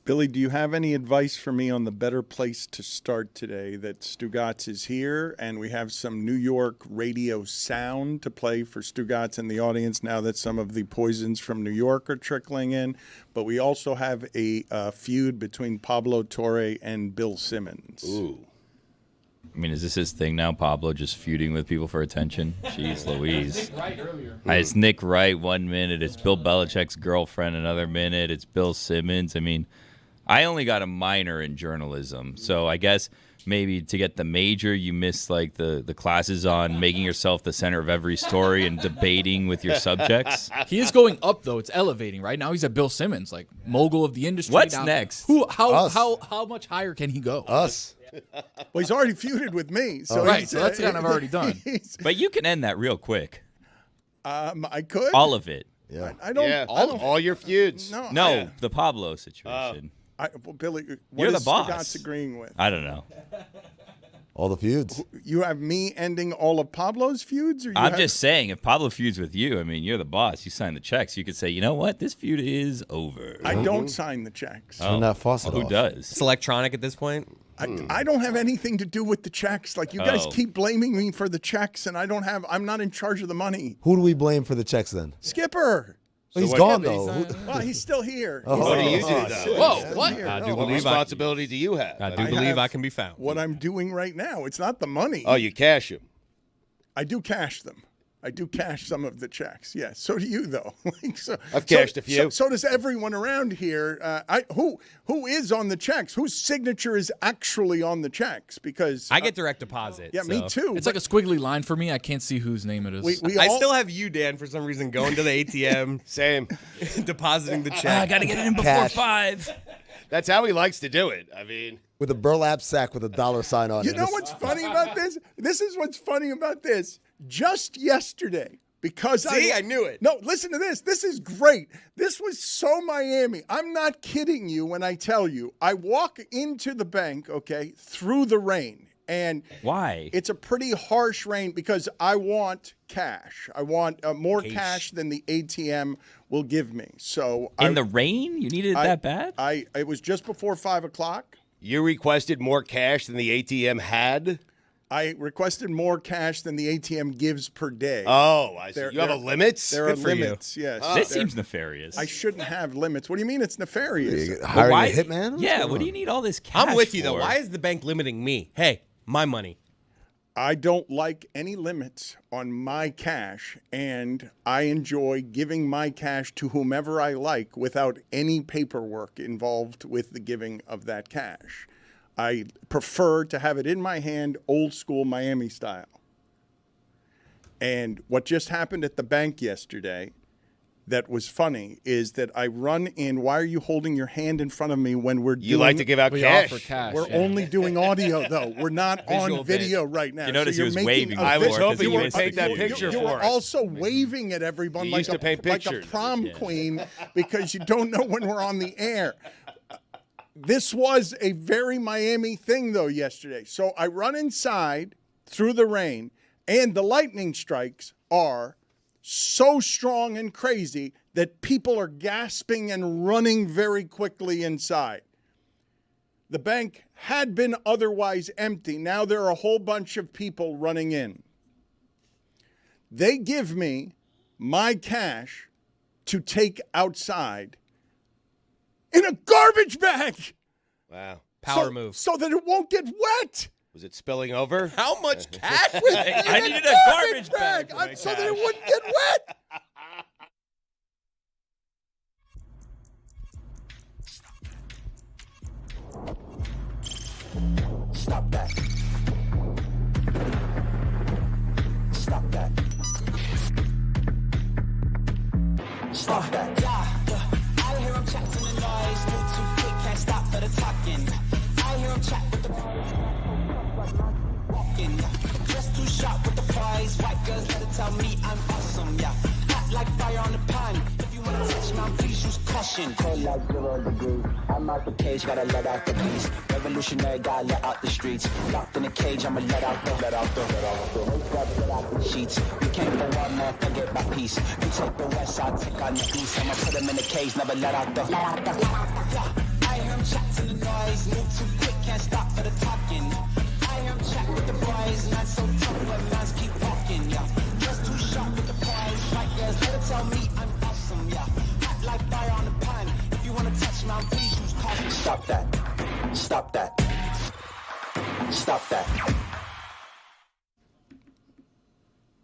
Billy, do you have any advice for me on the better place to start today? That Stugotz is here, and we have some New York radio sound to play for Stugotz in the audience now that some of the poisons from New York are trickling in. But we also have a feud between Pablo Torre and Bill Simmons. Ooh. I mean, is this his thing now, Pablo, just feuding with people for attention? Jeez Louise. It's Nick Wright 1 minute. It's Bill Belichick's girlfriend another minute. It's Bill Simmons. I mean, I only got a minor in journalism, so I guess maybe to get the major, you missed like the classes on making yourself the center of every story and debating with your subjects. He is going up though; it's elevating. Right now, he's at Bill Simmons, like mogul of the industry. What's now, next? How much higher can he go? Us. Well, he's already feuded with me, so right. So that's kind of already done. But you can end that real quick. I could. All of it. Yeah. I don't. Yeah, I don't. all your feuds. No, the Pablo situation. Well, Billy, what You're the is boss. Stugotz agreeing with? I don't know. All the feuds. You have me ending all of Pablo's feuds? Or I'm just saying, if Pablo feuds with you, I mean, you're the boss. You sign the checks. You could say, you know what? This feud is over. I don't sign the checks. Turn that faucet Who off. does? It's electronic at this point. I don't have anything to do with the checks. Like, you guys keep blaming me for the checks, and I'm not in charge of the money. Who do we blame for the checks then? Skipper. He's gone, though. Well, he's still here. What do you do, though? Whoa! What? I do What believe responsibility do you have? I do believe I can be found. What I'm doing right now, it's not the money. Oh, you cash him. I do cash them. I do cash some of the checks. Yes. So do you, though. I've cashed a few. So does everyone around here. Who is on the checks? Whose signature is actually on the checks? Because I get direct deposit. Yeah, me too. It's like a squiggly line for me. I can't see whose name it is. We I all, still have you, Dan, for some reason, going to the ATM, Same. depositing the check. I got to get it in before Cash. 5. That's how he likes to do it. I mean, With a burlap sack with a dollar sign on it. You know what's funny about this? This is what's funny about this. Just yesterday, because I knew it. No, listen to this. This is great. This was so Miami. I'm not kidding you when I tell you. I walk into the bank, okay, through the rain. And Why? it's a pretty harsh rain because I want cash. I want more cash than the ATM will give me. So In the rain? You needed it that bad? It was just before 5 o'clock. you requested more cash than the ATM had? I requested more cash than the ATM gives per day. Oh, I see. You have a limit? There are limits, yes. This seems nefarious. I shouldn't have limits. What do you mean it's nefarious? Hiring Why- a hitman? Yeah, what do you need all this cash I'm with you, though. for? Why is the bank limiting me? Hey, my money. I don't like any limits on my cash, and I enjoy giving my cash to whomever I like without any paperwork involved with the giving of that cash. I prefer to have it in my hand, old school Miami style. And what just happened at the bank yesterday that was funny is that I run in. Why are you holding your hand in front of me when we're doing? You like to give out we cash. offer cash. We're yeah. only doing audio, though. We're not Visual on video right now. You notice so he was you're making waving a I was before, 'cause hoping he you would missed take the that cue. picture You for were us. also waving at everyone You like used to paint like a pictures. prom queen because you don't know when we're on the air. This was a very Miami thing, though, yesterday. So I run inside through the rain, and the lightning strikes are so strong and crazy that people are gasping and running very quickly inside. The bank had been otherwise empty. Now there are a whole bunch of people running in. They give me my cash to take outside in a garbage bag. Wow. Power move. So that it won't get wet. Was it spilling over? How much cash? I needed a garbage bag. for my So that it cash. wouldn't get wet. Stop that. Stop that. Stop that. Yeah. I hear him chat to the noise. Move too quick, can't stop for the talking. I hear him chat with the walking. Just too sharp with the prize. White girls better tell me I'm awesome. Yeah. Hot like fire on the pan. If you wanna touch me, please use caution. Cold like 0 degrees. I'm out the cage, gotta let out the beast. Revolutionary, gotta let out the streets. Locked in a cage, I'ma let out the sheets. We came for one man, forget my peace. You take the west, I'll take on the east. I'ma put him in the cage, never let out the. I hear him chat to the noise. Move too quick, can't stop for the talking. I hear him chat with the boys. Not so tough, but mans keep walking, yeah. Just too sharp with the prize. Right, guys, better tell me I'm awesome, yeah. Hot like fire on the pan. If you wanna touch me, please use caution. Stop that. Stop that. Stop that.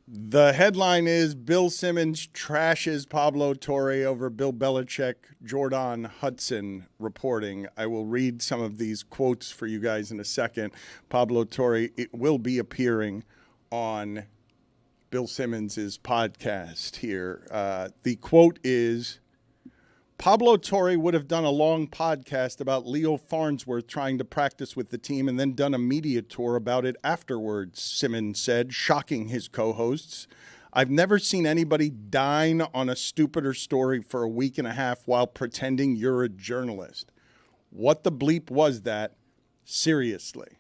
The headline is Bill Simmons trashes Pablo Torre over Bill Belichick, Jordan Hudson reporting. I will read some of these quotes for you guys in a second. Pablo Torre, it will be appearing on Bill Simmons' podcast here. The quote is, Pablo Torre would have done a long podcast about Leo Farnsworth trying to practice with the team and then done a media tour about it afterwards, Simmons said, shocking his co-hosts. I've never seen anybody dine on a stupider story for a week and a half while pretending you're a journalist. What the bleep was that? Seriously.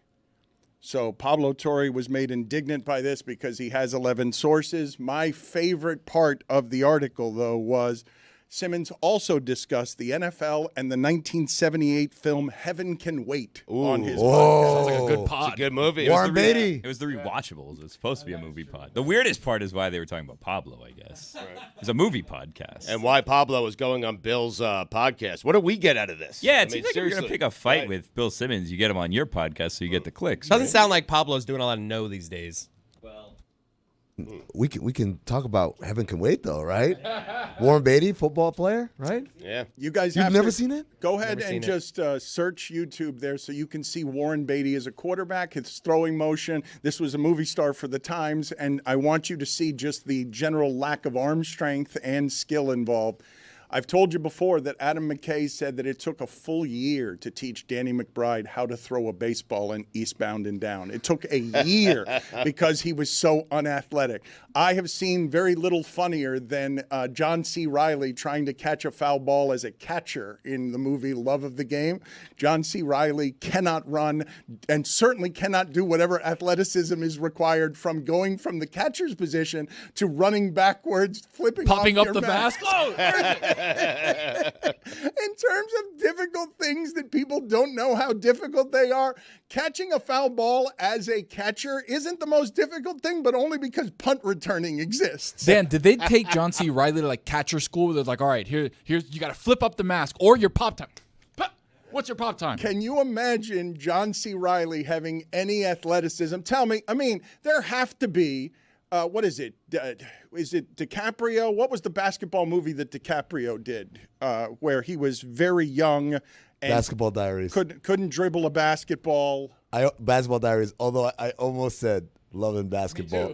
So Pablo Torre was made indignant by this because he has 11 sources. My favorite part of the article, though, was Simmons also discussed the NFL and the 1978 film Heaven Can Wait on his podcast. Sounds like a good pod. It's a good movie. Warren Beatty. It was the rewatchables. It's supposed to be a movie pod. The weirdest part is why they were talking about Pablo, I guess. Right. It's a movie podcast. And why Pablo was going on Bill's podcast. What do we get out of this? Yeah, it seems like if you're going to pick a fight with Bill Simmons, you get him on your podcast so you get the clicks. Doesn't right? sound like Pablo's doing a lot of no these days. We can talk about Heaven Can Wait, though, right? Warren Beatty, football player, right? Yeah. You guys You've have never to seen it? Go ahead Never and seen it. just search YouTube there so you can see Warren Beatty as a quarterback, his throwing motion. This was a movie star for the Times, and I want you to see just the general lack of arm strength and skill involved. I've told you before that Adam McKay said that it took a full year to teach Danny McBride how to throw a baseball in Eastbound and Down. It took a year because he was so unathletic. I have seen very little funnier than John C. Reilly trying to catch a foul ball as a catcher in the movie Love of the Game. John C. Reilly cannot run and certainly cannot do whatever athleticism is required from going from the catcher's position to running backwards, Popping off up your the mask. mask. Oh, In terms of difficult things that people don't know how difficult they are, catching a foul ball as a catcher isn't the most difficult thing, but only because punt returning exists. Dan, did they take John C. Reilly to like catcher school? They're like, all right, here's you got to flip up the mask or your pop time. What's your pop time? Can you imagine John C. Reilly having any athleticism? Tell me, I mean, there have to be. What is it? Is it DiCaprio? What was the basketball movie that DiCaprio did where he was very young and Basketball Diaries. couldn't dribble a basketball? Basketball Diaries, although I almost said Love and Basketball.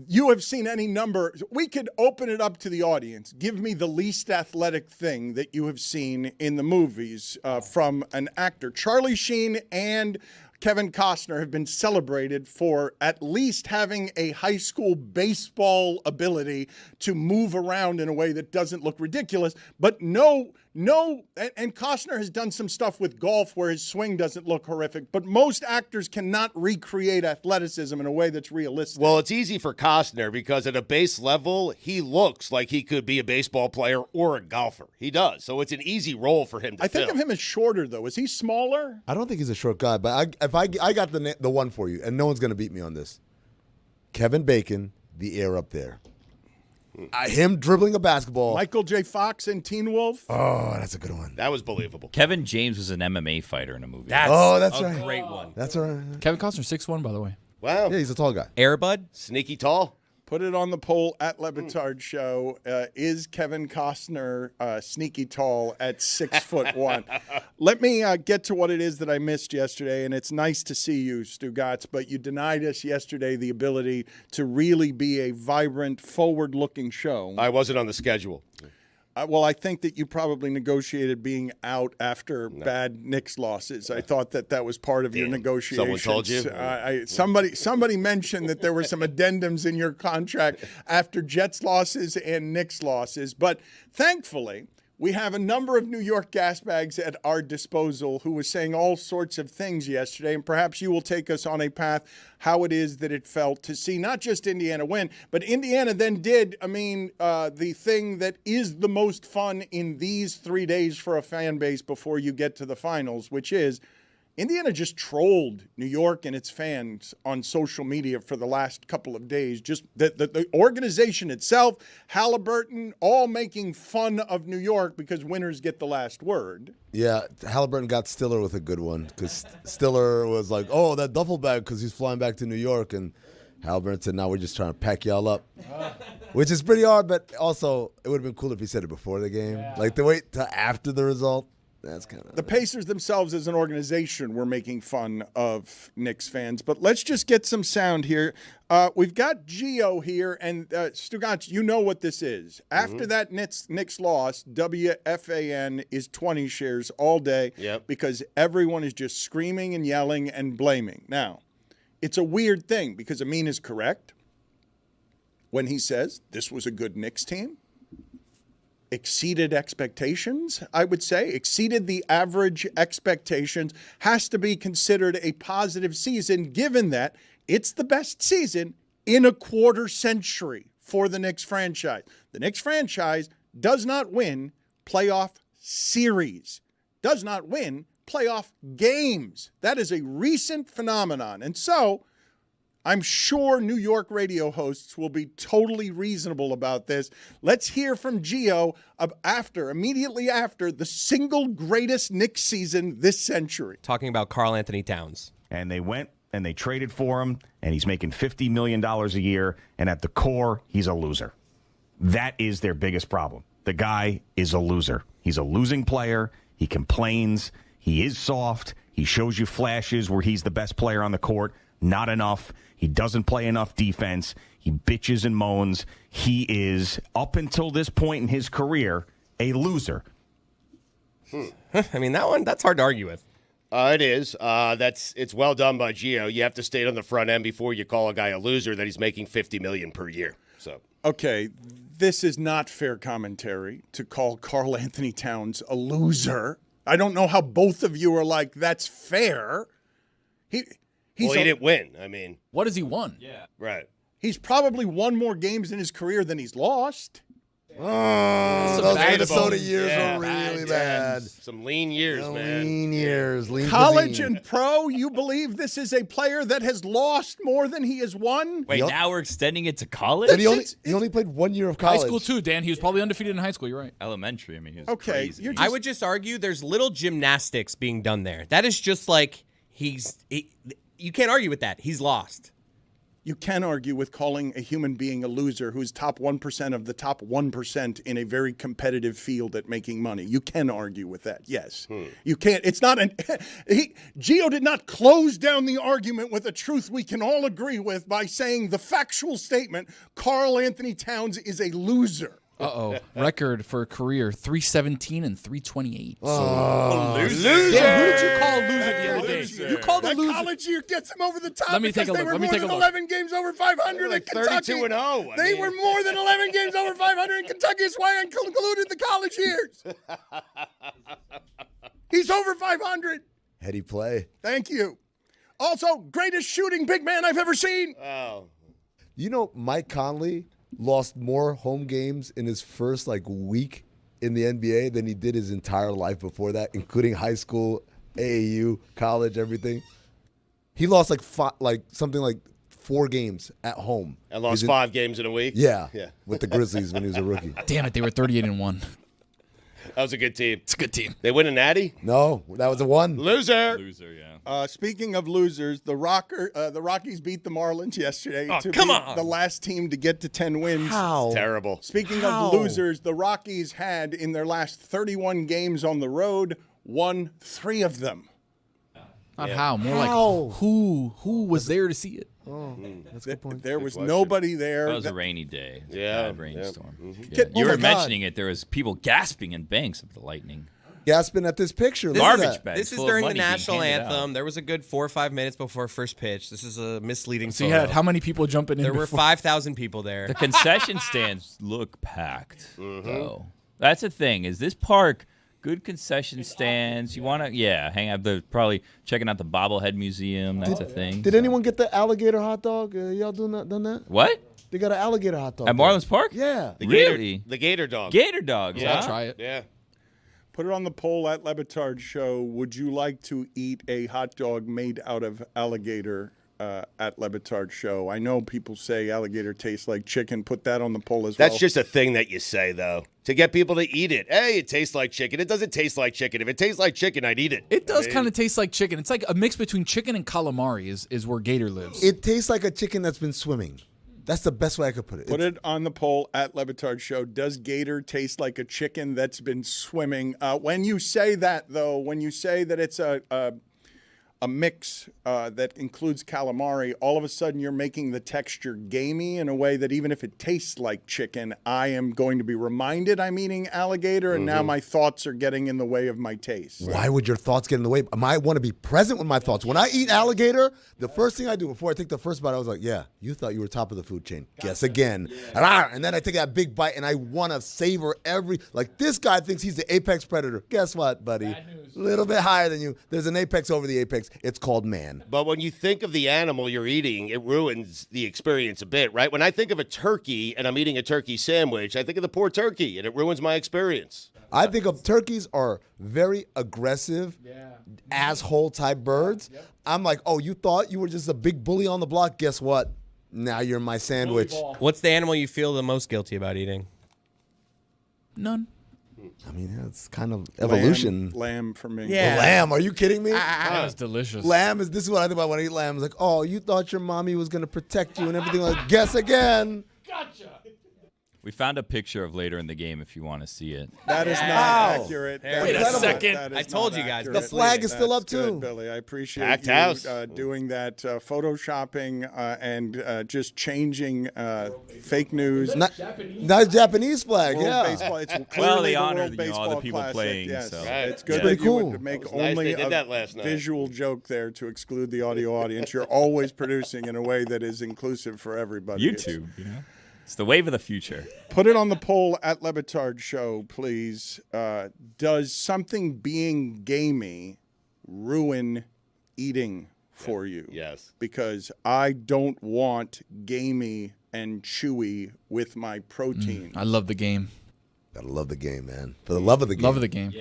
You have seen any number. We could open it up to the audience. Give me the least athletic thing that you have seen in the movies from an actor. Charlie Sheen and Kevin Costner have been celebrated for at least having a high school baseball ability to move around in a way that doesn't look ridiculous. But no, and Costner has done some stuff with golf where his swing doesn't look horrific, but most actors cannot recreate athleticism in a way that's realistic. Well, it's easy for Costner because at a base level, he looks like he could be a baseball player or a golfer. He does. So it's an easy role for him to I think fill. of him as shorter, though. Is he smaller? I don't think he's a short guy, but I got the one for you, and no one's going to beat me on this. Kevin Bacon, the air up there. Him dribbling a basketball. Michael J. Fox and Teen Wolf? Oh, that's a good one. That was believable. Kevin James was an MMA fighter in a movie. That's a right. great one. That's all right. Kevin Costner, 6'1", by the way. Wow. Yeah, he's a tall guy. Airbud? Sneaky tall. Put it on the poll at Le Batard Show. Is Kevin Costner sneaky tall at 6'1"? Let me get to what it is that I missed yesterday, and it's nice to see you, Stugotz, but you denied us yesterday the ability to really be a vibrant, forward-looking show. I wasn't on the schedule. Well, I think that you probably negotiated being out after bad Knicks losses. I thought that was part of your negotiations. Someone told you? Somebody mentioned that there were some addendums in your contract after Jets losses and Knicks losses. But thankfully, We have a number of New York gas bags at our disposal who was saying all sorts of things yesterday, and perhaps you will take us on a path how it is that it felt to see not just Indiana win, but Indiana then did, the thing that is the most fun in these 3 days for a fan base before you get to the finals, which is Indiana just trolled New York and its fans on social media for the last couple of days. Just the organization itself, Halliburton, all making fun of New York because winners get the last word. Yeah, Halliburton got Stiller with a good one because Stiller was like, oh, that duffel bag because he's flying back to New York. And Halliburton said, no, we're just trying to pack y'all up, which is pretty hard. But also, it would have been cool if he said it before the game. Yeah. Like, to wait till after the result. That's kind of the Pacers themselves as an organization were making fun of Knicks fans. But let's just get some sound here. We've got Gio here, and Stugotz, you know what this is. After that Knicks loss, WFAN is 20 shares all day because everyone is just screaming and yelling and blaming. Now, it's a weird thing because Amin is correct when he says this was a good Knicks team. Exceeded expectations, I would say. Exceeded the average expectations. Has to be considered a positive season given that it's the best season in a quarter century for the Knicks franchise. The Knicks franchise does not win playoff series, does not win playoff games. That is a recent phenomenon. And so I'm sure New York radio hosts will be totally reasonable about this. Let's hear from Gio immediately after the single greatest Knicks season this century. Talking about Karl Anthony Towns. And they went and they traded for him, and he's making $50 million a year, and at the core, he's a loser. That is their biggest problem. The guy is a loser. He's a losing player. He complains. He is soft. He shows you flashes where he's the best player on the court. Not enough. He doesn't play enough defense. He bitches and moans. He is, up until this point in his career, a loser. I mean, that's hard to argue with. It is. It's well done by Gio. You have to stay on the front end before you call a guy a loser that he's making $50 million per year. So okay, this is not fair commentary to call Karl Anthony Towns a loser. I don't know how both of you are like, that's fair. He didn't win. I mean, what has he won? Yeah. Right. He's probably won more games in his career than he's lost. Oh, those Minnesota years were really bad. Some lean years, man. Lean years. Lean College cuisine. and pro, you believe this is a player that has lost more than he has won? Wait, now we're extending it to college? And he only played 1 year of college. High school, too, Dan. He was probably undefeated in high school. You're right. Elementary. I mean, he was Okay, crazy. I would just argue there's little gymnastics being done there. That is just like you can't argue with that. He's lost. You can argue with calling a human being a loser who's top 1% of the top 1% in a very competitive field at making money. You can argue with that, yes. You can't. It's not Gio did not close down the argument with a truth we can all agree with by saying the factual statement, Karl Anthony Towns is a loser. Record for a career, 317 and 328. Loser. Dan, who did you call a loser the other day? You called a That loser. college year gets him over the top. Let me take a because look. they were Let me more take a than look. 11 games over 500 like at Kentucky. 32-0. They were more than 11 games over 500 in Kentucky. That's why I included the college years. He's over 500. Heady play. Thank you. Also, greatest shooting big man I've ever seen. Oh. You know, Mike Conley lost more home games in his first week in the NBA than he did his entire life before that, including high school, AAU, college, everything. He lost something like 4 games at home. And lost 5 games in a week? Yeah. With the Grizzlies when he was a rookie. Damn it, they were 38-1. That was a good team. It's a good team. They win a natty? No, that was a 1. Loser. Loser, yeah. Speaking of losers, the Rockies beat the Marlins yesterday to be the last team to get to 10 wins. How? Terrible. Speaking of losers, the Rockies had, in their last 31 games on the road, won 3 of them. Not how, more like who was there to see it? That's a good point. There was nobody there. That was a rainy day. Bad rainstorm. Yeah. Oh You my were God. mentioning it. There was people gasping in banks of the lightning. Gasping at this picture. Look at Garbage that. bags. This is full of during the money being national handed out. anthem. There was a good 4 or 5 minutes before first pitch. This is a misleading So you photo. had how many people jumping in There were before? 5,000 people there. The concession stands look packed, though. That's the thing. Is this park good concession stands? You want to, hang out. Probably checking out the bobblehead museum. That's a thing. Did anyone get the alligator hot dog? Y'all done that? What? They got an alligator hot dog At Marlins Park? Yeah. Really? The gator dog. Gator dogs. Yeah. Huh? I'll try it. Yeah. Put it on the poll at Le Batard Show. Would you like to eat a hot dog made out of alligator at Le Batard Show? I know people say alligator tastes like chicken. Put that on the poll as well. That's just a thing that you say, though, to get people to eat it. Hey, it tastes like chicken. It doesn't taste like chicken. If it tastes like chicken, I'd eat it. It does kind of taste like chicken. It's like a mix between chicken and calamari is where gator lives. It tastes like a chicken that's been swimming. That's the best way I could put it. Put it on the poll at Le Batard Show. Does gator taste like a chicken that's been swimming? When you say that, though, when you say that it's a mix that includes calamari, all of a sudden you're making the texture gamey in a way that even if it tastes like chicken, I am going to be reminded I'm eating alligator, and now my thoughts are getting in the way of my taste. Why would your thoughts get in the way? I want to be present with my thoughts. When I eat alligator, the first thing I do before I take the first bite, I was like, yeah, you thought you were top of the food chain. Guess again. Yeah. And then I take that big bite, and I want to savor like this guy thinks he's the apex predator. Guess what, buddy? A little bit higher than you. There's an apex over the apex. It's called man. But when you think of the animal you're eating, it ruins the experience a bit, right? When I think of a turkey and I'm eating a turkey sandwich, I think of the poor turkey, and it ruins my experience. I think of turkeys are very aggressive, asshole-type birds. Yep. I'm like, oh, you thought you were just a big bully on the block? Guess what? Now you're my sandwich. What's the animal you feel the most guilty about eating? None. I mean, it's kind of evolution. Lamb for me. Yeah. Lamb, are you kidding me? That was delicious. This is what I think about when I eat lamb. It's like, oh, you thought your mommy was going to protect you and everything. Like, guess again. Gotcha. We found a picture of later in the game if you want to see it. That is not accurate. Wait a second. I told you guys. The flag is still up, That's good, too. Billy. I appreciate Packed you house. doing that, photoshopping and just changing fake news. Not Japanese flag, World yeah. Baseball. It's Well, clearly they the honored, World you know, Baseball all the people Classic. playing, Yes. so. It's good Yeah. that Pretty you cool. would make It was nice only they did a that last night. visual joke there to exclude the audio audience. You're always producing in a way that is inclusive for everybody. YouTube, you know? It's the wave of the future. Put it on the poll at Le Batard Show, please. Does something being gamey ruin eating for you? Yes. Because I don't want gamey and chewy with my protein. I love the game. Gotta love the game, man. For the love of the game. Love of the game.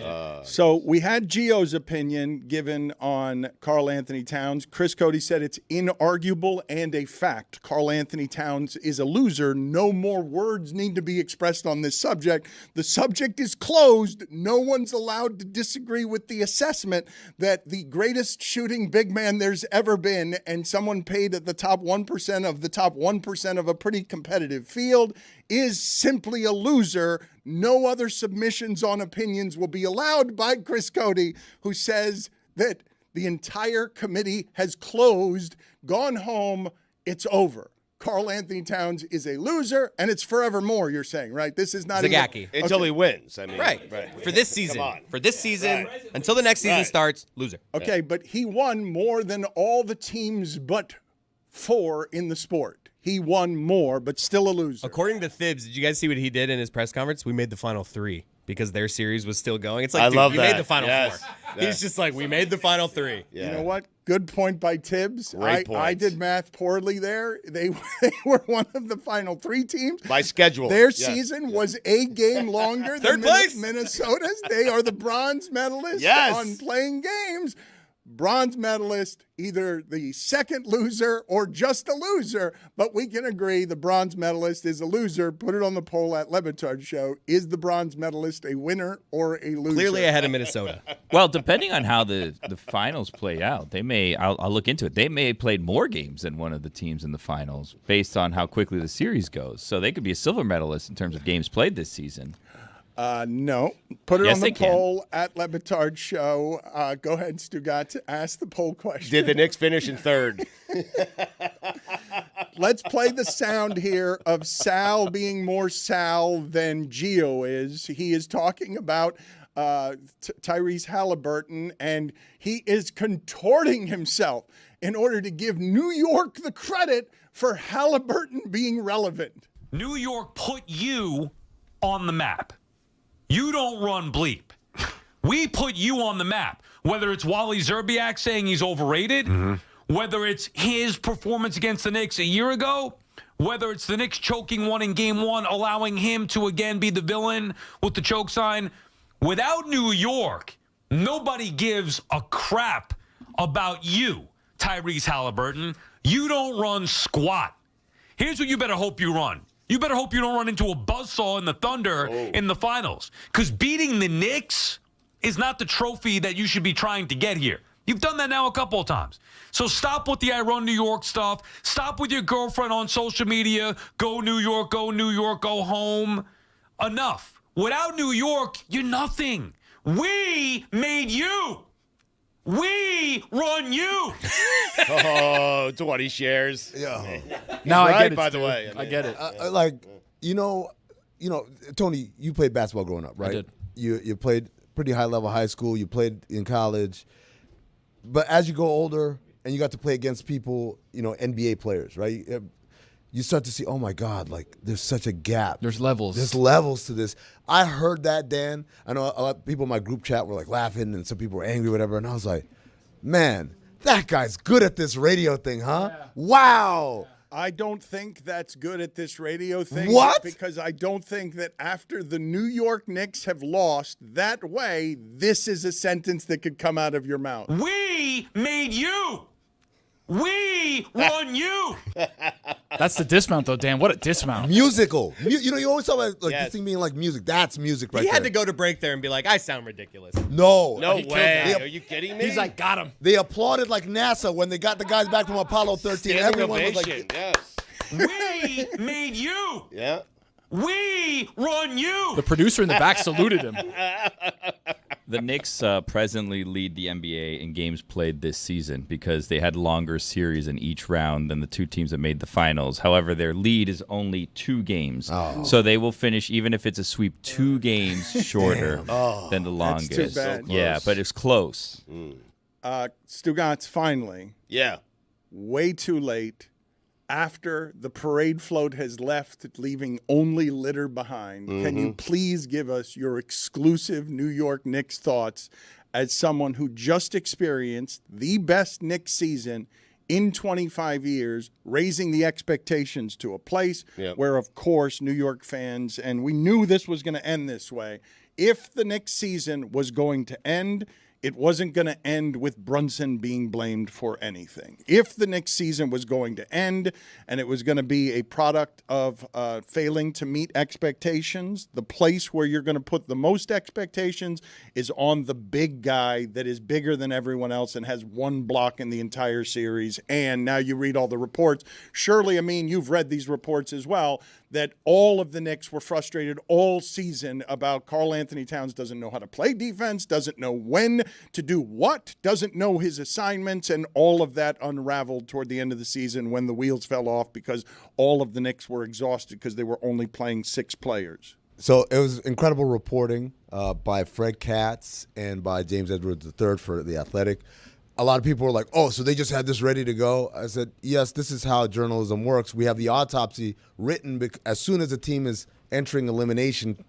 So we had Gio's opinion given on Karl Anthony Towns. Chris Cody said it's inarguable and a fact. Karl Anthony Towns is a loser. No more words need to be expressed on this subject. The subject is closed. No one's allowed to disagree with the assessment that the greatest shooting big man there's ever been, and someone paid at the top 1% of the top 1% of a pretty competitive field, is simply a loser. No other submissions on opinions will be allowed by Chris Cody, who says that the entire committee has closed, gone home, it's over. Karl Anthony Towns is a loser, and it's forevermore, you're saying, right? This is not Zagacki. Until he wins. I mean, Right. For this season. Come on. For this season, until the next season starts, loser. Okay, but he won more than all the teams but 4 in the sport. He won more, but still a loser. According to Thibs, did you guys see what he did in his press conference? We made the final 3 because their series was still going. It's like, I dude, love you that. made the final Yes. 4. Yeah. He's just like, we made the final 3. Yeah. You know what? Good point by Tibbs. Great point. I did math poorly there. They were one of the final 3 teams. By schedule. Their Yes. season was a game longer than Third place. Minnesota's. They are the bronze medalists Yes. on playing games. Bronze medalist, either the second loser or just a loser, but we can agree the bronze medalist is a loser. Put it on the poll at Le Batard Show. Is the bronze medalist a winner or a loser? Clearly ahead of Minnesota. Well, depending on how the finals play out, they may, I'll look into it, they may have played more games than one of the teams in the finals based on how quickly the series goes. So they could be a silver medalist in terms of games played this season. No. Put it Yes, on they the can. poll at Le Batard Show. Go ahead, Stugotz. Ask the poll question. Did the Knicks finish in third? Let's play the sound here of Sal being more Sal than Gio is. He is talking about Tyrese Halliburton, and he is contorting himself in order to give New York the credit for Halliburton being relevant. New York put you on the map. You don't run bleep. We put you on the map. Whether it's Wally Zerbiak saying he's overrated, whether it's his performance against the Knicks a year ago, whether it's the Knicks choking one in game one, allowing him to again be the villain with the choke sign. Without New York, nobody gives a crap about you, Tyrese Halliburton. You don't run squat. Here's what you better hope you run. You better hope you don't run into a buzzsaw in the Thunder in the finals. Because beating the Knicks is not the trophy that you should be trying to get here. You've done that now a couple of times. So stop with the I run New York stuff. Stop with your girlfriend on social media. Go New York, go New York, go home. Enough. Without New York, you're nothing. We made you. We run you. Oh, 20 shares. Yeah. Now I Right, get it. by the Stu. way. I get it. Tony, you played basketball growing up, right? I did. You played pretty high level high school. You played in college. But as you go older and you got to play against people, NBA players, right? You start to see, oh my God, like there's such a gap. There's levels. There's levels to this. I heard that, Dan. I know a lot of people in my group chat were like laughing and some people were angry, whatever. And I was like, man, that guy's good at this radio thing, huh? Yeah. Wow. I don't think that's good at this radio thing. What? Because I don't think that after the New York Knicks have lost that way, this is a sentence that could come out of your mouth. We made you. We run you. That's the dismount, though, Dan. What a dismount. Musical. You always talk about Yes. this thing being like music. That's music right He there. had to go to break there and be like, I sound ridiculous. No. No He killed way. it. Are you kidding me? He's like, got him. They applauded like NASA when they got the guys back from Apollo 13. Standing Everyone was ovation. like, Yes. We made you. Yeah. We run you. The producer in the back saluted him. The Knicks presently lead the NBA in games played this season because they had longer series in each round than the two teams that made the finals. However, their lead is only 2 games. Oh. So they will finish, even if it's a sweep, 2 games shorter than the That's longest. too bad. Yeah, but it's close. Stugotz, finally, Yeah. way too late. After the parade float has left, leaving only litter behind, can you please give us your exclusive New York Knicks thoughts as someone who just experienced the best Knicks season in 25 years, raising the expectations to a place where, of course, New York fans, and we knew this was going to end this way, if the Knicks season was going to end, it wasn't going to end with Brunson being blamed for anything. If the Knicks season was going to end and it was going to be a product of failing to meet expectations, the place where you're going to put the most expectations is on the big guy that is bigger than everyone else and has 1 block in the entire series. And now you read all the reports. Surely, I mean, you've read these reports as well, that all of the Knicks were frustrated all season about Karl Anthony Towns doesn't know how to play defense, doesn't know when to do what, doesn't know his assignments, and all of that unraveled toward the end of the season when the wheels fell off because all of the Knicks were exhausted because they were only playing 6 players. So it was incredible reporting by Fred Katz and by James Edwards III for The Athletic. A lot of people were like, oh, so they just had this ready to go? I said, yes, this is how journalism works. We have the autopsy written as soon as a team is entering elimination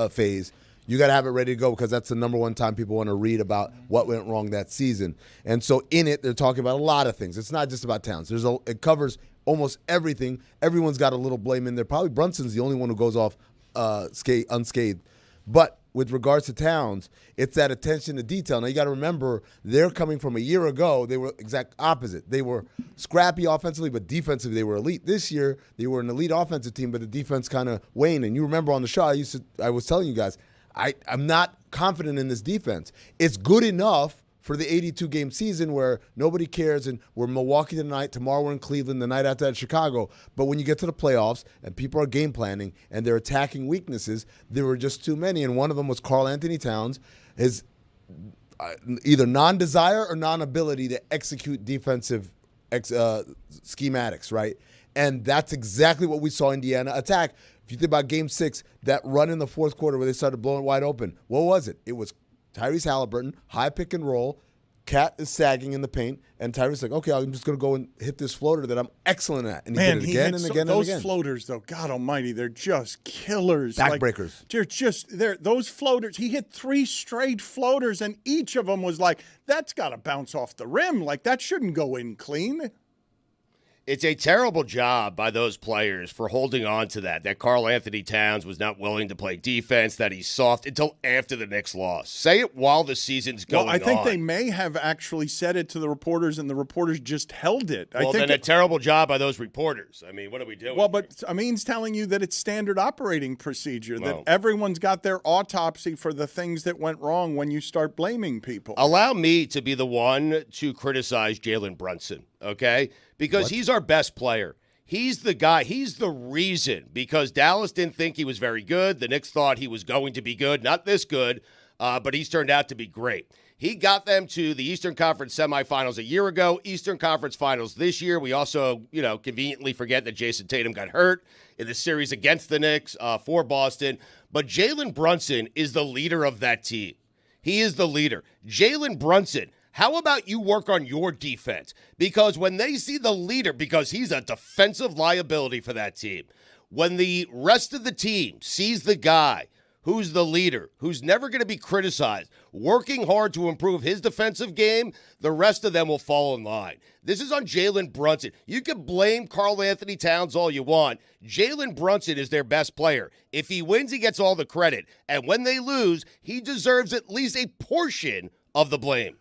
phase. You got to have it ready to go because that's the number one time people want to read about what went wrong that season. And so in it, they're talking about a lot of things. It's not just about Towns. It covers almost everything. Everyone's got a little blame in there. Probably Brunson's the only one who goes off unscathed. But with regards to Towns, it's that attention to detail. Now, you got to remember, they're coming from a year ago. They were exact opposite. They were scrappy offensively, but defensively, they were elite. This year, they were an elite offensive team, but the defense kind of waned. And you remember on the show, I was telling you guys, I'm not confident in this defense. It's good enough for the 82-game season where nobody cares and we're Milwaukee tonight, tomorrow we're in Cleveland, the night after that Chicago. But when you get to the playoffs and people are game planning and they're attacking weaknesses, there were just too many. And one of them was Karl Anthony Towns, his either non-desire or non-ability to execute defensive schematics, right? And that's exactly what we saw Indiana attack. If you think about Game 6, that run in the fourth quarter where they started blowing wide open, what was it? It was Tyrese Halliburton, high pick and roll, Cat is sagging in the paint, and Tyreek's like, okay, I'm just going to go and hit this floater that I'm excellent at. And he did it again and again and those again. floaters, though, God almighty, they're just killers. Backbreakers. Those floaters. He hit 3 straight floaters, and each of them was like, that's got to bounce off the rim. Like, that shouldn't go in clean. It's a terrible job by those players for holding on to that Karl Anthony Towns was not willing to play defense, that he's soft until after the Knicks lost. Say it while the season's going on. Well, I think they may have actually said it to the reporters, and the reporters just held it. Well, then a terrible job by those reporters. I mean, what are we doing? Well, but Amin's telling you that it's standard operating procedure, that everyone's got their autopsy for the things that went wrong when you start blaming people. Allow me to be the one to criticize Jalen Brunson, okay? Because he's our best player. He's the guy. He's the reason. Because Dallas didn't think he was very good. The Knicks thought he was going to be good. Not this good, but he's turned out to be great. He got them to the Eastern Conference semifinals a year ago, Eastern Conference finals this year. We also, conveniently forget that Jason Tatum got hurt in the series against the Knicks for Boston. But Jalen Brunson is the leader of that team. He is the leader. Jalen Brunson, how about you work on your defense? Because when they see the leader, because he's a defensive liability for that team, when the rest of the team sees the guy who's the leader, who's never going to be criticized, working hard to improve his defensive game, the rest of them will fall in line. This is on Jalen Brunson. You can blame Karl Anthony Towns all you want. Jalen Brunson is their best player. If he wins, he gets all the credit. And when they lose, he deserves at least a portion of the blame.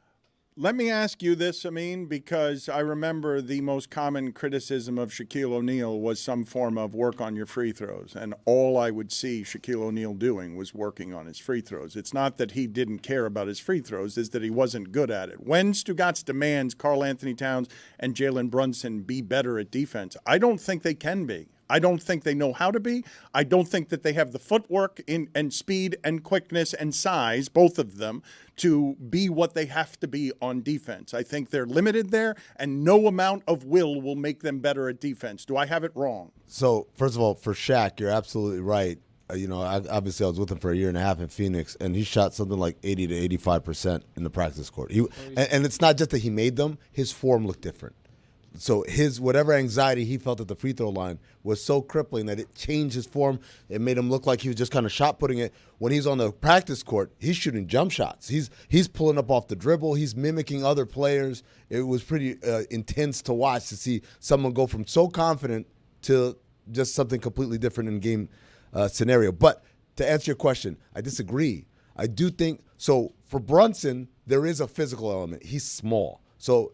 Let me ask you this, Amin, because I remember the most common criticism of Shaquille O'Neal was some form of work on your free throws. And all I would see Shaquille O'Neal doing was working on his free throws. It's not that he didn't care about his free throws, it's that he wasn't good at it. When Stugotz demands Karl Anthony Towns and Jalen Brunson be better at defense, I don't think they can be. I don't think they know how to be. I don't think that they have the footwork and speed and quickness and size, both of them, to be what they have to be on defense. I think they're limited there, and no amount of will make them better at defense. Do I have it wrong? So, first of all, for Shaq, you're absolutely right. Obviously I was with him for a year and a half in Phoenix, and he shot something like 80 to 85% in the practice court. And it's not just that he made them, his form looked different. So his whatever anxiety he felt at the free throw line was so crippling that it changed his form. It made him look like he was just kind of shot putting it. When he's on the practice court, he's shooting jump shots. He's pulling up off the dribble. He's mimicking other players. It was pretty intense to watch, to see someone go from so confident to just something completely different in game scenario. But to answer your question, I disagree. I do think so. For Brunson, there is a physical element. He's small, so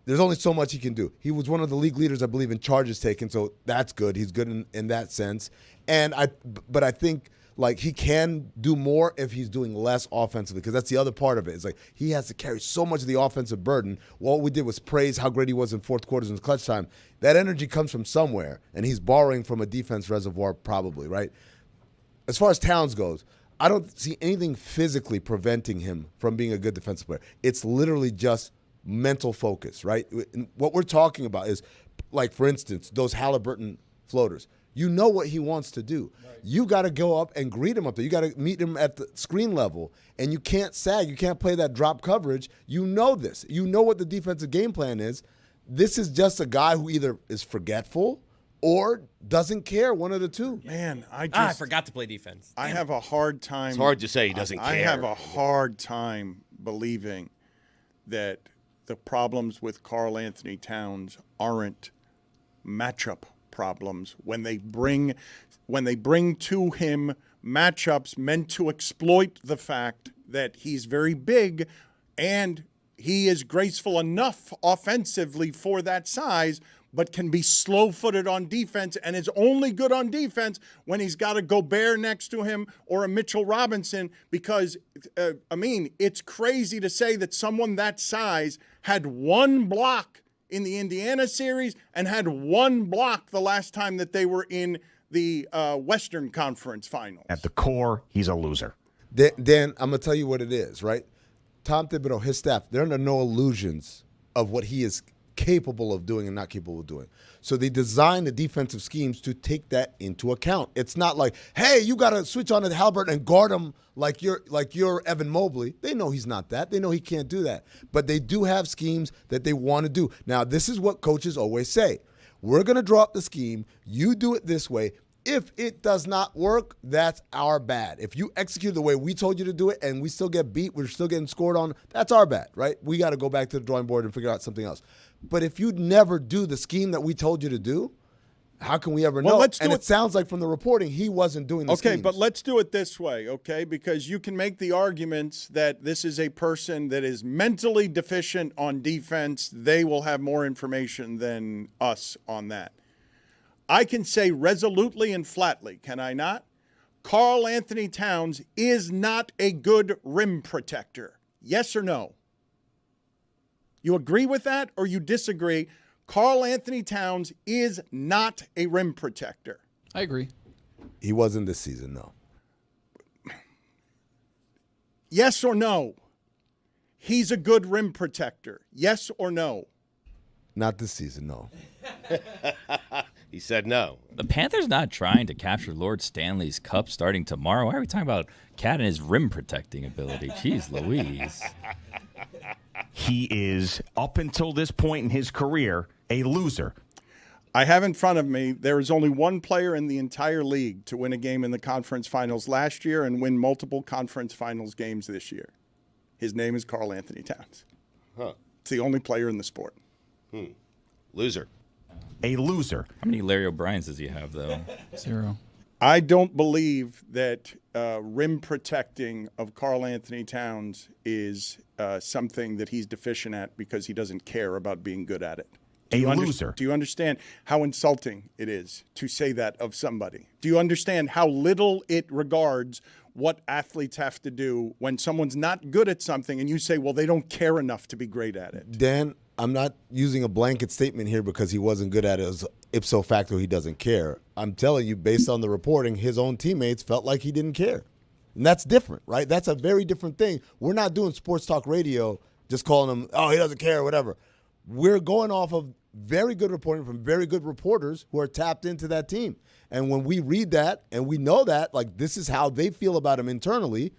there's only so much he can do. He was one of the league leaders, I believe, in charges taken, so that's good. He's good in that sense. But I think like he can do more if he's doing less offensively, because that's the other part of it. It's like he has to carry so much of the offensive burden. Well, all we did was praise how great he was in fourth quarters and clutch time. That energy comes from somewhere, and he's borrowing from a defense reservoir probably, right? As far as Towns goes, I don't see anything physically preventing him from being a good defensive player. It's literally just mental focus, right? And what we're talking about is, like, for instance, those Halliburton floaters. You know what he wants to do. Right. You got to go up and greet him up there. You got to meet him at the screen level, and you can't sag. You can't play that drop coverage. You know this. You know what the defensive game plan is. This is just a guy who either is forgetful or doesn't care, one of the two. Man, I forgot to play defense. I have a hard time. It's hard to say he doesn't care. I have a hard time believing that the problems with Karl Anthony Towns aren't matchup problems when they bring to him matchups meant to exploit the fact that he's very big and he is graceful enough offensively for that size, but can be slow-footed on defense and is only good on defense when he's got a Gobert next to him or a Mitchell Robinson, because, it's crazy to say that someone that size had one block in the Indiana series and had one block the last time that they were in the Western Conference Finals. At the core, he's a loser. Dan, I'm going to tell you what it is, right? Tom Thibodeau, his staff, they're under no illusions of what he is capable of doing and not capable of doing. So they design the defensive schemes to take that into account. It's not like, hey, you got to switch on to Halliburton and guard him like you're Evan Mobley. They know he's not that. They know he can't do that. But they do have schemes that they want to do. Now, this is what coaches always say. We're going to draw up the scheme. You do it this way. If it does not work, that's our bad. If you execute the way we told you to do it and we still get beat, we're still getting scored on, that's our bad, right? We got to go back to the drawing board and figure out something else. But if you never do the scheme that we told you to do, how can we ever know? And it sounds like from the reporting he wasn't doing the schemes. Okay, but let's do it this way, okay? Because you can make the arguments that this is a person that is mentally deficient on defense. They will have more information than us on that. I can say resolutely and flatly, can I not? Karl Anthony Towns is not a good rim protector. Yes or no? You agree with that or you disagree? Karl Anthony Towns is not a rim protector. I agree. He wasn't this season, no. Yes or no? He's a good rim protector. Yes or no? Not this season, no. He said no. The Panthers not trying to capture Lord Stanley's cup starting tomorrow. Why are we talking about Cat and his rim protecting ability? Jeez Louise. He is, up until this point in his career, a loser. I have in front of me, there is only one player in the entire league to win a game in the conference finals last year and win multiple conference finals games this year. His name is Karl Anthony Towns. Huh. It's the only player in the sport. Loser. A loser. How many Larry O'Briens does he have, though? 0. I don't believe that rim protecting of Karl Anthony Towns is something that he's deficient at because he doesn't care about being good at it. A loser. Do you understand how insulting it is to say that of somebody? Do you understand how little it regards what athletes have to do when someone's not good at something and you say, well, they don't care enough to be great at it? Dan, I'm not using a blanket statement here because he wasn't good at it. As ipso facto, he doesn't care. I'm telling you, based on the reporting, his own teammates felt like he didn't care. And that's different, right? That's a very different thing. We're not doing sports talk radio just calling him, oh, he doesn't care or whatever. We're going off of very good reporting from very good reporters who are tapped into that team. And when we read that and we know that, like, this is how they feel about him internally,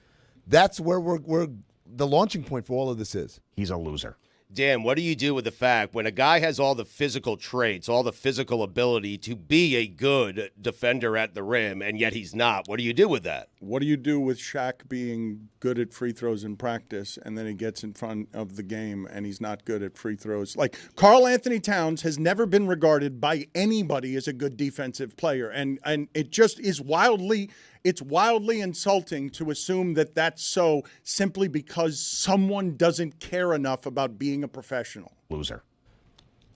that's where we're the launching point for all of this is. He's a loser. Dan, what do you do with the fact when a guy has all the physical traits, all the physical ability to be a good defender at the rim, and yet he's not? What do you do with that? What do you do with Shaq being good at free throws in practice and then he gets in front of the game and he's not good at free throws? Like, Karl Anthony Towns has never been regarded by anybody as a good defensive player, and it just is wildly insulting to assume that that's so simply because someone doesn't care enough about being a professional. Loser.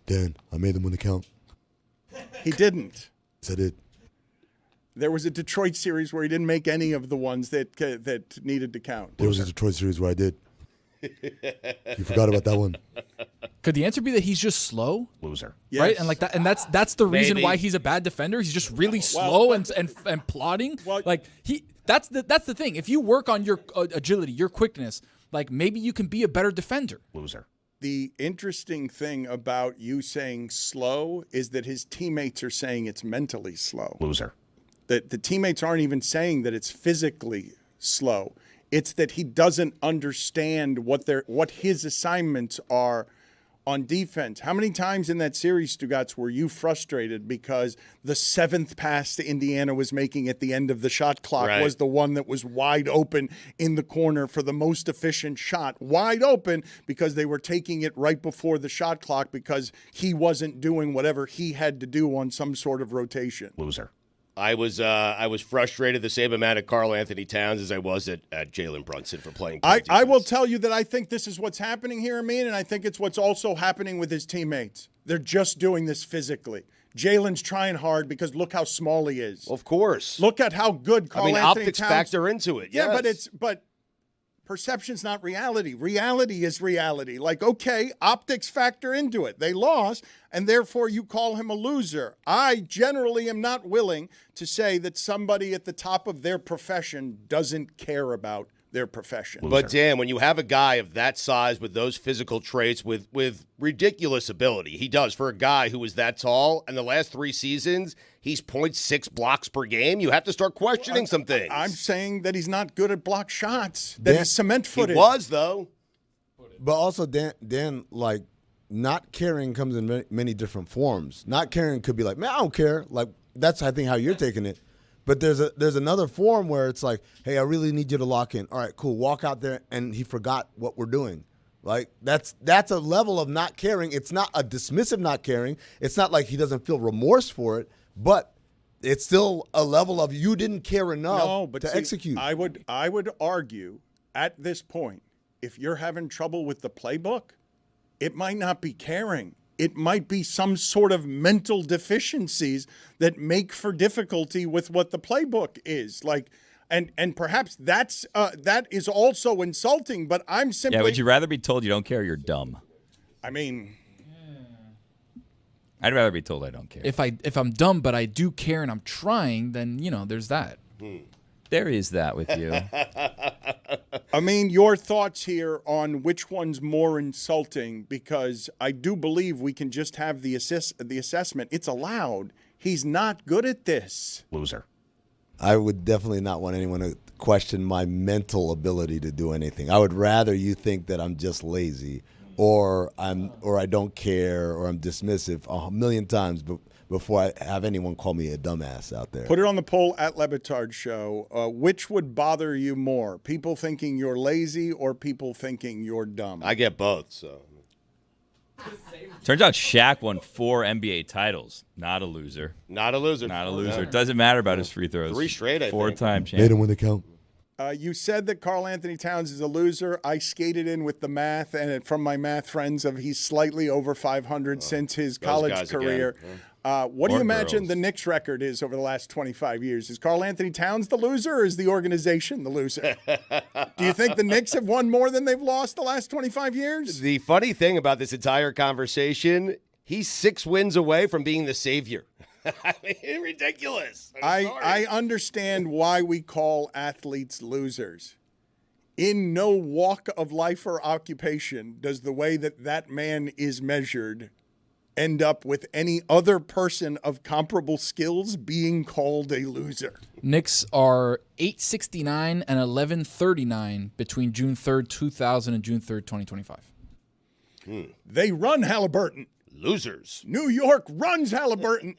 Dan, I made them win the count. He didn't. Yes, I did. There was a Detroit series where he didn't make any of the ones that needed to count. There was a Detroit series where I did. You forgot about that one. Could the answer be that he's just slow? Loser. Yes. Right? And like that, and that's the reason Maybe. why he's a bad defender. He's just really slow and plodding. Well, like that's the thing. If you work on your agility, your quickness, like maybe you can be a better defender. Loser. The interesting thing about you saying slow is that his teammates are saying it's mentally slow. Loser. That the teammates aren't even saying that it's physically slow. It's that he doesn't understand what his assignments are on defense. How many times in that series, Stugotz, were you frustrated because the 7th pass to Indiana was making at the end of the shot clock was the one that was wide open in the corner for the most efficient shot? Wide open because they were taking it right before the shot clock because he wasn't doing whatever he had to do on some sort of rotation. Loser. I was frustrated the same amount at Karl Anthony Towns as I was at Jalen Brunson for playing. I will tell you that I think this is what's happening here, Amin, and I think it's what's also happening with his teammates. They're just doing this physically. Jalen's trying hard because look how small he is. Of course. Look at how good Karl Anthony optics Towns factor into it. Yeah, yes. but perception's not reality. Reality is reality. Like, okay, optics factor into it. They lost, and therefore you call him a loser. I generally am not willing to say that somebody at the top of their profession doesn't care about their profession. But Dan, when you have a guy of that size with those physical traits, with ridiculous ability, he does for a guy who is that tall, and the last 3 seasons he's 0.6 blocks per game. You have to start questioning some things. I'm saying that he's not good at block shots. That he's cement-footed. He was though. But also, Dan, like, not caring comes in many different forms. Not caring could be like, man, I don't care. Like, that's, I think, how you're taking it. But there's another form where it's like, hey, I really need you to lock in. All right, cool. Walk out there, and he forgot what we're doing. Like, that's a level of not caring. It's not a dismissive not caring. It's not like he doesn't feel remorse for it, but it's still a level of you didn't care enough to execute. I would argue at this point, if you're having trouble with the playbook, it might not be caring. It might be some sort of mental deficiencies that make for difficulty with what the playbook is. Like, and perhaps that is also insulting, but I'm simply... Yeah, would you rather be told you don't care or you're dumb? I mean... I'd rather be told I don't care. If I'm dumb but I do care and I'm trying, then, there's that. There is that with you. I mean, your thoughts here on which one's more insulting, because I do believe we can just have the assessment. It's allowed. He's not good at this. Loser. I would definitely not want anyone to question my mental ability to do anything. I would rather you think that I'm just lazy or I don't care or I'm dismissive 1,000,000 times before I have anyone call me a dumbass out there. Put it on the poll at Le Batard Show. Which would bother you more? People thinking you're lazy or people thinking you're dumb? I get both, so. Turns out Shaq won 4 NBA titles. Not a loser. Not a loser. Not a loser. It doesn't matter about his free throws. 3 straight, I think. 4-time Made champion. him when they count. You said that Karl Anthony Towns is a loser. I skated in with the math, and from my math friends, he's slightly over 500 since his college career. What do you imagine the Knicks record is over the last 25 years? Is Karl Anthony Towns the loser, or is the organization the loser? Do you think the Knicks have won more than they've lost the last 25 years? The funny thing about this entire conversation, he's 6 wins away from being the savior. I mean, ridiculous. I understand why we call athletes losers. In no walk of life or occupation does the way that man is measured end up with any other person of comparable skills being called a loser. Knicks are 869 and 1139 between June 3rd, 2000 and June 3rd, 2025. They run Halliburton. Losers. New York runs Halliburton.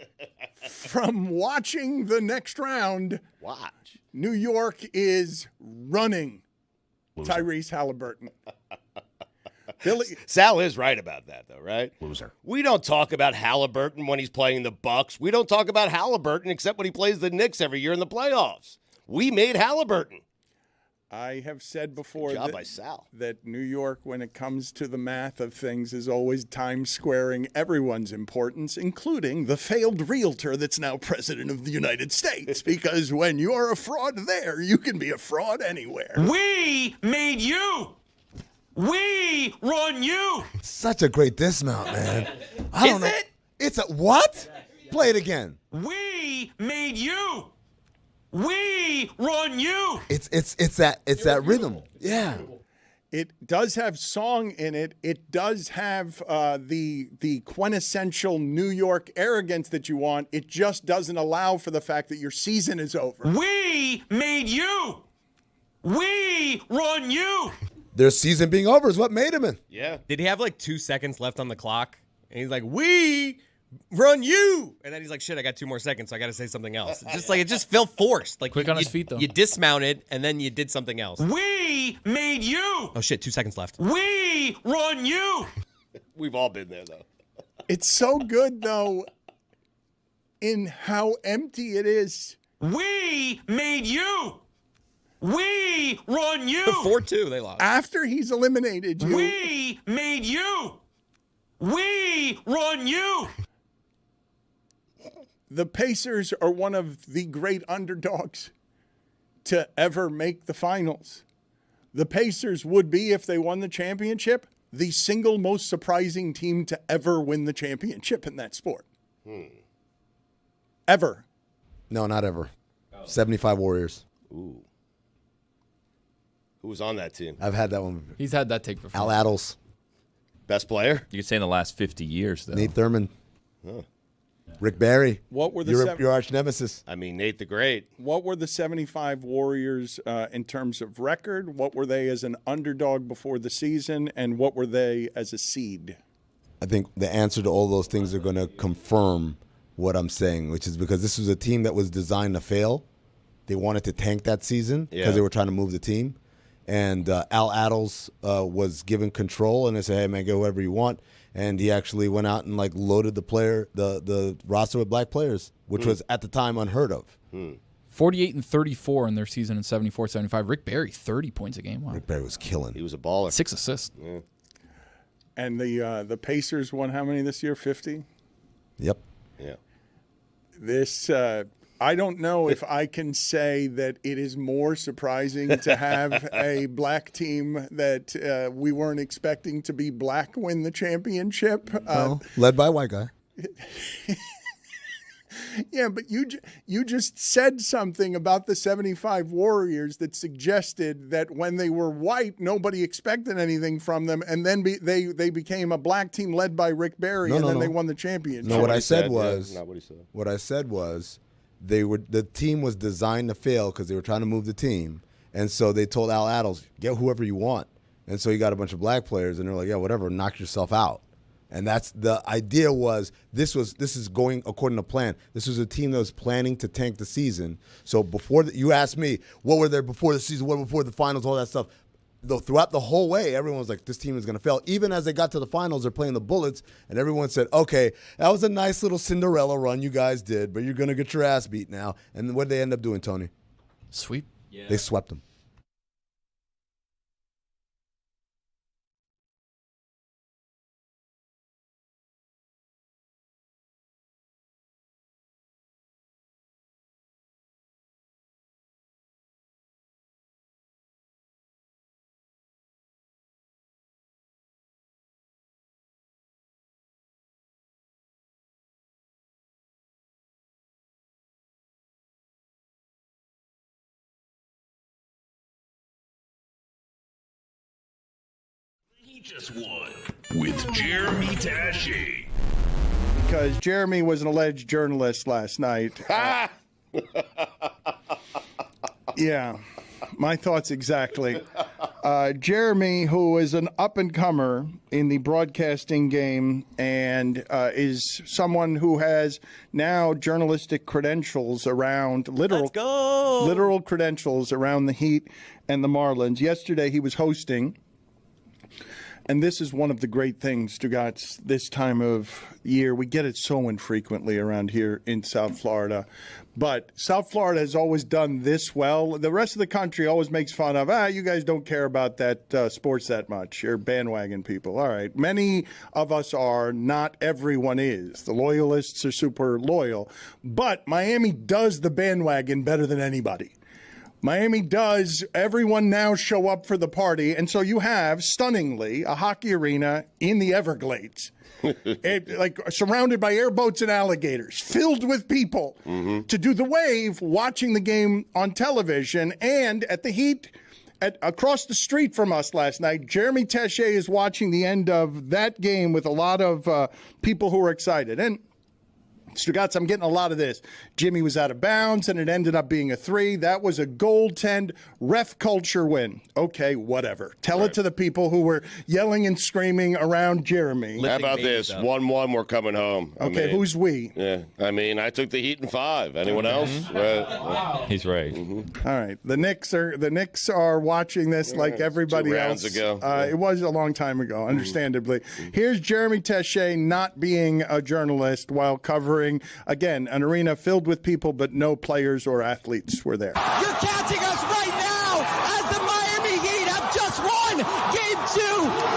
From watching the next round, Watch. New York is running Loser. Tyrese Halliburton. Sal is right about that, though, right? Loser. We don't talk about Halliburton when he's playing the Bucks. We don't talk about Halliburton except when he plays the Knicks every year in the playoffs. We made Halliburton. I have said before Good job by Sal. that New York, when it comes to the math of things, is always time-squaring everyone's importance, including the failed realtor that's now president of the United States. Because when you're a fraud there, you can be a fraud anywhere. We made you. We run you. Such a great dismount, man. I don't know. it? It's a what? Play it again. We made you. We run you. It's that rhythm. Yeah. It does have song in it. It does have the quintessential New York arrogance that you want. It just doesn't allow for the fact that your season is over. We made you. We run you. Their season being over is what made him in. Yeah. Did he have like 2 seconds left on the clock? And he's like, we run you. And then he's like, shit, I got 2 more seconds, so I got to say something else. It just felt forced. Like Quick on his feet, though. You dismounted, and then you did something else. We made you. Oh, shit, 2 seconds left. We run you. We've all been there, though. It's so good, though, in how empty it is. We made you. We run you. 4-2, they lost. After he's eliminated you, We made you. We run you. the Pacers are one of the great underdogs to ever make the finals. The Pacers would be, if they won the championship, the single most surprising team to ever win the championship in that sport. Ever. No, not ever. 75 Warriors. Ooh. Who was on that team? I've had that one. He's had that take before. Al Attles. Best player? You could say in the last 50 years, though. Nate Thurman. Rick Barry. What were the your arch nemesis? I mean, Nate the Great. What were the 75 Warriors in terms of record? What were they as an underdog before the season? And what were they as a seed? I think the answer to all those things are going to confirm what I'm saying, which is because this was a team that was designed to fail. They wanted to tank that season because they were trying to move the team. And Al Attles was given control, and they said, hey, man, go whatever you want. And he actually went out and, like, loaded the roster with black players, which was, at the time, unheard of. 48 and 34 in their season in 74-75. Rick Barry, 30 points a game. Wow. Rick Barry was killing. He was a baller. 6 assists. Yeah. And the Pacers won how many this year? 50? Yep. Yeah. This I don't know if I can say that it is more surprising to have a black team that we weren't expecting to be black win the championship. Well, led by a white guy. Yeah, but you just said something about the 75 Warriors that suggested that when they were white, nobody expected anything from them, and then they became a black team led by Rick Barry, they won the championship. No, what I said was not what he said. What I said was the team was designed to fail because they were trying to move the team, and so they told Al Attles, get whoever you want, and so he got a bunch of black players, and they're like, yeah, whatever, knock yourself out. And that's the idea was this is going according to plan. This was a team that was planning to tank the season. So before you asked me, what were there before the season, what before the finals, all that stuff. Throughout the whole way, everyone was like, this team is going to fail. Even as they got to the finals, they're playing the Bullets, and everyone said, okay, that was a nice little Cinderella run you guys did, but you're going to get your ass beat now. And what did they end up doing, Tony? Sweep. Yeah. They swept them. He just won with Jeremy Taché. Because Jeremy was an alleged journalist last night. Yeah, my thoughts exactly. Jeremy, who is an up-and-comer in the broadcasting game and is someone who has now journalistic credentials around, literal credentials around the Heat and the Marlins. Yesterday he was hosting. And this is one of the great things, Stugotz, this time of year. We get it so infrequently around here in South Florida. But South Florida has always done this well. The rest of the country always makes fun of, you guys don't care about that sports that much. You're bandwagon people. All right. Many of us are. Not everyone is. The loyalists are super loyal. But Miami does the bandwagon better than anybody. Miami does. Everyone now show up for the party. And so you have, stunningly, a hockey arena in the Everglades, surrounded by airboats and alligators, filled with people to do the wave, watching the game on television. And at the Heat, across the street from us last night, Jeremy Taché is watching the end of that game with a lot of people who are excited. And Stugotz, I'm getting a lot of this. Jimmy was out of bounds, and it ended up being a 3. That was a goaltend ref culture win. Okay, whatever. Tell it to the people who were yelling and screaming around Jeremy. How about this? 1-1, we're coming home. Okay, who's we? Yeah, I took the Heat in 5. Anyone else? Wow. He's right. All right, the Knicks are watching this like everybody 2 else. rounds ago. It was a long time ago, understandably. Here's Jeremy Taché not being a journalist while covering, again, an arena filled with people, but no players or athletes were there. You're catching us right now as the Miami Heat have just won Game 2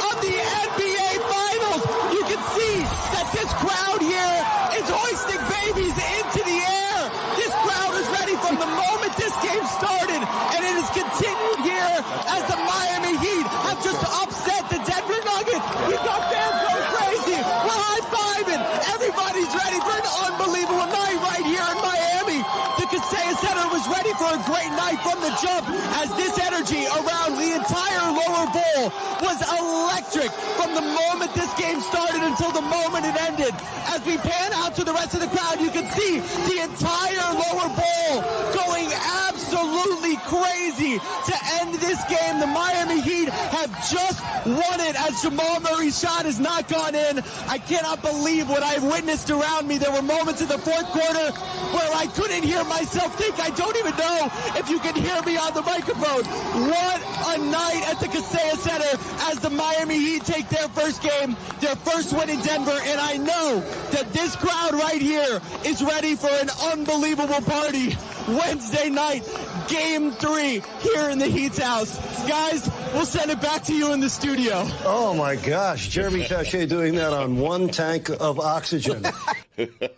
of the NBA Finals. You can see that this crowd here is hoisting babies into the air. This crowd is ready from the moment this game started, and it has continued here as the Miami Heat have just upset the Denver Nuggets. We've got fans going crazy. We're high-fiving. Everybody's ready for an unbelievable night right here in Miami. The Kaseya Center was ready for a great night from the jump, as this energy around the entire lower bowl was electric from the moment this game started until the moment it ended. As we pan out to the rest of the crowd, you can see the entire lower bowl going absolutely crazy to end this game. The Miami Heat have just won it as Jamal Murray's shot has not gone in. I cannot believe what I've witnessed around me. There were moments in the fourth quarter where I couldn't hear myself think. I don't even know if you can hear me on the microphone. What a night at the Kaseya Center as the Miami Heat take their first game, their first win in Denver, and I know that this crowd right here is ready for an unbelievable party Wednesday night, Game 3 here in the Heat's house. Guys, we'll send it back to you in the studio. Oh my gosh, Jeremy Taché doing that on one tank of oxygen.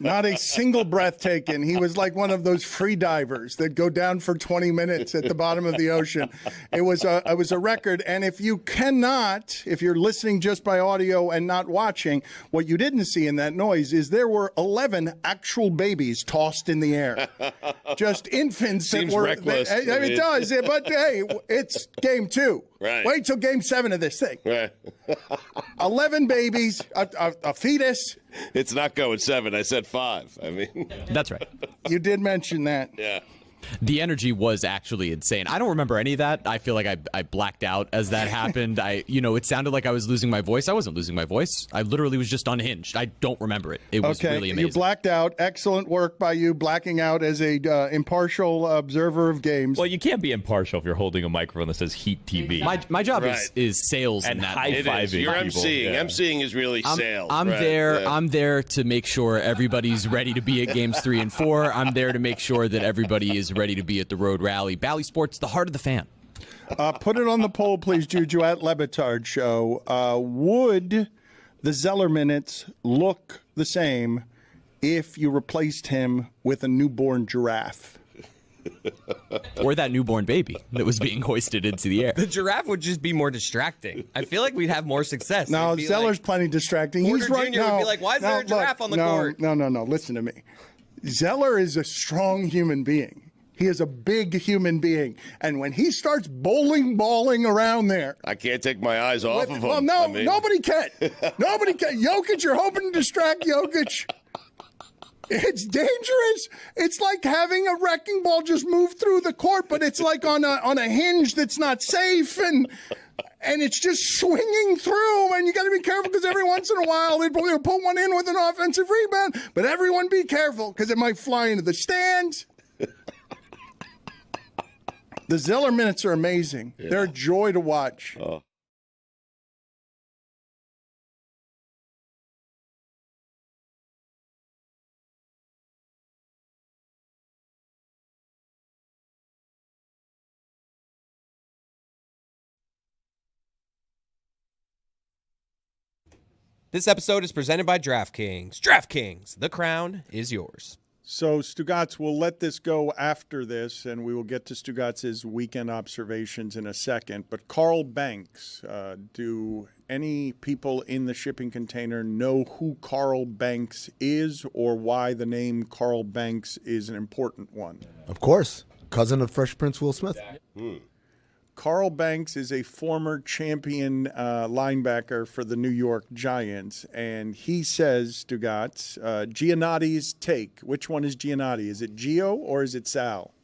Not a single breath taken. He was like one of those free divers that go down for 20 minutes at the bottom of the ocean. It was a record. And if you're listening just by audio and not watching, what you didn't see in that noise is there were 11 actual babies tossed in the air. Just infants. Seems that were reckless. It does, but hey, it's game 2. Right. Wait till game 7 of this thing. Right. 11 babies, a fetus. It's not going 7. I said 5. I mean, that's right. You did mention that. Yeah. The energy was actually insane. I don't remember any of that. I feel like I blacked out as that happened. It sounded like I was losing my voice. I wasn't losing my voice. I literally was just unhinged. I don't remember it. It was really amazing. You blacked out. Excellent work by you, blacking out as a impartial observer of games. Well, you can't be impartial if you're holding a microphone that says Heat TV. My job Right. is sales and in that. high-fiving You're people. emceeing. Yeah. Emceeing is really sales. I'm Right. there. Yeah. I'm there to make sure everybody's ready to be at games 3 and 4. I'm there to make sure that everybody is ready to be at the road rally. Bally Sports, the heart of the fan. Put it on the poll, please, Juju, at Le Batard Show. Would the Zeller minutes look the same if you replaced him with a newborn giraffe? Or that newborn baby that was being hoisted into the air. The giraffe would just be more distracting. I feel like we'd have more success. No, It'd be Zeller's like, plenty distracting. Porter He's right Jr. now. would be like, why is there a giraffe on the court? No. Listen to me. Zeller is a strong human being. He is a big human being. And when he starts balling around there. I can't take my eyes off of him. Well, no, nobody can. Nobody can. Jokic, you're hoping to distract Jokic. It's dangerous. It's like having a wrecking ball just move through the court, but it's like on a hinge that's not safe, and it's just swinging through, and you got to be careful because every once in a while they'll put one in with an offensive rebound, but everyone be careful because it might fly into the stands. The Zeller minutes are amazing. Yeah. They're a joy to watch. Oh. This episode is presented by DraftKings. DraftKings, the crown is yours. So, Stugotz, we'll let this go after this, and we will get to Stugotz's weekend observations in a second. But Carl Banks, do any people in the shipping container know who Carl Banks is or why the name Carl Banks is an important one? Of course. Cousin of Fresh Prince Will Smith. Carl Banks is a former champion linebacker for the New York Giants, and he says, Stugotz, Giannotti's take. Which one is Giannotti? Is it Gio or is it Sal?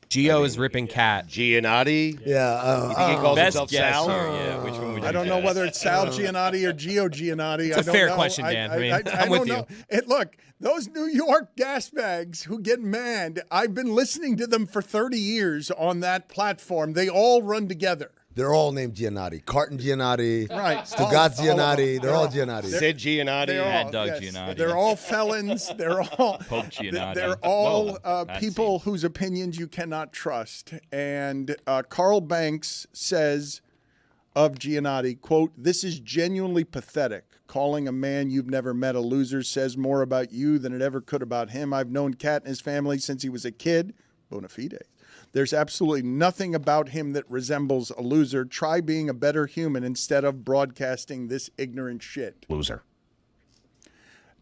Gio is ripping cat. Giannotti? Yeah. You think he calls best himself guess Sal? here, yeah. Which one would you I don't know guess? whether it's Sal Giannotti or Gio Giannotti. It's a fair question, Dan. I mean, I'm with you. Look, those New York gas bags who get mad, I've been listening to them for 30 years on that platform. They all run together. They're all named Giannotti. Carton Giannotti. Right. Stugotz Giannotti. They're all Giannotti. Sid Giannotti. Mad Dog Giannotti. They're all felons. They're all Pope Giannotti. They're all Whoa, people whose opinions you cannot trust. And Carl Banks says of Giannotti, quote, "This is genuinely pathetic. Calling a man you've never met a loser says more about you than it ever could about him. I've known Cat and his family since he was a kid. Bona fide. There's absolutely nothing about him that resembles a loser. Try being a better human instead of broadcasting this ignorant shit." Loser.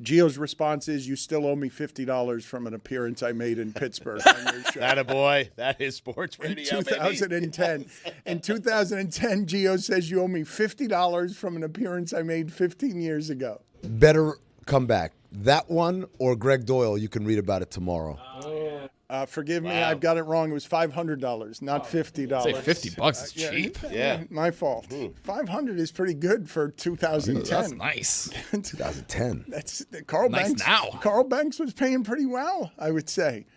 Gio's response is, you still owe me $50 from an appearance I made in Pittsburgh on your show. Attaboy. That is sports radio, In 2010. In 2010, Gio says you owe me $50 from an appearance I made 15 years ago. Better come back. That one or Greg Doyle, you can read about it tomorrow. Forgive me, I've got it wrong. It was $500, not $50. Say $50 is cheap. Yeah. My fault. $500 is pretty good for 2010. That's nice. 2010. That's Carl Nice Banks. now. Carl Banks was paying pretty well, I would say.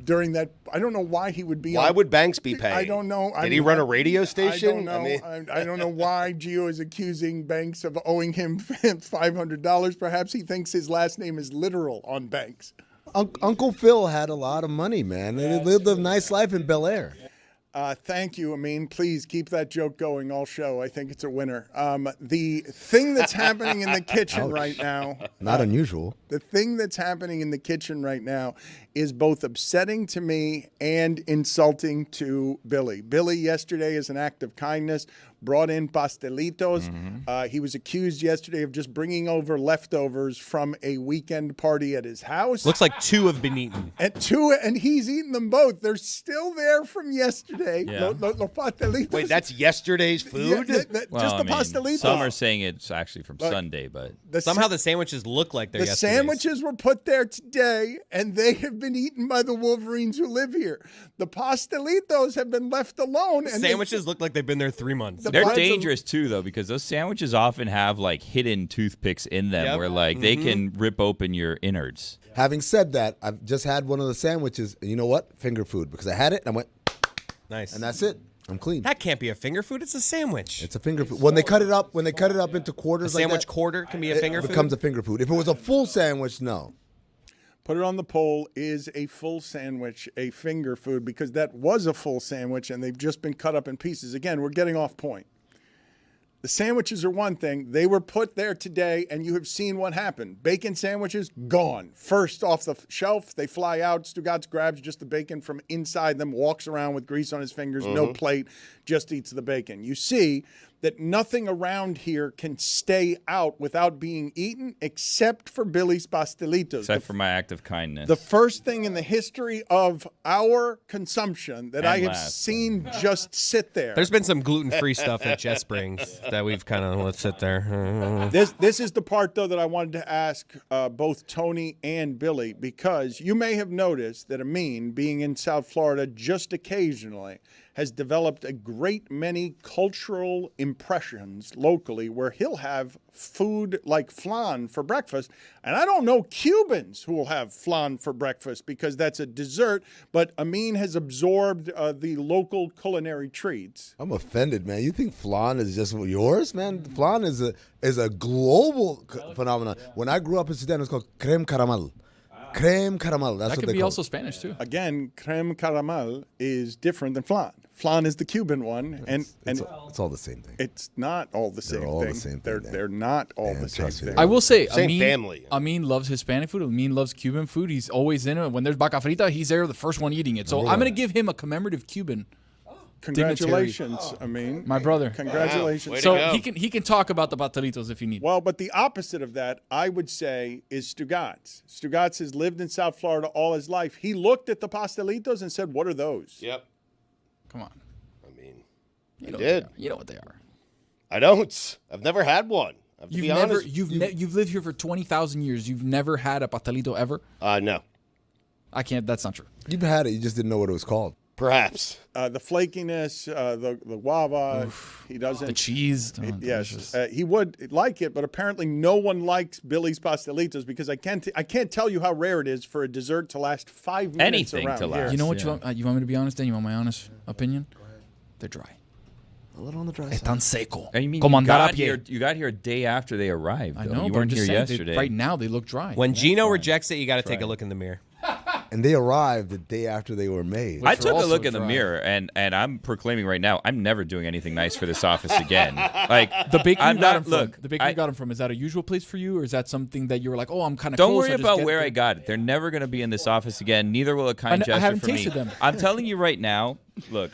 During that, I don't know why he would be. Why would Banks be paying? I don't know. Did he run a radio station? I don't know. I don't know why Gio is accusing Banks of owing him $500. Perhaps he thinks his last name is literal on Banks. Uncle Phil had a lot of money, man. He lived a nice life in Bel Air. Thank you, Amin. Please keep that joke going all show. I think it's a winner. The thing that's happening in the kitchen right now. Not unusual. The thing that's happening in the kitchen right now is both upsetting to me and insulting to Billy. Billy yesterday, as an act of kindness, brought in pastelitos. He was accused yesterday of just bringing over leftovers from a weekend party at his house. Looks like 2 have been eaten. And he's eaten them both. They're still there from yesterday. Yeah. Los pastelitos. Wait, that's yesterday's food? Just the pastelitos. Some are saying it's actually from Sunday, but Somehow the sandwiches look like they're The yesterday's. sandwiches were put there today, and they have been eaten by the Wolverines who live here. The pastelitos have been left alone. And Sandwiches look like they've been there 3 months. they're dangerous too, though, because those sandwiches often have like hidden toothpicks in them, where like they can rip open your innards. Having said that, I've just had one of the sandwiches, and you know what? Finger food, because I had it and I went, Nice. and that's it. I'm clean. That can't be a finger food. It's a sandwich. It's a finger food. When they cut it up into quarters, A sandwich like that, quarter can be a finger it food? becomes a finger food. If it was a full sandwich, no. Put it on the poll. Is a full sandwich a finger food? Because that was a full sandwich, and they've just been cut up in pieces. Again, we're getting off point. The sandwiches are one thing. They were put there today, and you have seen what happened. Bacon sandwiches, gone. First off the shelf, they fly out. Stugotz grabs just the bacon from inside them, walks around with grease on his fingers, no plate, just eats the bacon. You see that nothing around here can stay out without being eaten except for Billy's pastelitos. Except for my act of kindness. The first thing in the history of our consumption that I have seen just sit there. There's been some gluten-free stuff at Jess Springs that we've kind of let sit there. This is the part, though, that I wanted to ask both Tony and Billy, because you may have noticed that Amin, being in South Florida just occasionally, has developed a great many cultural impressions locally where he'll have food like flan for breakfast. And I don't know Cubans who will have flan for breakfast because that's a dessert, but Amin has absorbed the local culinary treats. I'm offended, man. You think flan is just yours, man? Flan is a global phenomenon. When I grew up in Sudan, it was called creme caramel. Creme caramel. That's That what could they be call also it. Spanish too. Again, creme caramel is different than flan. Flan is the Cuban one, and it's all the same thing. It's not all the same all thing. the same They're thing, they're not all the same trust me. thing. I will say, Same family. Amin loves Hispanic food. Amin loves Cuban food. He's always in it. When there's vaca frita, he's there, the first one eating it. So I'm going to give him a commemorative Cuban. Congratulations, Amin. My brother. Congratulations. Way to So go. he can talk about the pastelitos if you need. Well, but the opposite of that, I would say, is Stugotz. Stugotz has lived in South Florida all his life. He looked at the pastelitos and said, "What are those?" Yep. Come on. I mean, You know did. You know what they are. I don't. I've never had one. I have to be honest. You've lived here for 20,000 years. You've never had a pastelito ever? No. I can't. That's not true. You've had it. You just didn't know what it was called. Perhaps. The flakiness, the guava, he doesn't. The cheese. Yes, he would like it, but apparently no one likes Billy's pastelitos because I can't tell you how rare it is for a dessert to last 5 minutes Anything around to here. last. You know what you want me to be honest, Dan? You want my honest opinion? They're dry. A little on the dry Están seco. I mean, Como you andar a got, pie. you got here a day after they arrived. I though. know, You but I'm weren't just here saying, yesterday. right now they look dry. When Gino rejects it, you got to take a look in the mirror. And they arrived the day after they were made. I took a also look in the dry. mirror, and I'm proclaiming right now, I'm never doing anything nice for this office again. Like The bakery I'm you got not. him from. Look, The bakery you got him from. Is that a usual place for you, or is that something that you were like, oh, I'm kind of. Don't worry about where I got it. They're never going to be in this office again. Neither will a kind I gesture haven't from me. tasted them. I'm telling you right now. Look,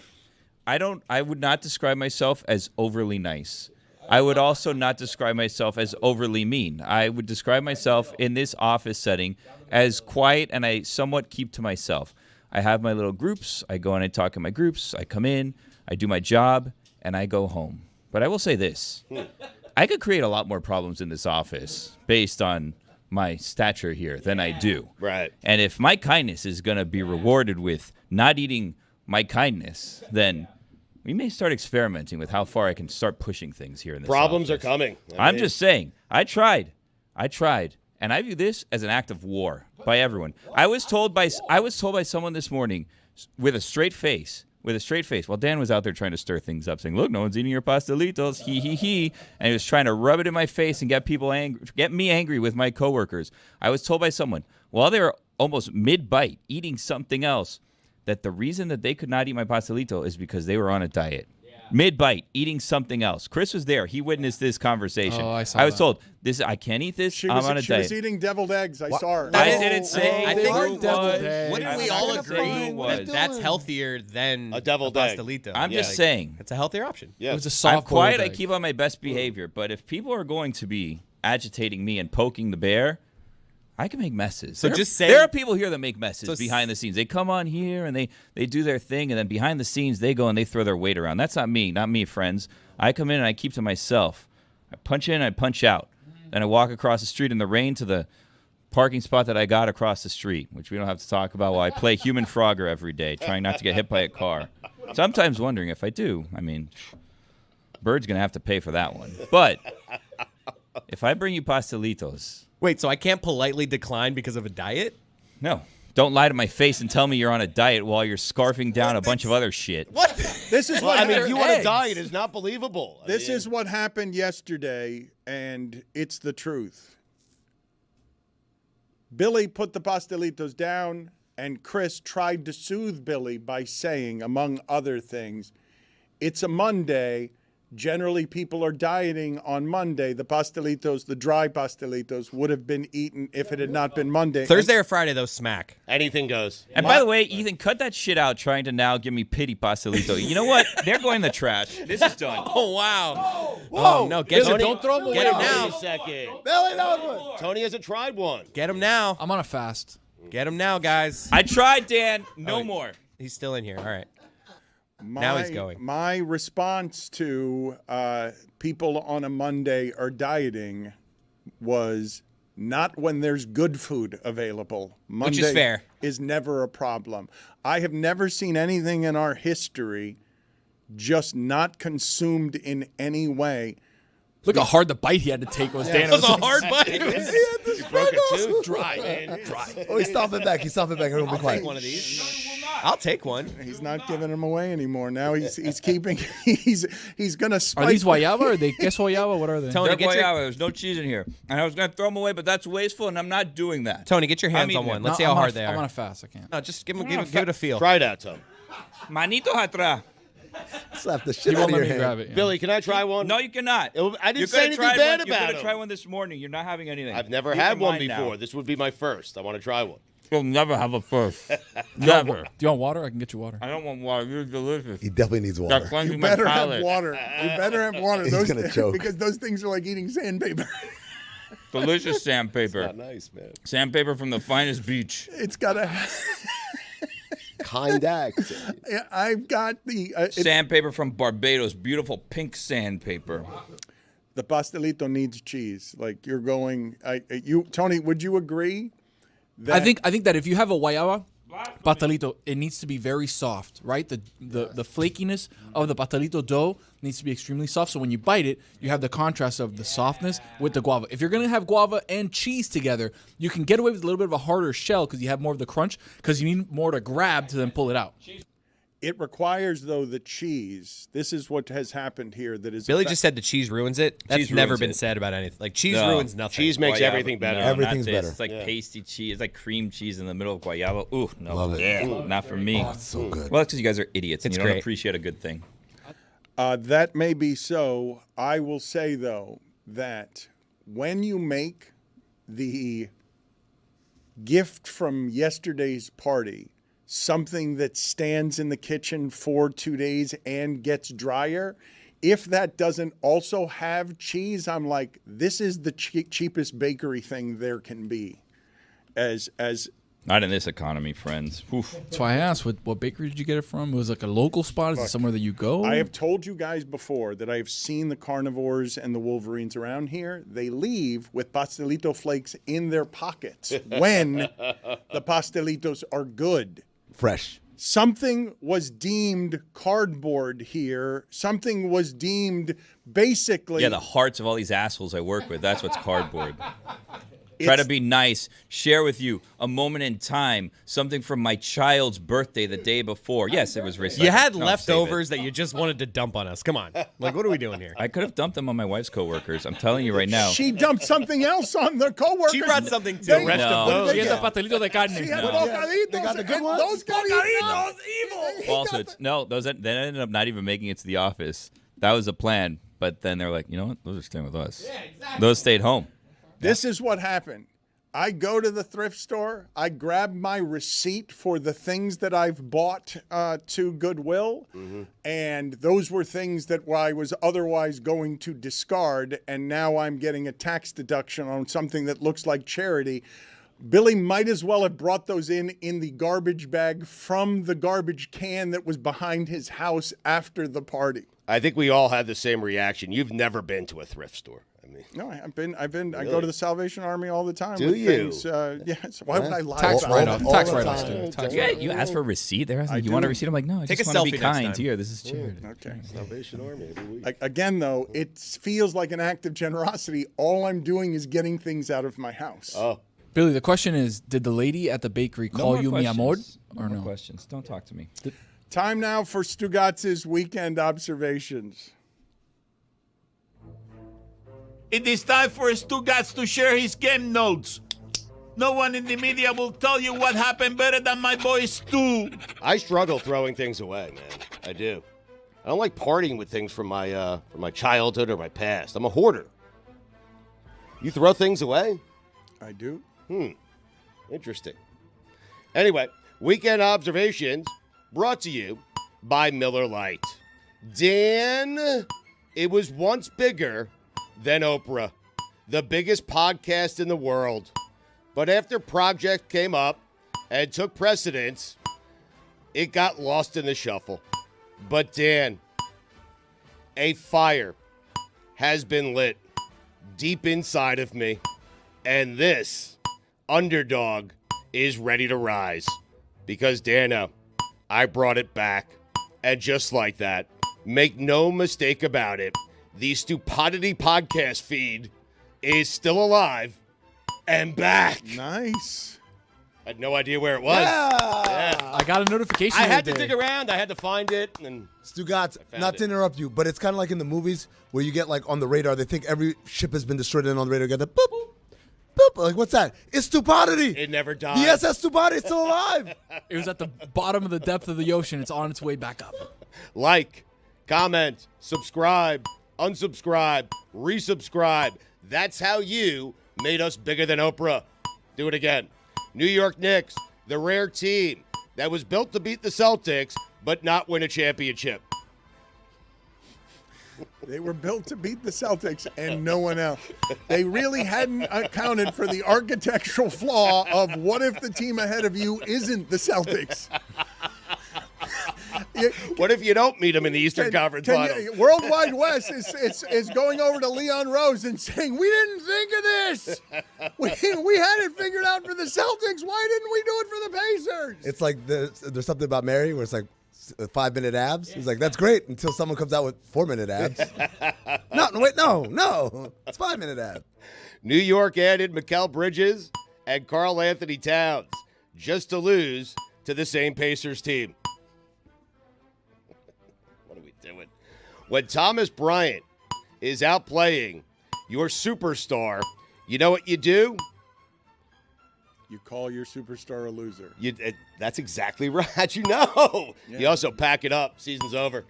I would not describe myself as overly nice. I would also not describe myself as overly mean. I would describe myself in this office setting as quiet, and I somewhat keep to myself. I have my little groups. I go and I talk in my groups. I come in, I do my job, and I go home. But I will say this. I could create a lot more problems in this office based on my stature here than I do. Right. And if my kindness is going to be rewarded with not eating my kindness, then we may start experimenting with how far I can start pushing things here in this Problems office. are coming. I'm just saying. I tried. And I view this as an act of war by everyone. I was told by someone this morning with a straight face, while Dan was out there trying to stir things up, saying, "Look, no one's eating your pastelitos, he," and he was trying to rub it in my face and get me angry with my coworkers. I was told by someone while they were almost mid-bite eating something else that the reason that they could not eat my pastelito is because they were on a diet. Mid-bite, eating something else. Chris was there. He witnessed this conversation. Oh, I saw I was that. told, I can't eat this. I'm on a She diet. was eating deviled eggs. I saw her. I didn't say I they think were wouldn't we all agree that that's healthier than a deviled egg? Pastelito? I'm just saying. It's a healthier option. It was a I'm soft quiet. boiled I egg. keep on my best behavior. But if people are going to be agitating me and poking the bear, I can make messes. So just say there are people here that make messes So behind the scenes. They come on here and they do their thing, and then behind the scenes they go and they throw their weight around. That's not me, friends. I come in and I keep to myself. I punch in, I punch out. Then I walk across the street in the rain to the parking spot that I got across the street, which we don't have to talk about, while I play Human Frogger every day, trying not to get hit by a car. Sometimes wondering if I do. I mean, Bird's going to have to pay for that one. But if I bring you pastelitos... Wait, so I can't politely decline because of a diet? No. Don't lie to my face and tell me you're on a diet while you're scarfing down a bunch of other shit. What? This is what you on a diet is not believable. This is what happened yesterday, and it's the truth. Billy put the pastelitos down, and Chris tried to soothe Billy by saying, among other things, it's a Monday. Generally, people are dieting on Monday. The pastelitos, the dry pastelitos, would have been eaten if it had not been Monday. Thursday or Friday, though, smack. Anything goes. And by the way, Ethan, cut that shit out trying to now give me pity pastelito. You know what? They're going in the trash. This is done. Oh, wow. Whoa. Oh, no, get Billy, him. don't throw him away. Get him Wait now. a second. Billy knows one. Tony hasn't tried one. Get him now. I'm on a fast. Get him now, guys. I tried, Dan. No more. He's still in here. All right. Now he's going. My response to people on a Monday are dieting was not when there's good food available. Monday Which is fair. is never a problem. I have never seen anything in our history just not consumed in any way. Look how hard the bite he had to take was. Dan. That was a hard bite. You broke it too? Dry. Oh, he's stomping back. Everyone be quiet. Take one of these. I'll take one. He's not giving them away anymore. Now he's keeping. He's gonna spike. Are these guayaba or are they queso guayaba? What are they? Tony, They're get your, guayaba. There's no cheese in here. And I was going to throw them away, but that's wasteful, and I'm not doing that. Tony, get your hands I'm on eating one. it. Let's see No, how I'm hard on they I'm on are. a fast. I can't. No, just give it a feel. Try it out, Tom. Manito atrás. Slap the shit He out won't of your let me hand. grab it. Yeah. Billy, can I try one? No, you cannot. I didn't You say could've anything tried bad one. You about could have him. tried one this morning. You're not having anything. I've never Keep had in one mind before. now. This would be my first. I want to try one. You'll never have a first. Never. Do you want water? I can get you water. I don't want water. You're delicious. He definitely needs That water. cleanses You my better palate. have water. You better have water. He's gonna choke. Because those things are like eating sandpaper. Delicious sandpaper. Not nice, man. Sandpaper from the finest beach. It's gotta. Kind act. I've got the Sandpaper from Barbados. Beautiful pink sandpaper. the pastelito needs cheese. Like you're going. Tony, would you agree? I think that if you have a guayaba pastelito, it needs to be very soft, right? The flakiness of the pastelito dough needs to be extremely soft. So when you bite it, you have the contrast of the softness with the guava. If you're gonna have guava and cheese together, you can get away with a little bit of a harder shell because you have more of the crunch because you need more to grab to then pull it out. It requires, though, the cheese. This is what has happened here. That is Billy just said the cheese ruins it. That's Cheese never ruins been it. said about anything. Like cheese No. ruins nothing. Cheese makes Guayaba. everything better. No, Everything's not this. better. It's like pasty cheese. It's like cream cheese in the middle of guayaba. Ooh, no. Love it. Yeah, not for me. Oh, it's so good. Well, it's because you guys are idiots and It's you don't great. appreciate a good thing. That may be so. I will say, though, that when you make the gift from yesterday's party something that stands in the kitchen for 2 days and gets drier, If that doesn't also have cheese, I'm like, this is the cheapest bakery thing there can be. As Not in this economy, friends. Oof. That's why I asked, what bakery did you get it from? It was like a local spot? Is it somewhere that you go? I have told you guys before that I have seen the carnivores and the Wolverines around here. They leave with pastelito flakes in their pockets when the pastelitos are good. Fresh. Something was deemed cardboard here. Something was deemed basically... Yeah, the hearts of all these assholes I work with. That's what's cardboard. Try to be nice. Share with you a moment in time, something from my child's birthday the day before. Yes, it was recycled. You had leftovers that you just wanted to dump on us. Come on. Like, what are we doing here? I could have dumped them on my wife's coworkers. I'm telling you right now. She dumped something else on the coworkers. She brought something to the rest of those. She had the pastelito de carne. She had bocaditos. They got the good ones? Those bocaditos, evil. Also, those ended up not even making it to the office. That was a plan. But then they're like, you know what? Those are staying with us. Yeah, exactly. Those stayed home. This is what happened. I go to the thrift store. I grab my receipt for the things that I've bought to Goodwill. Mm-hmm. And those were things that I was otherwise going to discard. And now I'm getting a tax deduction on something that looks like charity. Billy might as well have brought those in the garbage bag from the garbage can that was behind his house after the party. I think we all had the same reaction. You've never been to a thrift store. No, I've been. Really? I go to the Salvation Army all the time. Do with you? Things. Yes. Why would I lie? Tax about write-off. it? Tax write-off. Yeah, you asked for a receipt. They're asking, you want a receipt? I'm like, no, I Take just a want to be selfie next kind time. here. This is charity. Okay. Salvation Army every week. Again, though, it feels like an act of generosity. All I'm doing is getting things out of my house. Oh. Billy, the question is, did the lady at the bakery call you mi amor? Or No no? questions. Don't talk to me. Time now for Stugotz's weekend observations. It is time for Stugotz to share his game notes. No one in the media will tell you what happened better than my boy Stu. I struggle throwing things away, man. I do. I don't like partying with things from my childhood or my past. I'm a hoarder. You throw things away? I do. Interesting. Anyway, weekend observations brought to you by Miller Lite. Dan, it was once bigger than Oprah, the biggest podcast in the world. But after Project came up and took precedence, it got lost in the shuffle. But Dan, a fire has been lit deep inside of me, and this underdog is ready to rise. Because, Dano, I brought it back. And just like that, make no mistake about it, the Stupidity podcast feed is still alive and back. Nice. I had no idea where it was. Yeah. I got a notification. I had the to other dig day. around. I had to find it. And Stugotz, found not it. to interrupt you, but it's kind of like in the movies where you get like on the radar, they think every ship has been destroyed, and on the radar, you get the boop, boop. Like, what's that? It's Stupidity. It never died. The SS Stupidity is still alive. It was at the bottom of the depth of the ocean. It's on its way back up. Like, comment, subscribe, unsubscribe, resubscribe. That's how you made us bigger than Oprah. Do it again. New York Knicks, the rare team that was built to beat the Celtics, but not win a championship. They were built to beat the Celtics and no one else. They really hadn't accounted for the architectural flaw of what if the team ahead of you isn't the Celtics? What if you don't meet them in the Eastern Conference Finals? Worldwide West is going over to Leon Rose and saying, we didn't think of this. We had it figured out for the Celtics. Why didn't we do it for the Pacers? It's like there's something about Mary where it's like 5-minute abs. He's like, that's great until someone comes out with 4-minute abs. No. It's 5-minute abs. New York added Mikal Bridges and Karl Anthony Towns just to lose to the same Pacers team. What are we doing? When Thomas Bryant is out playing your superstar, you know what you do? You call your superstar a loser. That's exactly right. You know. Yeah. You also pack it up. Season's over.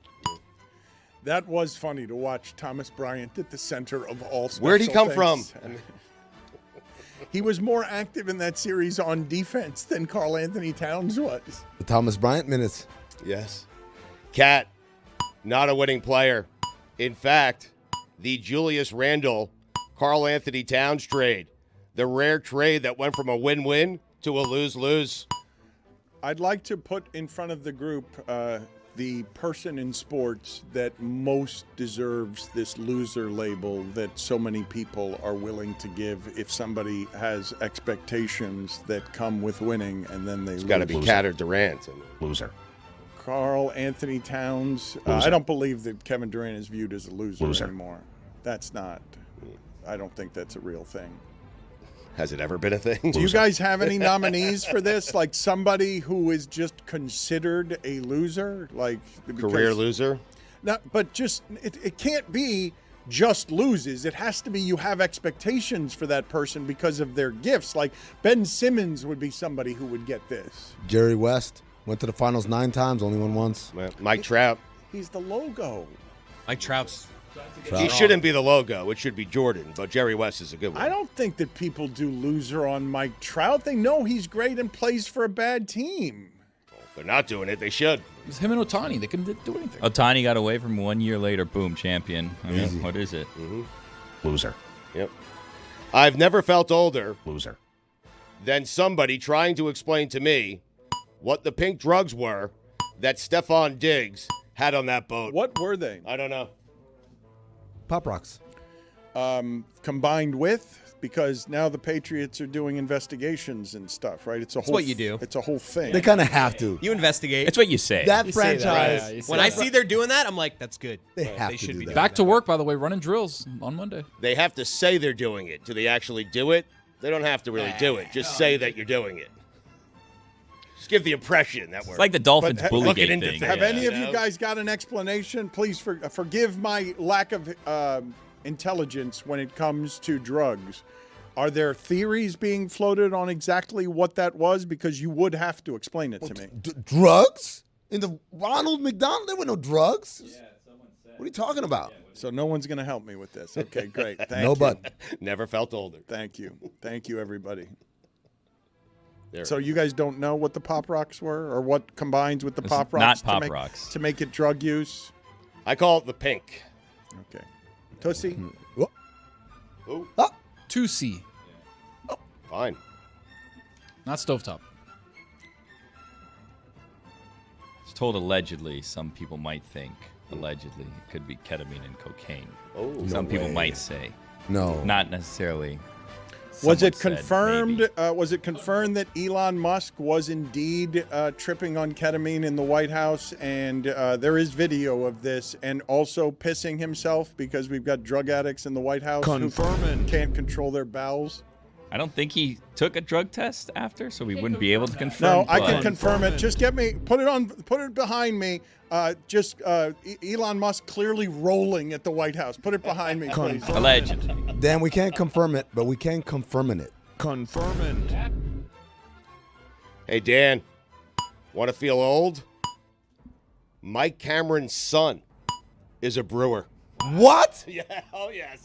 That was funny to watch Thomas Bryant at the center of all special Where'd he come things. from? He was more active in that series on defense than Karl Anthony Towns was. The Thomas Bryant minutes. Yes. Cat, not a winning player. In fact, the Julius Randle, Karl Anthony Towns trade, the rare trade that went from a win-win to a lose-lose. I'd like to put in front of the group the person in sports that most deserves this loser label that so many people are willing to give if somebody has expectations that come with winning and then they lose. It's got to be Cat or Durant. Loser. Karl Anthony Towns. I don't believe that Kevin Durant is viewed as a loser anymore. That's not. I don't think that's a real thing. Has it ever been a thing? Do you guys have any nominees for this? Like somebody who is just considered a loser? Like career loser? No, but just it can't be just loses. It has to be you have expectations for that person because of their gifts. Like Ben Simmons would be somebody who would get this. Jerry West went to the finals 9 times, only won once. Mike Trout. He's the logo. Mike Trout's. He shouldn't be the logo. It should be Jordan, but Jerry West is a good one. I don't think that people do loser on Mike Trout. They know he's great and plays for a bad team. Well, if they're not doing it, they should. It's him and Ohtani. They couldn't do anything. Ohtani got away from 1 year later. Boom, champion. I mean, what is it? Mm-hmm. Loser. Yep. I've never felt older. Loser. Than somebody trying to explain to me what the pink drugs were that Stephon Diggs had on that boat. What were they? I don't know. Pop Rocks. Combined with, because now the Patriots are doing investigations and stuff, right? It's what you do. It's a whole thing. They kind of have to. You investigate. It's what you say. That You franchise. say that. When I see they're doing that, I'm like, that's good. They have to should do be that. doing Back to work, by the way, running drills on Monday. They have to say they're doing it. Do they actually do it? They don't have to really do it. Just say that you're doing it. Just give the impression that we're It's like the Dolphins But- bully looking gate into thing. things. Have any of You you know? guys got an explanation? Please forgive my lack of intelligence when it comes to drugs. Are there theories being floated on exactly what that was? Because you would have to explain it to me. Drugs? In the Ronald McDonald, there were no drugs. Yeah, someone said. What are you talking about? So no one's going to help me with this. Okay, great. Thank No you. but. Never felt older. Thank you. Thank you, everybody. There. So you guys don't know what the Pop Rocks were or what combines with the It's Pop not Rocks Pop Rocks. to make it drug use? I call it the pink. Okay. Tussie? Ooh, 2C, fine. not stovetop. It's told allegedly. Some people might think allegedly it could be ketamine and cocaine. Oh, Some people might say No. not necessarily. Was it Someone said confirmed? maybe. Was it confirmed that Elon Musk was indeed tripping on ketamine in the White House? And there is video of this, and also pissing himself because we've got drug addicts in the White House who can't control their bowels. I don't think he took a drug test after, so we wouldn't be able to confirm. No, I but- can confirm it. Just put it behind me. Elon Musk clearly rolling at the White House. Put it behind me, please. Alleged. Dan, we can't confirm it, but we can confirm it. Hey, Dan, want to feel old? Mike Cameron's son is a brewer. What? Yeah, oh yes.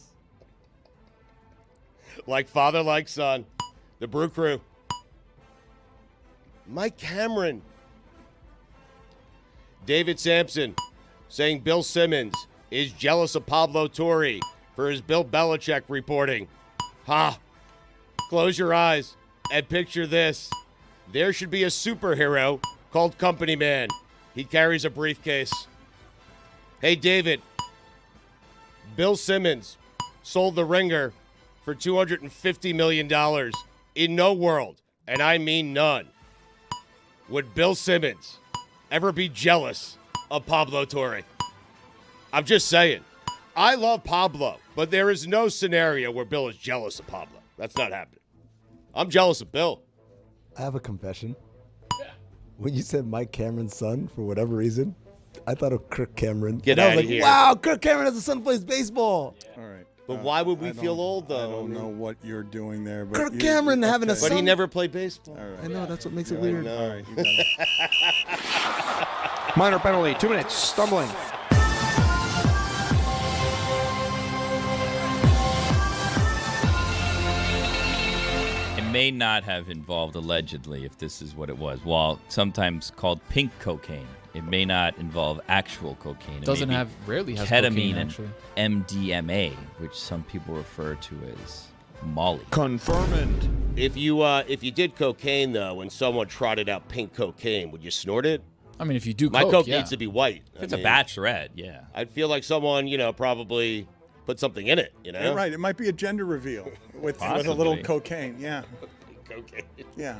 Like father, like son. The Brew Crew. Mike Cameron. David Sampson saying Bill Simmons is jealous of Pablo Torre for his Bill Belichick reporting. Ha! Close your eyes and picture this. There should be a superhero called Company Man. He carries a briefcase. Hey, David. Bill Simmons sold the Ringer for $250 million. In no world, and I mean none, would Bill Simmons ever be jealous of Pablo Torre. I'm just saying. I love Pablo, but there is no scenario where Bill is jealous of Pablo. That's not happening. I'm jealous of Bill. I have a confession. When you said Mike Cameron's son, for whatever reason, I thought of Kirk Cameron. Get And I was outta like, here. wow, Kirk Cameron has a son who plays baseball. All right. But why would we I feel don't- old, though? I don't know what you're doing there. But Kirk Cameron having a But he son. never played baseball. All right. I know, that's what makes it All weird. right, you done it. Minor penalty, 2 minutes, stumbling. It may not have involved allegedly, if this is what it was, while sometimes called pink cocaine. It may not involve actual cocaine. It Doesn't may be have rarely has ketamine cocaine, and actually. MDMA, which some people refer to as Molly. Confirmed. If you did cocaine though, and someone trotted out pink cocaine, would you snort it? I mean, if you do My coke, coke yeah. needs to be white. If it's a bachelorette, yeah. I'd feel like someone, probably put something in it. You're right. It might be a gender reveal with a little Possibly. cocaine. Yeah. Cocaine. Yeah.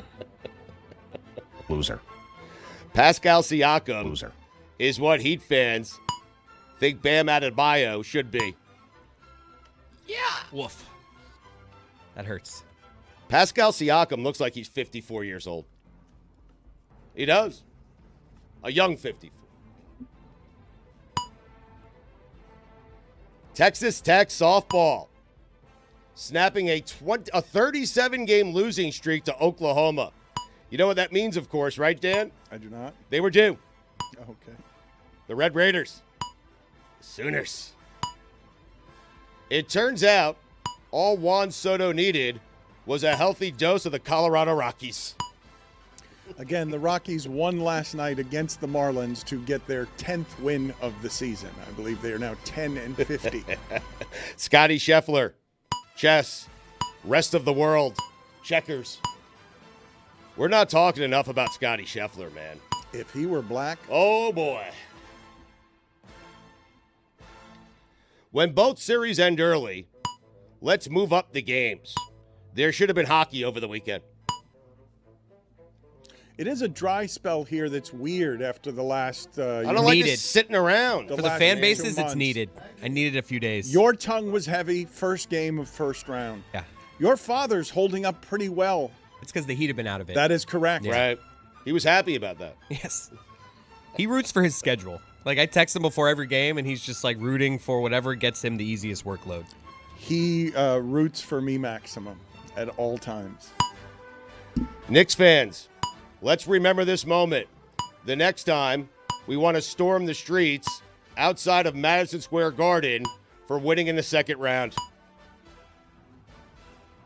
Loser. Pascal Siakam Loser. is what Heat fans think Bam Adebayo should be. Woof. That hurts. Pascal Siakam looks like he's 54 years old. He does. A young 54. Texas Tech softball snapping a 37-game losing streak to Oklahoma. You know what that means, of course, right, Dan? I do not. They were due. Okay. The Red Raiders. Sooners. It turns out all Juan Soto needed was a healthy dose of the Colorado Rockies. Again, the Rockies won last night against the Marlins to get their 10th win of the season. I believe they are now 10-50. Scotty Scheffler. Chess. Rest of the world. Checkers. We're not talking enough about Scotty Scheffler, man. If he were black. Oh, boy. When both series end early, let's move up the games. There should have been hockey over the weekend. It is a dry spell here that's weird after the last. I don't like it sitting around. For the fan bases, it's needed. I needed a few days. Your tongue was heavy first game of first round. Yeah. Your father's holding up pretty well. It's because the Heat have been out of it. That is correct. Yeah. Right. He was happy about that. Yes. He roots for his schedule. Like, I text him before every game, and he's just, like, rooting for whatever gets him the easiest workload. He roots for me maximum at all times. Knicks fans, let's remember this moment. The next time we want to storm the streets outside of Madison Square Garden for winning in the second round.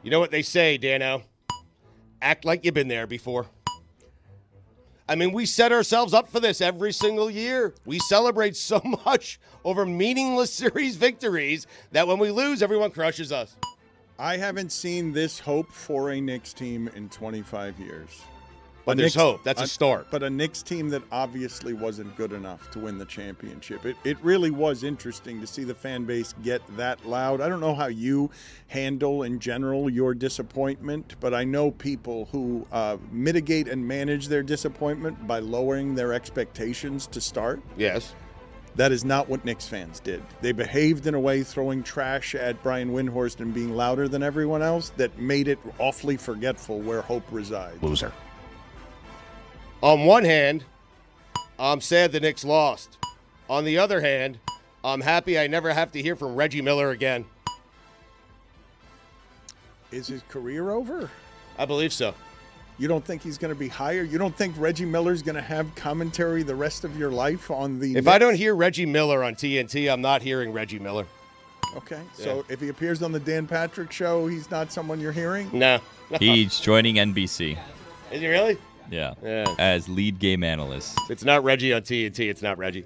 You know what they say, Dano? Act like you've been there before. I mean, we set ourselves up for this every single year. We celebrate so much over meaningless series victories that when we lose, everyone crushes us. I haven't seen this hope for a Knicks team in 25 years. But there's hope. That's a start. But a Knicks team that obviously wasn't good enough to win the championship. It really was interesting to see the fan base get that loud. I don't know how you handle, in general, your disappointment, but I know people who mitigate and manage their disappointment by lowering their expectations to start. Yes. That is not what Knicks fans did. They behaved in a way throwing trash at Brian Windhorst and being louder than everyone else that made it awfully forgetful where hope resides. Loser. On one hand, I'm sad the Knicks lost. On the other hand, I'm happy I never have to hear from Reggie Miller again. Is his career over? I believe so. You don't think he's going to be hired? You don't think Reggie Miller's going to have commentary the rest of your life on the... If I don't hear Reggie Miller on TNT, I'm not hearing Reggie Miller. Okay, so if he appears on the Dan Patrick Show, he's not someone you're hearing? No. He's joining NBC. Is he really? Yeah. Yeah. As lead game analyst. It's not Reggie on TNT. It's not Reggie.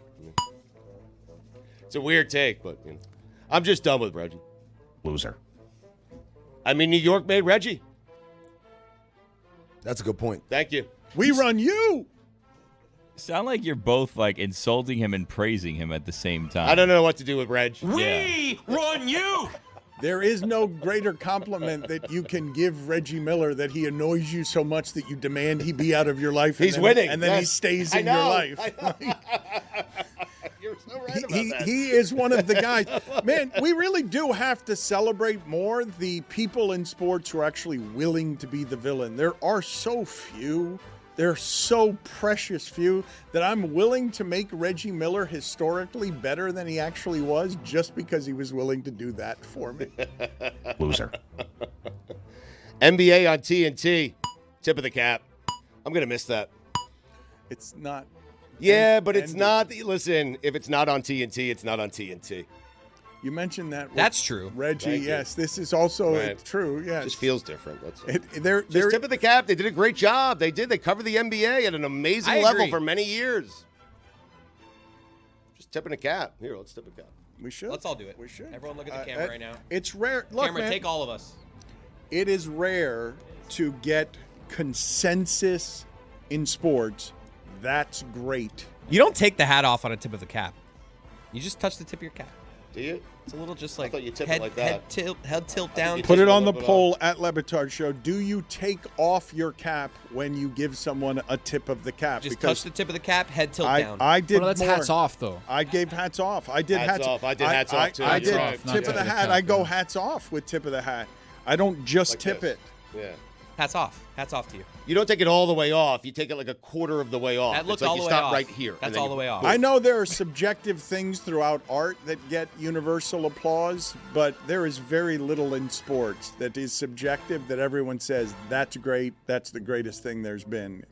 It's a weird take, but I'm just done with Reggie. Loser. I mean, New York made Reggie. That's a good point. Thank you. We run you. Sound like you're both like insulting him and praising him at the same time. I don't know what to do with Reg. We run you. There is no greater compliment that you can give Reggie Miller that he annoys you so much that you demand he be out of your life. He's winning. And then he Yes. stays I in your know. life. You're so right about that. He is one of the guys. Man, we really do have to celebrate more the people in sports who are actually willing to be the villain. There are so few. They're so precious few that I'm willing to make Reggie Miller historically better than he actually was just because he was willing to do that for me. Loser. NBA on TNT. Tip of the cap. I'm going to miss that. It's not. Yeah, but it's not. Listen, if it's not on TNT, it's not on TNT. You mentioned that. That's true. Reggie, Thank you. yes. This is also Right. true, yes. Just feels different. That's all. They're Just tip of the cap. They did a great job. They did. They covered the NBA at an amazing I level agree. for many years. Tipping a cap. Here, let's tip a cap. We should. Let's all do it. We should. Everyone look at the camera right now. It's rare. Look, Camera, man, take all of us. it is rare to get consensus in sports. That's great. You don't take the hat off on a tip of the cap. You just touch the tip of your cap. Do you? It's a little just like thought you tipped it head, like that. head tilt down. Put it on the poll at Le Batard Show. Do you take off your cap when you give someone a tip of the cap? Just touch the tip of the cap, head tilt down. I did Well, that's more. hats off, though. I gave hats off. I did hats off. I did hats off, too. I You're did right. tip of the hat. I go hats off with tip of the hat. I don't just Like tip this. it. Yeah. Hats off. Hats off to you. You don't take it all the way off. You take it like a quarter of the way off. That looks it's like all you the way stop off. right here. That's all the way off. I know there are subjective things throughout art that get universal applause, but there is very little in sports that is subjective that everyone says, that's great, that's the greatest thing there's been.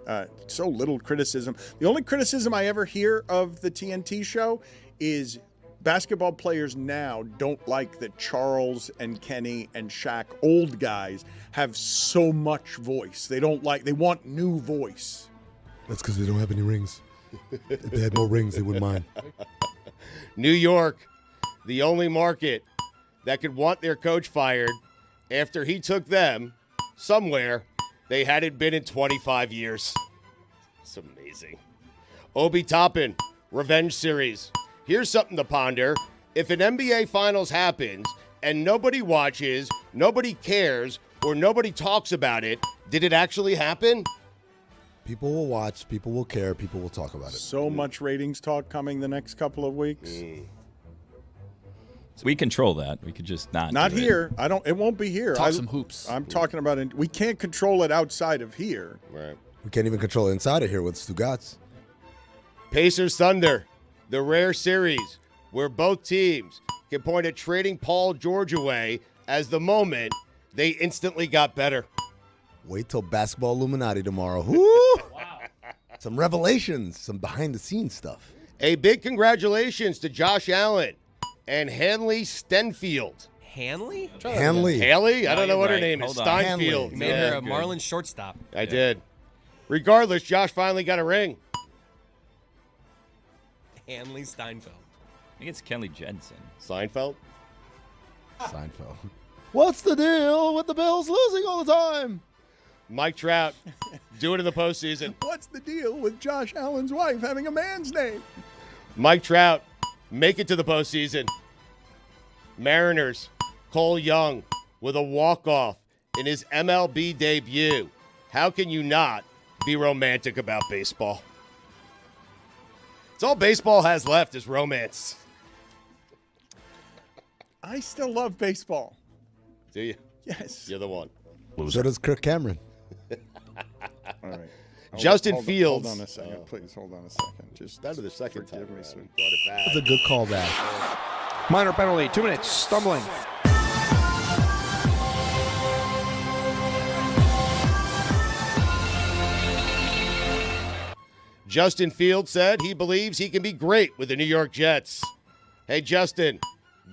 So little criticism. The only criticism I ever hear of the TNT show is basketball players now don't like that Charles and Kenny and Shaq, old guys, have so much voice. They want new voice. That's because they don't have any rings. If they had more rings, they wouldn't mind. New York, the only market that could want their coach fired after he took them somewhere they hadn't been in 25 years. It's amazing. Obi Toppin, Revenge Series. Here's something to ponder. If an NBA Finals happens and nobody watches, nobody cares, or nobody talks about it, did it actually happen? People will watch, people will care, people will talk about it. So much ratings talk coming the next couple of weeks. So we control that. We could just not do it. Here. It won't be here. Talk some hoops. I'm talking about it. We can't control it outside of here. Right. We can't even control it inside of here with Stugotz. Pacers Thunder, the rare series where both teams can point at trading Paul George away as the moment they instantly got better. Wait till Basketball Illuminati tomorrow. Woo! Wow. Some revelations, some behind-the-scenes stuff. A big congratulations to Josh Allen and Hanley Stenfield. Hanley? Haley? I don't know what her right. name is. Hold on. Steinfield. You made her a Marlins shortstop. I did. Regardless, Josh finally got a ring. Hanley Steinfeld. I think it's Kenley Jensen. Seinfeld? Seinfeld. What's the deal with the Bills losing all the time? Mike Trout, do it in the postseason. What's the deal with Josh Allen's wife having a man's name? Mike Trout, make it to the postseason. Mariners, Cole Young with a walk-off in his MLB debut. How can you not be romantic about baseball? It's all baseball has left is romance. I still love baseball. Do you? Yes. You're the one. So does Kirk Cameron. All right. Justin Fields. Hold on a second, please. Hold on a second. Just Down to the second time. forgive me, sir. Brought it back. That's a good callback. Minor penalty, 2 minutes, stumbling. Justin Fields said he believes he can be great with the New York Jets. Hey, Justin,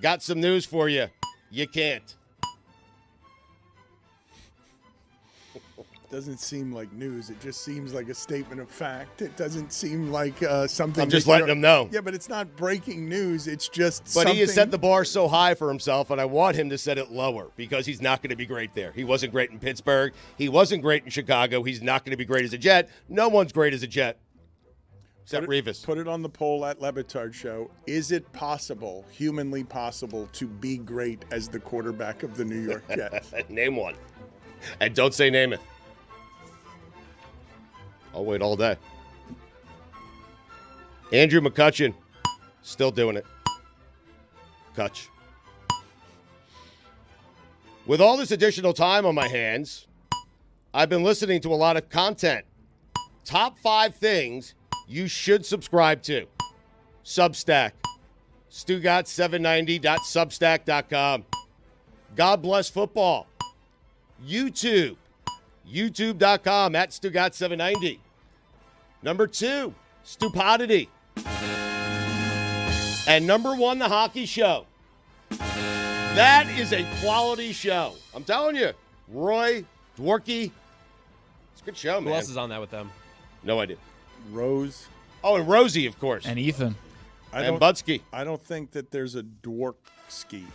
got some news for you. You can't. Doesn't seem like news. It just seems like a statement of fact. It doesn't seem like something. I'm just that letting you're- him know. Yeah, but it's not breaking news. It's just But something. he has set the bar so high for himself, and I want him to set it lower because he's not going to be great there. He wasn't great in Pittsburgh. He wasn't great in Chicago. He's not going to be great as a Jet. No one's great as a Jet. Except Revis. Put it on the poll at Le Batard Show. Is it possible, humanly possible, to be great as the quarterback of the New York Jets? Name one. And don't say name it. I'll wait all day. Andrew McCutcheon, still doing it. Cutch. With all this additional time on my hands, I've been listening to a lot of content. Top 5 things you should subscribe to. Substack. Stugotz790.substack.com. God Bless Football. YouTube. YouTube.com at Stugotz790. Number 2, Stupidity. And number 1, The Hockey Show. That is a quality show. I'm telling you. Roy, Dworky. It's a good show, man. Who else is on that with them? No idea. Rose. Oh, and Rosie, of course. And Ethan. And Butsky. I don't think that there's a Dworski.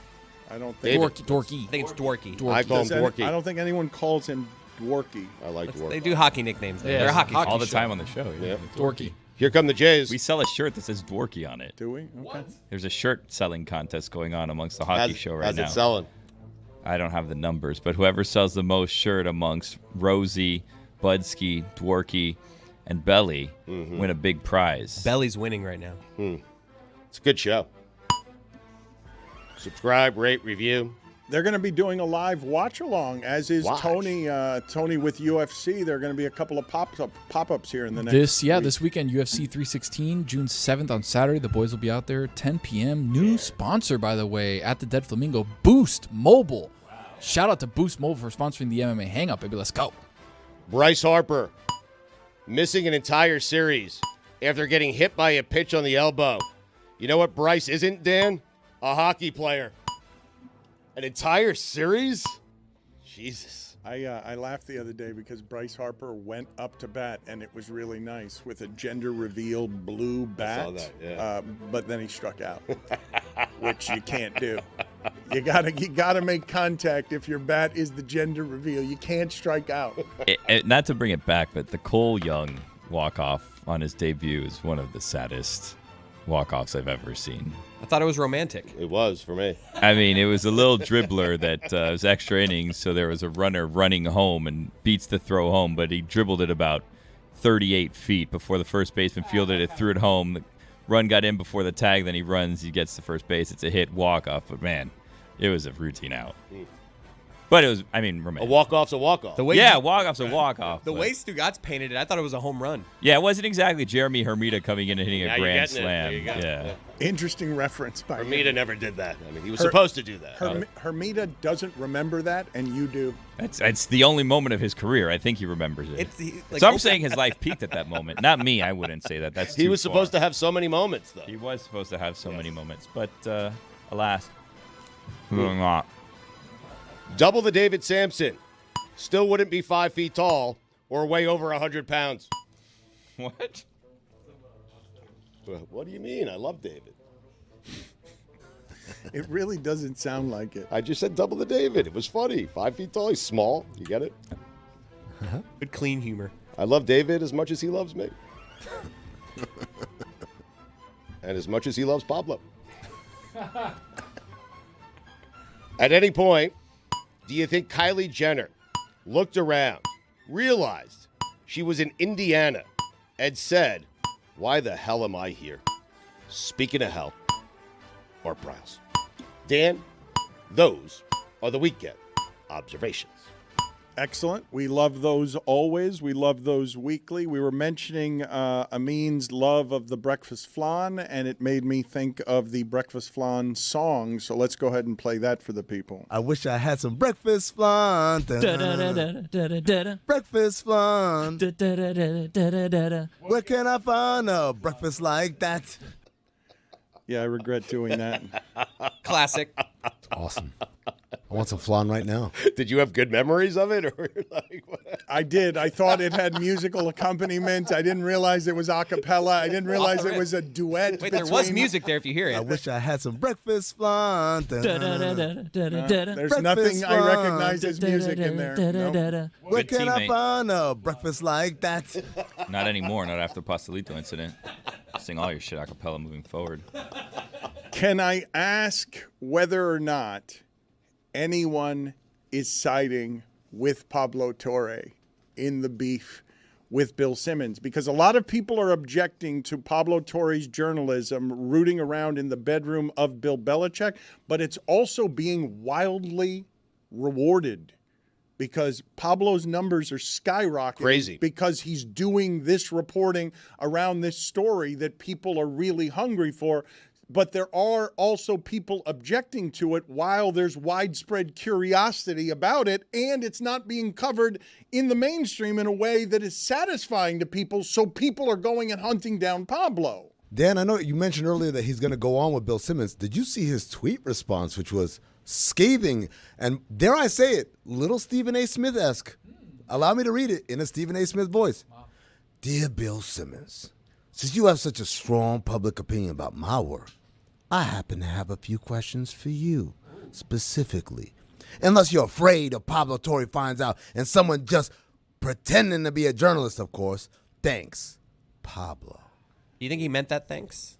I don't think Dworky. I think it's Dworky. I call him Dworky. I don't think anyone calls him Dworky. I like Dworky. They do hockey nicknames. Yeah, They're a hockey all the show. time on the show. Yeah. Dworky. Here come the Jays. We sell a shirt that says Dworky on it. Do we? Okay. There's a shirt selling contest going on amongst the hockey show right now. How's it selling? I don't have the numbers, but whoever sells the most shirt amongst Rosie, Budsky, Dworky, and Belly win a big prize. Belly's winning right now. It's a good show. Subscribe, rate, review. They're going to be doing a live watch-along, as is Tony Tony with UFC. There are going to be a couple of pop-ups here in the next week. This weekend, UFC 316, June 7th on Saturday. The boys will be out there, 10 p.m. New sponsor, by the way, at the Dead Flamingo, Boost Mobile. Shout out to Boost Mobile for sponsoring the MMA Hang-Up, baby. Let's go. Bryce Harper missing an entire series after getting hit by a pitch on the elbow. You know what Bryce isn't, Dan? A hockey player. An entire series? Jesus. I laughed the other day because Bryce Harper went up to bat, and it was really nice with a gender-reveal blue bat. I saw that, yeah. But then he struck out, which you can't do. You gotta make contact if your bat is the gender reveal. You can't strike out. Not to bring it back, but the Cole Young walk-off on his debut is one of the saddest walk-offs I've ever seen. I thought it was romantic. It was for me. I mean, it was a little dribbler that was extra innings, so there was a runner running home and beats the throw home, but he dribbled it about 38 feet before the first baseman fielded it, threw it home. The run got in before the tag, then he runs, he gets to first base. It's a hit, walk-off, but man, it was a routine out. But it was, I mean, romantic. A walk-off's a walk-off. Walk-off's a walk-off. The way Stugotz painted it, I thought it was a home run. Yeah, it wasn't exactly Jeremy Hermida coming in and hitting Now a you're grand getting it. slam. There you go. Yeah. Interesting reference by Hermida never did that. I mean, he was supposed to do that. Hermida doesn't remember that, and you do. It's the only moment of his career. I think he remembers it. So I'm saying his life peaked at that moment. Not me. I wouldn't say that. That's he was supposed to have so many moments, though. He was supposed to have so many moments, but alas, not. Double the David Sampson. Still wouldn't be 5 feet tall or weigh over 100 pounds. What? What do you mean? I love David. It really doesn't sound like it. I just said double the David. It was funny. 5 feet tall. He's small. You get it? Good clean humor. I love David as much as he loves me. And as much as he loves Pablo. At any point, do you think Kylie Jenner looked around, realized she was in Indiana, and said, "Why the hell am I here?" Speaking of hell, or Browse. Dan, those are the weekend observations. Excellent. We love those always. We love those weekly. We were mentioning Amin's love of the breakfast flan, and it made me think of the breakfast flan song. So let's go ahead and play that for the people. I wish I had some breakfast flan. Breakfast flan. Where can I find a breakfast like that? Yeah, I regret doing that. Classic. Awesome. I want some flan right now. Did you have good memories of it? Or like, what? I did. I thought it had musical accompaniment. I didn't realize it was a cappella. I didn't realize it was a duet. Wait, there was music there if you hear it. I wish I had some breakfast flan. There's nothing I recognize as music in there. No. Where can I find a breakfast like that? Not anymore. Not after the pastelito incident. Sing all your shit a cappella moving forward. Can I ask whether or not anyone is siding with Pablo Torre in the beef with Bill Simmons? Because a lot of people are objecting to Pablo Torre's journalism rooting around in the bedroom of Bill Belichick, but it's also being wildly rewarded because Pablo's numbers are skyrocketing. Crazy. Because he's doing this reporting around this story that people are really hungry for. But there are also people objecting to it while there's widespread curiosity about it, and it's not being covered in the mainstream in a way that is satisfying to people, so people are going and hunting down Pablo. Dan, I know you mentioned earlier that he's going to go on with Bill Simmons. Did you see his tweet response, which was scathing, and dare I say it, little Stephen A. Smith-esque? Allow me to read it in a Stephen A. Smith voice. Wow. Dear Bill Simmons, Since you have such a strong public opinion about my work, I happen to have a few questions for you, specifically. Unless you're afraid of Pablo Torre finds out and someone just pretending to be a journalist, of course. Thanks, Pablo. Do you think he meant that thanks?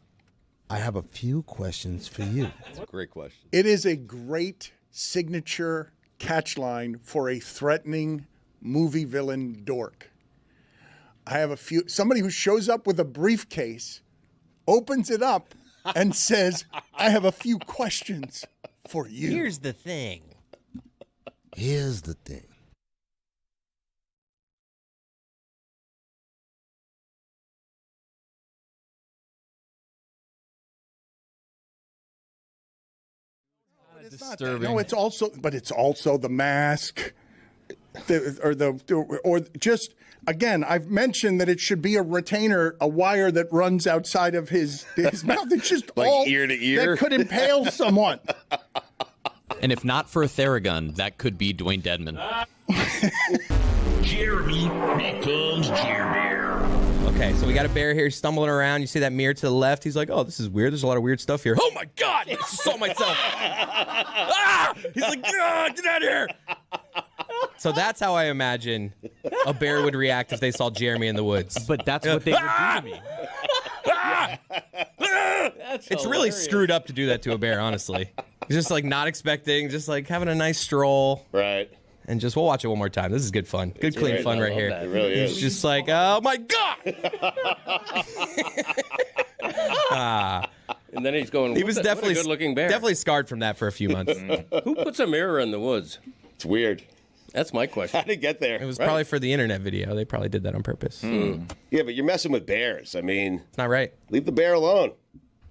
I have a few questions for you. That's a great question. It is a great signature catchline for a threatening movie villain dork. I have a few. Somebody who shows up with a briefcase, opens it up, and says, I have a few questions for you. Here's the thing. Here's the thing. It's disturbing. No, it's also the mask, or just again. I've mentioned that it should be a retainer, a wire that runs outside of his mouth. It's just like all ear to ear that could impale someone. And if not for a Theragun, that could be Dwayne Dedman. Jeremy becomes Jeremy. Okay, so we got a bear here stumbling around. You see that mirror to the left? He's like, oh, this is weird. There's a lot of weird stuff here. Oh, my God. I just saw myself. Ah! He's like, ah, get out of here. So that's how I imagine a bear would react if they saw Jeremy in the woods. But that's what they would do to me. It's really screwed up to do that to a bear, honestly. He's just like not expecting, just like having a nice stroll. Right. And just, we'll watch it one more time. This is good fun. Good, clean fun right here. It really is. He's just like, oh my God! And then he's going, He was definitely a good-looking bear. Definitely scarred from that for a few months. Who puts a mirror in the woods? It's weird. That's my question. How did it get there? It was probably for the internet video. They probably did that on purpose. Yeah, but you're messing with bears. I mean, it's not right. Leave the bear alone.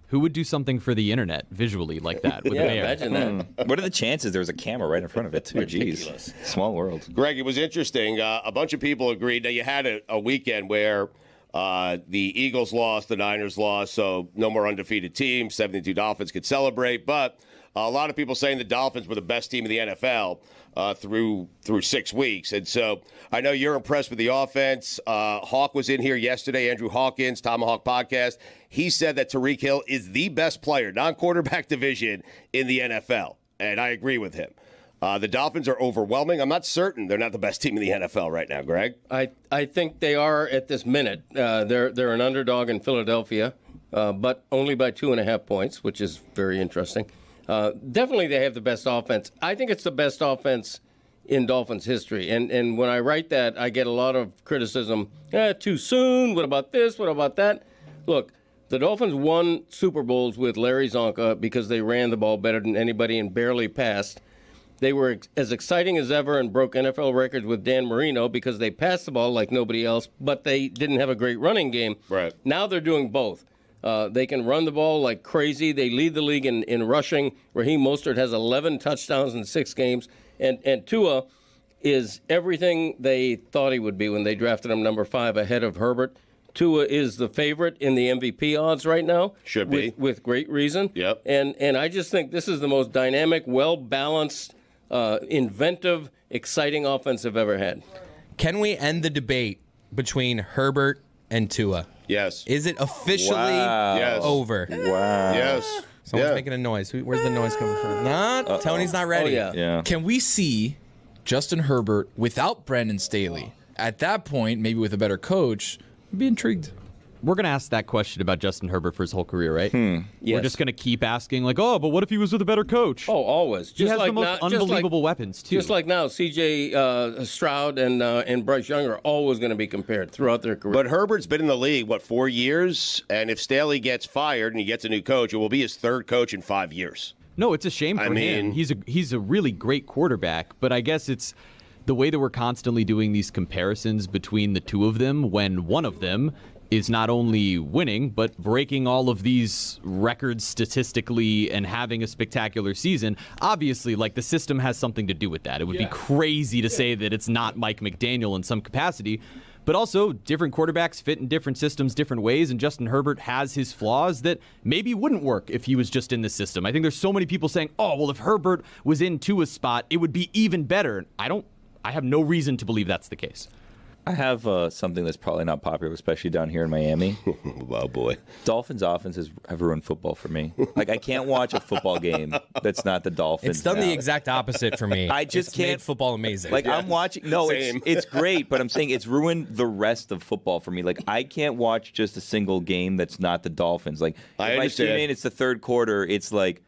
Who would do something for the internet visually like that with Yeah, a bear? imagine that. What are the chances there was a camera right in front of it, too? Ridiculous. Jeez. Small world. Greg, it was interesting. A bunch of people agreed. Now, you had a weekend where the Eagles lost, the Niners lost, so no more undefeated teams. 72 Dolphins could celebrate. But a lot of people saying the Dolphins were the best team in the NFL through 6 weeks. And so I know you're impressed with the offense. Hawk was in here yesterday, Andrew Hawkins, Tomahawk Podcast. He said that Tyreek Hill is the best player, non-quarterback division, in the NFL. And I agree with him. The Dolphins are overwhelming. I'm not certain they're not the best team in the NFL right now, Greg. I think they are at this minute. They're an underdog in Philadelphia, but only by 2.5 points, which is very interesting. Definitely they have the best offense. I think it's the best offense in Dolphins history. And when I write that, I get a lot of criticism. Too soon. What about this? What about that? Look, the Dolphins won Super Bowls with Larry Zonka because they ran the ball better than anybody and barely passed. They were as exciting as ever and broke NFL records with Dan Marino because they passed the ball like nobody else, but they didn't have a great running game. Right. Now they're doing both. They can run the ball like crazy. They lead the league in rushing. Raheem Mostert has 11 touchdowns in 6 games. And Tua is everything they thought he would be when they drafted him number 5 ahead of Herbert. Tua is the favorite in the MVP odds right now. Should be. With great reason. Yep. And I just think this is the most dynamic, well-balanced, inventive, exciting offense I've ever had. Can we end the debate between Herbert and Tua? Yes. Is it officially over? Wow. Yes. Someone's making a noise. Where's the noise coming from? Nah, Tony's not ready. Oh, Yeah. Can we see Justin Herbert without Brandon Staley? At that point, maybe with a better coach, I'd be intrigued. We're going to ask that question about Justin Herbert for his whole career, right? Yes. We're just going to keep asking, like, oh, but what if he was with a better coach? Oh, always. He has the most unbelievable weapons, too. Just like now, C.J. Stroud and Bryce Young are always going to be compared throughout their career. But Herbert's been in the league, 4 years? And if Staley gets fired and he gets a new coach, it will be his 3rd coach in 5 years. No, it's a shame for him. He's a really great quarterback, but I guess it's the way that we're constantly doing these comparisons between the two of them when one of them is not only winning, but breaking all of these records statistically and having a spectacular season. Obviously, like, the system has something to do with that. It would be crazy to say that it's not Mike McDaniel in some capacity. But also, different quarterbacks fit in different systems, different ways, and Justin Herbert has his flaws that maybe wouldn't work if he was just in the system. I think there's so many people saying, oh, well, if Herbert was in Tua's spot, it would be even better. I have no reason to believe that's the case. I have something that's probably not popular, especially down here in Miami. Oh, boy. Dolphins offenses have ruined football for me. Like, I can't watch a football game that's not the Dolphins. It's done the exact opposite for me. I just it's can't. made football amazing. Like, I'm watching. No, it's great, but I'm saying it's ruined the rest of football for me. Like, I can't watch just a single game that's not the Dolphins. Like, if I tune in, it's the third quarter, it's like,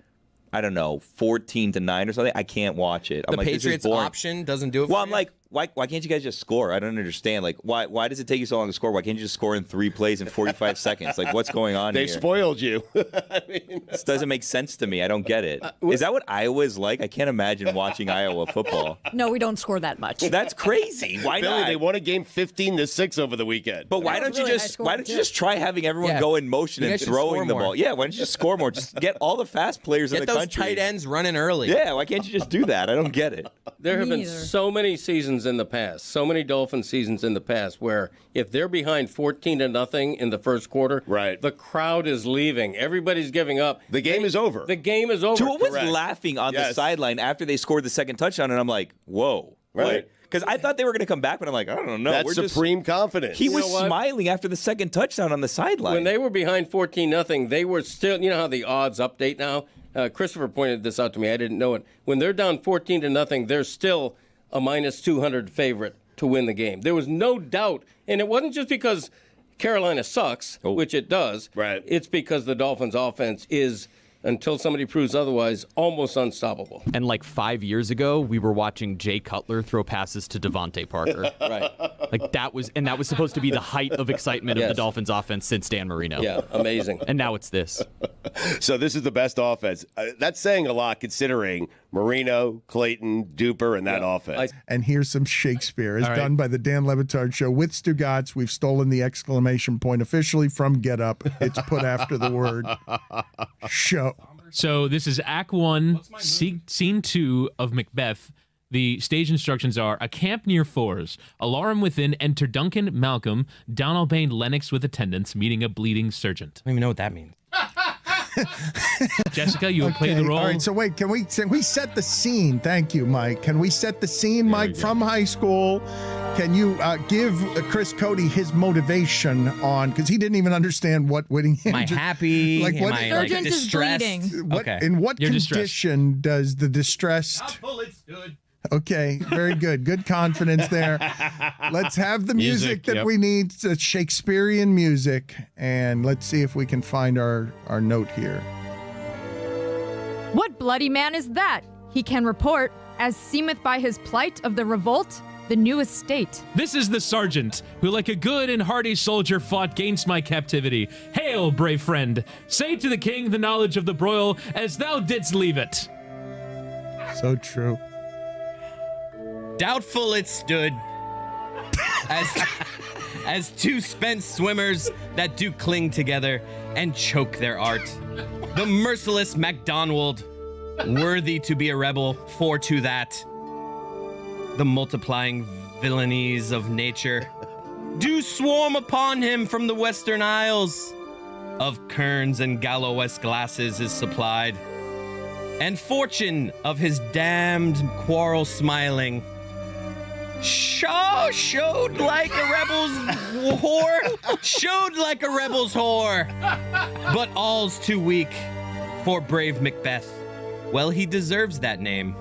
I don't know, 14-9 or something. I can't watch it. I'm the like, Patriots option doesn't do it well, for I'm you? like, why can't you guys just score? I don't understand. Like, why does it take you so long to score? Why can't you just score in 3 plays in 45 seconds? Like, what's going on They here? spoiled you. This doesn't make sense to me. I don't get it. Is that what Iowa is like? I can't imagine watching Iowa football. No, we don't score that much. That's crazy. Why Billy, not? they won a game 15-6 over the weekend. But why don't you just try having everyone go in motion You and guys should throwing score the more. ball? Yeah, why don't you just score more? Just get all the fast players in Get the those country. tight ends running early. Yeah, why can't you just do that? I don't get it. There have been so many seasons in the past, so many Dolphin seasons in the past, where if they're behind 14-0 in the first quarter, the crowd is leaving. Everybody's giving up. The game is over. The game is over. Tua was laughing on the sideline after they scored the second touchdown, and I'm like, whoa. Right. Because I thought they were going to come back, but I'm like, I don't know. That's supreme confidence. He You was know what? smiling after the second touchdown on the sideline. When they were behind 14-0, they were still, you know how the odds update now? Christopher pointed this out to me. I didn't know it. When they're down 14-0, they're still a minus 200 favorite to win the game. There was no doubt. And it wasn't just because Carolina sucks, which it does. Right. It's because the Dolphins' offense is, until somebody proves otherwise, almost unstoppable. And like 5 years ago, we were watching Jay Cutler throw passes to Devontae Parker. Right. Like that was supposed to be the height of excitement of the Dolphins offense since Dan Marino. Yeah, amazing. And now it's this. So this is the best offense. That's saying a lot considering Marino, Clayton, Duper, and that offense. And here's some Shakespeare as All right. done by the Dan Le Batard Show with Stugotz. We've stolen the exclamation point officially from Get Up. It's put after the word show. So this is Act 1, Scene 2 of Macbeth. The stage instructions are: a camp near Fours. Alarm within. Enter Duncan, Malcolm, Donalbain, Lennox with attendants, meeting a bleeding sergeant. I don't even know what that means. Jessica, you will play the role. All right, so wait, can we set the scene? Thank you, Mike. Can we set the scene, Mike, from high school? Can you give Chris Cody his motivation on, because he didn't even understand what Whittingham. Am I happy? Like what? Am I, like, Sergeant is distressed? bleeding. What, Okay. In what You're condition does the distressed? Okay, very good. Good confidence there. Let's have the music that we need, Shakespearean music, and let's see if we can find our note here. What bloody man is that? He can report, as seemeth by his plight of the revolt, the new estate. This is the sergeant, who like a good and hardy soldier fought gainst my captivity. Hail, brave friend! Say to the king the knowledge of the broil, as thou didst leave it. So true. Doubtful it stood, as two spent swimmers that do cling together and choke their art. The merciless MacDonald, worthy to be a rebel, for to that. The multiplying villainies of nature do swarm upon him from the western isles. Of kerns and Gallowes glasses is supplied, and fortune of his damned quarrel smiling. Showed like a rebel's whore. Showed like a rebel's whore. But all's too weak for brave Macbeth. Well, he deserves that name.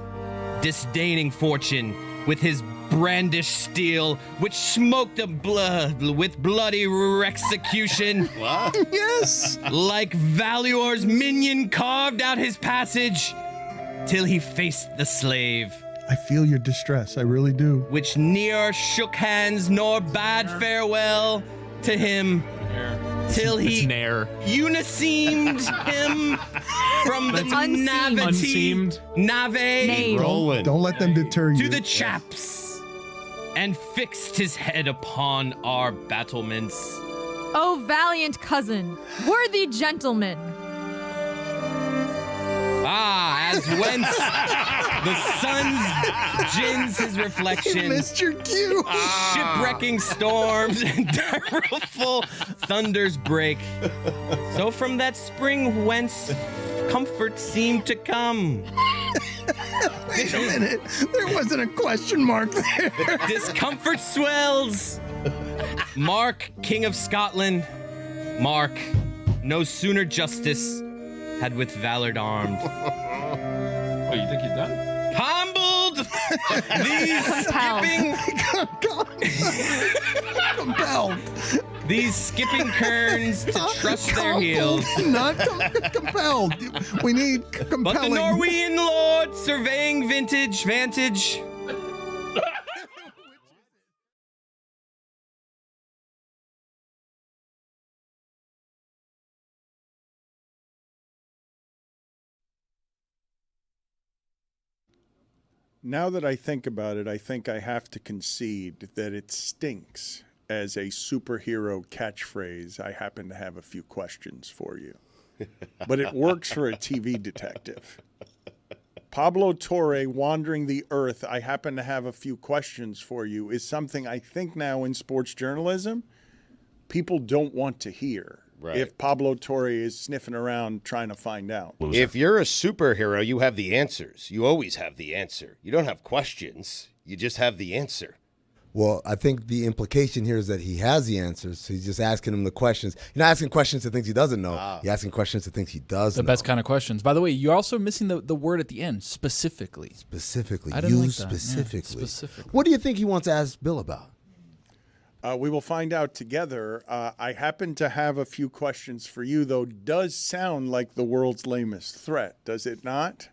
Disdaining fortune with his brandished steel, which smoked with bloody execution. What? Yes. Like Valuor's minion carved out his passage till he faced the slave. I feel your distress. I really do. Which ne'er shook hands nor bade farewell to him till he uniseamed him from the nave Rolling. Don't let them deter you. to the chaps and fixed his head upon our battlements. O valiant cousin, worthy gentleman. As whence the sun gins his reflection. You missed your cue. Shipwrecking storms and direful thunders break. So from that spring whence comfort seemed to come. Wait a minute. There wasn't a question mark there. Discomfort swells Mark, King of Scotland. Mark, no sooner justice had with valor armed. Oh, you think you're done? Humbled these Compelled. These skipping kerns to trust their heels. Not compelled. We need compelling. But the Norwegian lord surveying vantage. Now that I think about it, I think I have to concede that it stinks as a superhero catchphrase. I happen to have a few questions for you. But it works for a TV detective. Pablo Torre wandering the earth, I happen to have a few questions for you, is something I think now in sports journalism people don't want to hear. Right. If Pablo Torre is sniffing around trying to find out. If you're a superhero, you have the answers. You always have the answer. You don't have questions. You just have the answer. Well, I think the implication here is that he has the answers. So he's just asking him the questions. You're not asking questions to things he doesn't know. You're asking questions to things he does know. The best kind of questions. By the way, you're also missing the word at the end, specifically. Specifically. I didn't like that. Specifically. Yeah, specifically. What do you think he wants to ask Bill about? We will find out together. I happen to have a few questions for you, though. Does sound like the world's lamest threat, does it not?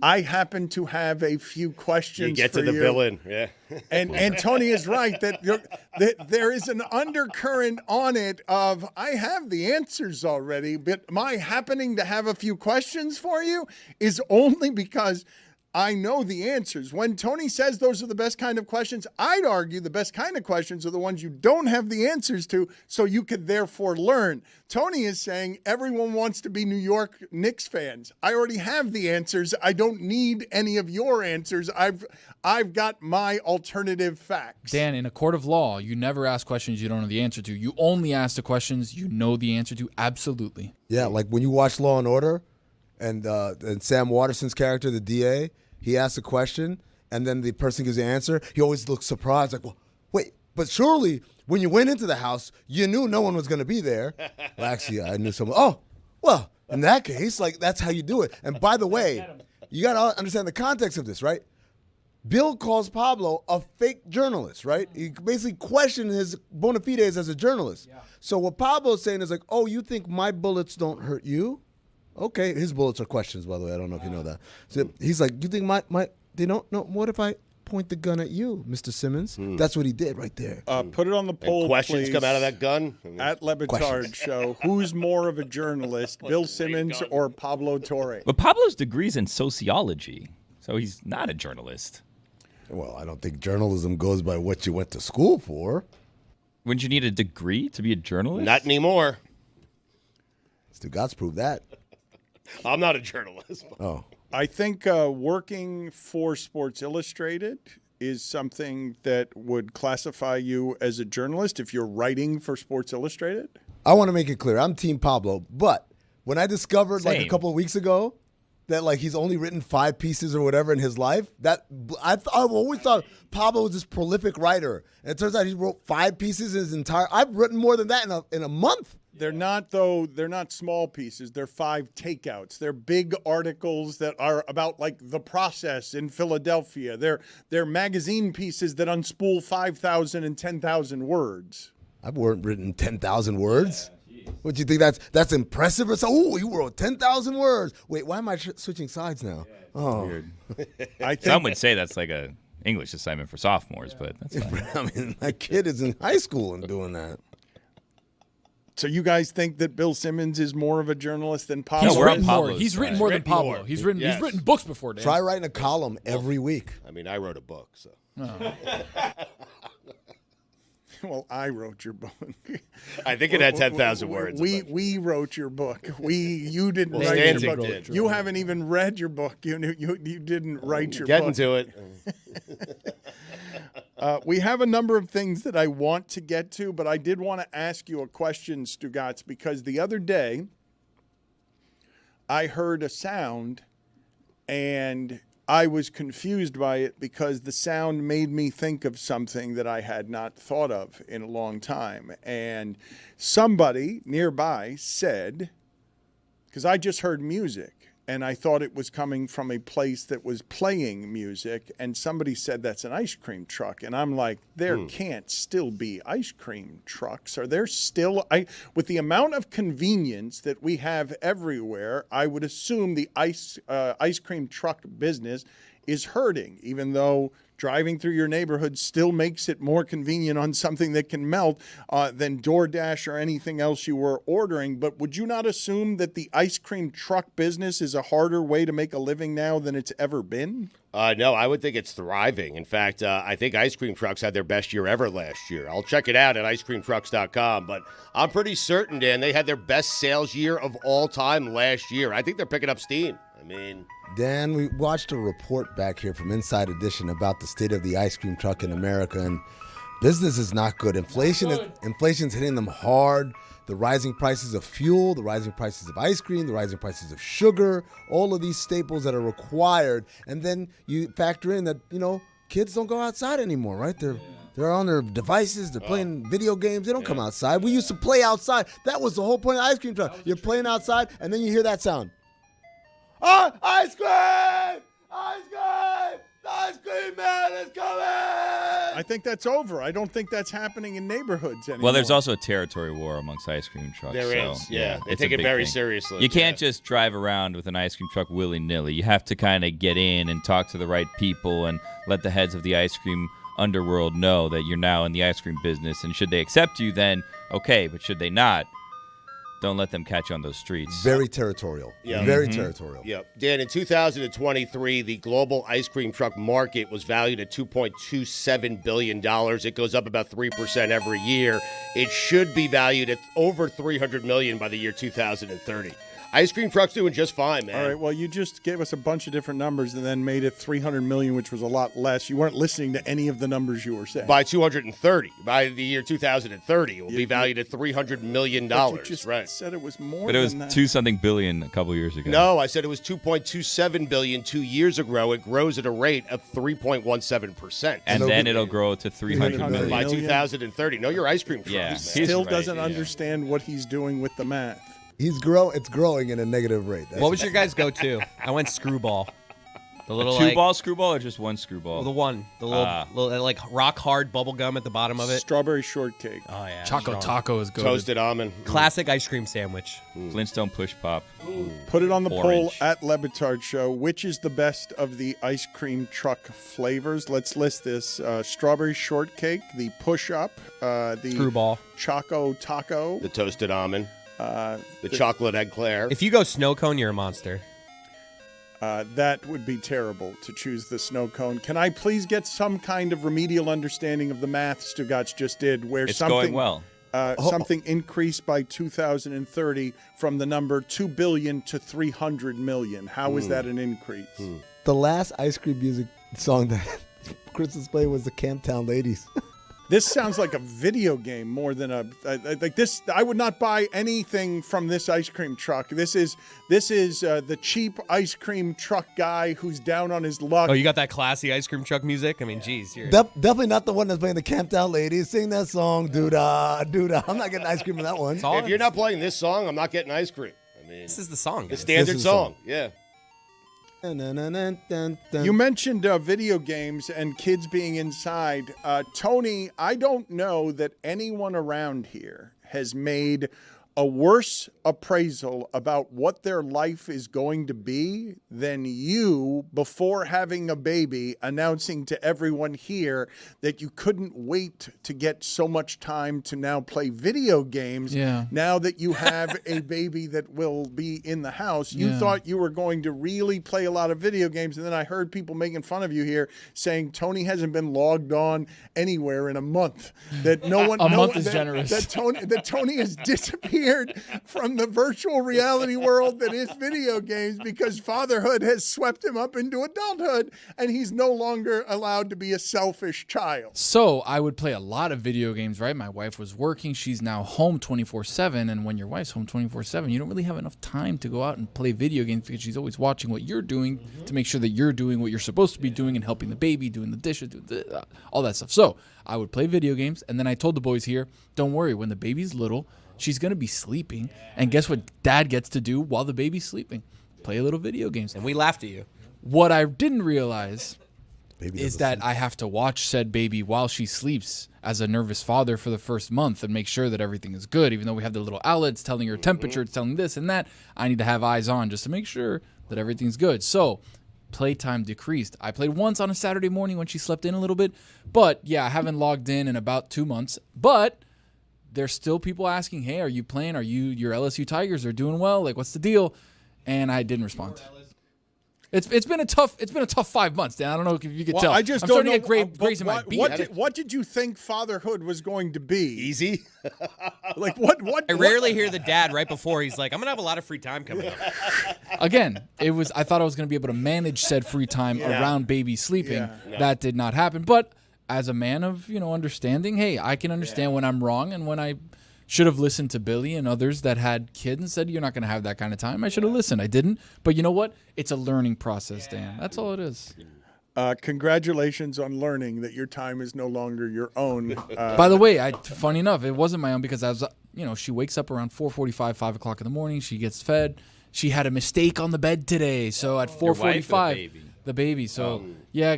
I happen to have a few questions. You get for to the villain, yeah. And Tony is right that there is an undercurrent on it of I have the answers already, but my happening to have a few questions for you is only because I know the answers. When Tony says those are the best kind of questions, I'd argue the best kind of questions are the ones you don't have the answers to, so you could therefore learn. Tony is saying everyone wants to be New York Knicks fans. I already have the answers. I don't need any of your answers. I've got my alternative facts. Dan, in a court of law, you never ask questions you don't know the answer to. You only ask the questions you know the answer to. Absolutely. Yeah, like when you watch Law and Order, and Sam Waterston's character, the DA, he asks a question, and then the person gives the answer. He always looks surprised, like, well, wait, but surely when you went into the house, you knew no one was going to be there. Well, actually, I knew someone. Oh, well, in that case, like, that's how you do it. And by the way, you got to understand the context of this, right? Bill calls Pablo a fake journalist, right? He basically questioned his bona fides as a journalist. Yeah. So what Pablo's saying is like, oh, you think my bullets don't hurt you? Okay, his bullets are questions, by the way. I don't know if you know that. So he's like, you think they don't know? What if I point the gun at you, Mr. Simmons? That's what he did right there. Put it on the poll, and questions please. come out of that gun? At Le Batard Show, who's more of a journalist, Bill Simmons or Pablo Torre? But Pablo's degree's in sociology, so he's not a journalist. Well, I don't think journalism goes by what you went to school for. Wouldn't you need a degree to be a journalist? Not anymore. Stugotz proved that. I'm not a journalist. Oh. I think working for Sports Illustrated is something that would classify you as a journalist if you're writing for Sports Illustrated. I want to make it clear. I'm Team Pablo, but when I discovered like a couple of weeks ago that like he's only written 5 pieces or whatever in his life, that I've always thought Pablo was this prolific writer. And it turns out he wrote 5 pieces in his entire. I've written more than that in a month. They're not, though. They're not small pieces. They're 5 takeouts. They're big articles that are about like the process in Philadelphia. They're magazine pieces that unspool 5,000 and 10,000 words. I've written 10,000 words. What do you think that's impressive? Or so? Oh, he wrote 10,000 words. Wait, why am I switching sides now? Oh, weird. I think some would say that's like a English assignment for sophomores, but that's fine. I mean, my kid is in high school and doing that. So you guys think that Bill Simmons is more of a journalist than Pablo? He's written more than Pablo. He's written books before, Dan. Try writing a column every week. I mean, I wrote a book, so. Oh. Well, I wrote your book. I think it had 10,000 words. We wrote your book. You didn't Well, write your book. did. You haven't even read your book. You didn't write your Getting book. to it. We have a number of things that I want to get to, but I did want to ask you a question, Stugotz, because the other day I heard a sound and I was confused by it because the sound made me think of something that I had not thought of in a long time. And somebody nearby said, because I just heard music, and I thought it was coming from a place that was playing music, and somebody said that's an ice cream truck. And I'm like, there can't still be ice cream trucks. Are there still, with the amount of convenience that we have everywhere, I would assume the ice cream truck business is hurting, even though driving through your neighborhood still makes it more convenient on something that can melt than DoorDash or anything else you were ordering. But would you not assume that the ice cream truck business is a harder way to make a living now than it's ever been? No, I would think it's thriving. In fact, I think ice cream trucks had their best year ever last year. I'll check it out at icecreamtrucks.com, but I'm pretty certain, Dan, they had their best sales year of all time last year. I think they're picking up steam. I mean, Dan, we watched a report back here from Inside Edition about the state of the ice cream truck in America, and business is not good. Inflation's hitting them hard. The rising prices of fuel, the rising prices of ice cream, the rising prices of sugar, all of these staples that are required. And then you factor in that, kids don't go outside anymore, right? They're on their devices. They're playing video games. They don't come outside. We used to play outside. That was the whole point of ice cream truck. You're playing outside, and then you hear that sound. Oh, ice cream! Ice cream! The ice cream man is coming! I think that's over. I don't think that's happening in neighborhoods anymore. Well, there's also a territory war amongst ice cream trucks. There is, yeah. They it's take a it big very thing. seriously. You can't just drive around with an ice cream truck willy-nilly. You have to kind of get in and talk to the right people and let the heads of the ice cream underworld know that you're now in the ice cream business. And should they accept you, then okay. But should they not, don't let them catch you on those streets. Very territorial. Yeah. Very territorial. Yep. Dan, in 2023, the global ice cream truck market was valued at $2.27 billion. It goes up about 3% every year. It should be valued at over $300 million by the year 2030. Ice cream trucks doing just fine, man. All right, well, you just gave us a bunch of different numbers and then made it $300 million, which was a lot less. You weren't listening to any of the numbers you were saying. By 230. By the year 2030, it will be valued at $300 million. But you just said it was more But it was than that. 2-something billion a couple years ago. No, I said it was $2.27 billion 2 years ago. It grows at a rate of 3.17%. And then it'll grow to 300 million. By 2030. Know your ice cream trucks. Yeah. man. Still doesn't understand what he's doing with the math. It's growing in a negative rate. What was your guys' go-to? I went screwball. The little two-ball screwball or just one screwball? The one. The little like rock-hard bubble gum at the bottom of it. Strawberry shortcake. Oh, yeah. Choco Taco is good. Toasted almond. Classic ice cream sandwich. Flintstone Push Pop. Put it on the poll Orange. at Le Batard Show. Which is the best of the ice cream truck flavors? Let's list this. Strawberry shortcake, the push-up, the Screwball. Choco Taco, The toasted almond. The chocolate eclair. If you go snow cone, you're a monster. that would be terrible to choose the snow cone. Can I please get some kind of remedial understanding of the math Stugotz just did, where It's something going well. Something increased by 2030 from the number 2 billion to 300 million. How is that an increase? The last ice cream music song that Chris was playing was the Camptown Ladies. This sounds like a video game more than like this. I would not buy anything from this ice cream truck. This is the cheap ice cream truck guy who's down on his luck. Oh, you got that classy ice cream truck music? I mean, geez. Definitely not the one that's playing the Camptown Ladies. Sing that song, doo-dah, doo-dah. I'm not getting ice cream in that one. If you're not playing this song, I'm not getting ice cream. I mean, this is the song. The standard song. Yeah. You mentioned video games and kids being inside. Tony, I don't know that anyone around here has made a worse appraisal about what their life is going to be than you before having a baby, announcing to everyone here that you couldn't wait to get so much time to now play video games. Yeah. Now that you have a baby that will be in the house, you thought you were going to really play a lot of video games. And then I heard people making fun of you here saying Tony hasn't been logged on anywhere in a month. That no one month is generous. That Tony has disappeared disappeared from the virtual reality world that is video games because fatherhood has swept him up into adulthood, and he's no longer allowed to be a selfish child. So I would play a lot of video games, right? My wife was working. She's now home 24/7. And when your wife's home 24/7, you don't really have enough time to go out and play video games because she's always watching what you're doing to make sure that you're doing what you're supposed to be doing and helping the baby, doing the dishes, all that stuff. So I would play video games. And then I told the boys here, don't worry, when the baby's little, she's going to be sleeping. And guess what dad gets to do while the baby's sleeping? Play a little video games. And we laughed at you. What I didn't realize is that I have to watch said baby while she sleeps as a nervous father for the first month and make sure that everything is good. Even though we have the little outlets telling her temperature, it's telling this and that, I need to have eyes on just to make sure that everything's good. So playtime decreased. I played once on a Saturday morning when she slept in a little bit. But yeah, I haven't logged in about 2 months. But there's still people asking, hey, are you playing? Are your LSU Tigers are doing well? Like, what's the deal? And I didn't respond. It's been a tough 5 months, Dan. I don't know if you could tell. I just I'm don't starting know. to get grace in my beat. What did you think fatherhood was going to be? Easy. Like what? I rarely hear the dad right before he's like, I'm gonna have a lot of free time coming up. Again, I thought I was going to be able to manage said free time around baby sleeping. Yeah. That did not happen. But as a man of understanding, hey, I can understand when I'm wrong and when I should have listened to Billy and others that had kids and said, you're not going to have that kind of time. I should have listened. I didn't. But you know what? It's a learning process, Dan. That's all it is. Congratulations on learning that your time is no longer your own. By the way, funny enough, it wasn't my own because I was, she wakes up around 4:45, 5 o'clock in the morning. She gets fed. She had a mistake on the bed today. So at 4:45, the baby. So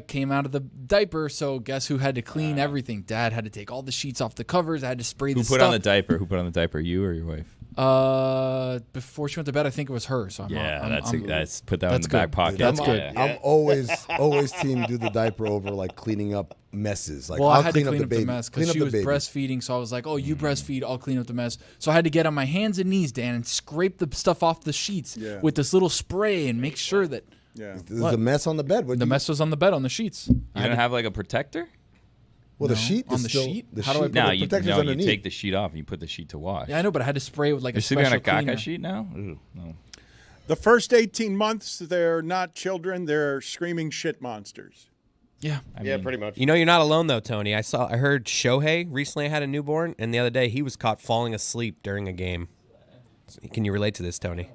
came out of the diaper. So guess who had to clean everything? Dad had to take all the sheets off the covers. I had to spray the stuff. Who put on the diaper? Who put on the diaper? You or your wife? Before she went to bed, I think it was her. So that's put that in the back pocket. That's good. I'm always team do the diaper over like cleaning up messes. Like, well, I'll I had to clean clean up the mess because she was breastfeeding. So I was like, oh, you breastfeed, I'll clean up the mess. So I had to get on my hands and knees, Dan, and scrape the stuff off the sheets with this little spray and make sure that. Yeah. There's a mess on the bed. The mess was on the bed on the sheets. You don't have like a protector? Well, the sheet is on the still, sheet. How do I put the protectors underneath? You take the sheet off and you put the sheet to wash. Yeah, I know, but I had to spray with like You're a special sleeping on a cleaner. caca sheet now? Ooh, no. The first 18 months, they're not children; they're screaming shit monsters. Yeah, I mean, pretty much. You know, you're not alone though, Tony. I heard Shohei recently had a newborn, and the other day he was caught falling asleep during a game. Can you relate to this, Tony?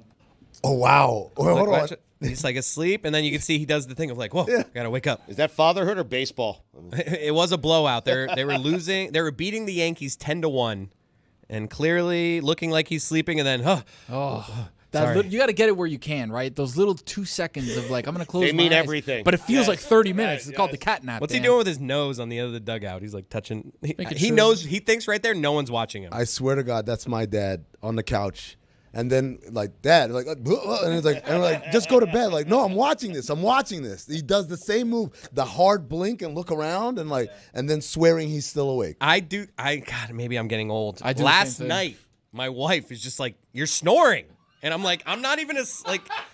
Oh wow! Hold on. He's like asleep, and then you can see he does the thing of like, whoa, gotta wake up. Is that fatherhood or baseball? It was a blowout. They were losing. They were beating the Yankees 10-1, and clearly looking like he's sleeping. And then, you got to get it where you can, right? Those little 2 seconds of like, I'm gonna close. They my mean eyes. everything. But it feels like 30 minutes. It's called the cat nap. What's Dan. he doing with his nose on the other of the dugout? He's like touching. He sure. knows. He thinks right there, no one's watching him. I swear to God, that's my dad on the couch. And then like dad, like, and it's like, and we're like, just go to bed. Like, no, I'm watching this. I'm watching this. He does the same move, the hard blink and look around, and like, and then swearing he's still awake. God, maybe I'm getting old. I do Last night, my wife is just like, you're snoring. And I'm like, I'm not even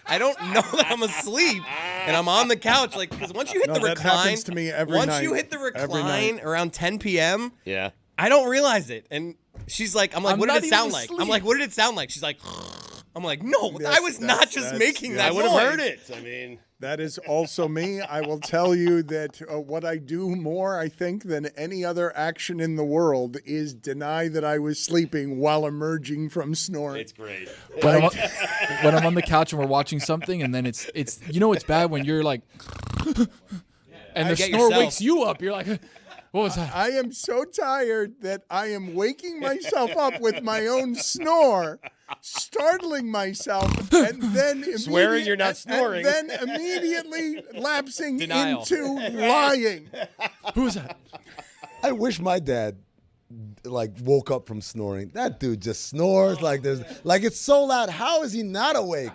I don't know that I'm asleep, and I'm on the couch, like, because once you hit the recline, that happens to me every night. Once you hit the recline around 10 p.m., yeah, I don't realize it. And she's like, I'm like, what did it sound like? asleep. I'm like, what did it sound like? She's like, I'm like, no, I was not just making that. I would have noise. heard it. I mean, that is also me. I will tell you that what I do more, I think, than any other action in the world is deny that I was sleeping while emerging from snoring. It's great. When I'm on the couch and we're watching something, and then it's it's bad when you're like, and the snore wakes you up. You're like, what was that? I am so tired that I am waking myself up with my own snore, startling myself, and then swearing you're not snoring, and then immediately lapsing Denial. into lying. Who was that? I wish my dad like woke up from snoring. That dude just snores like it's so loud. How is he not awake?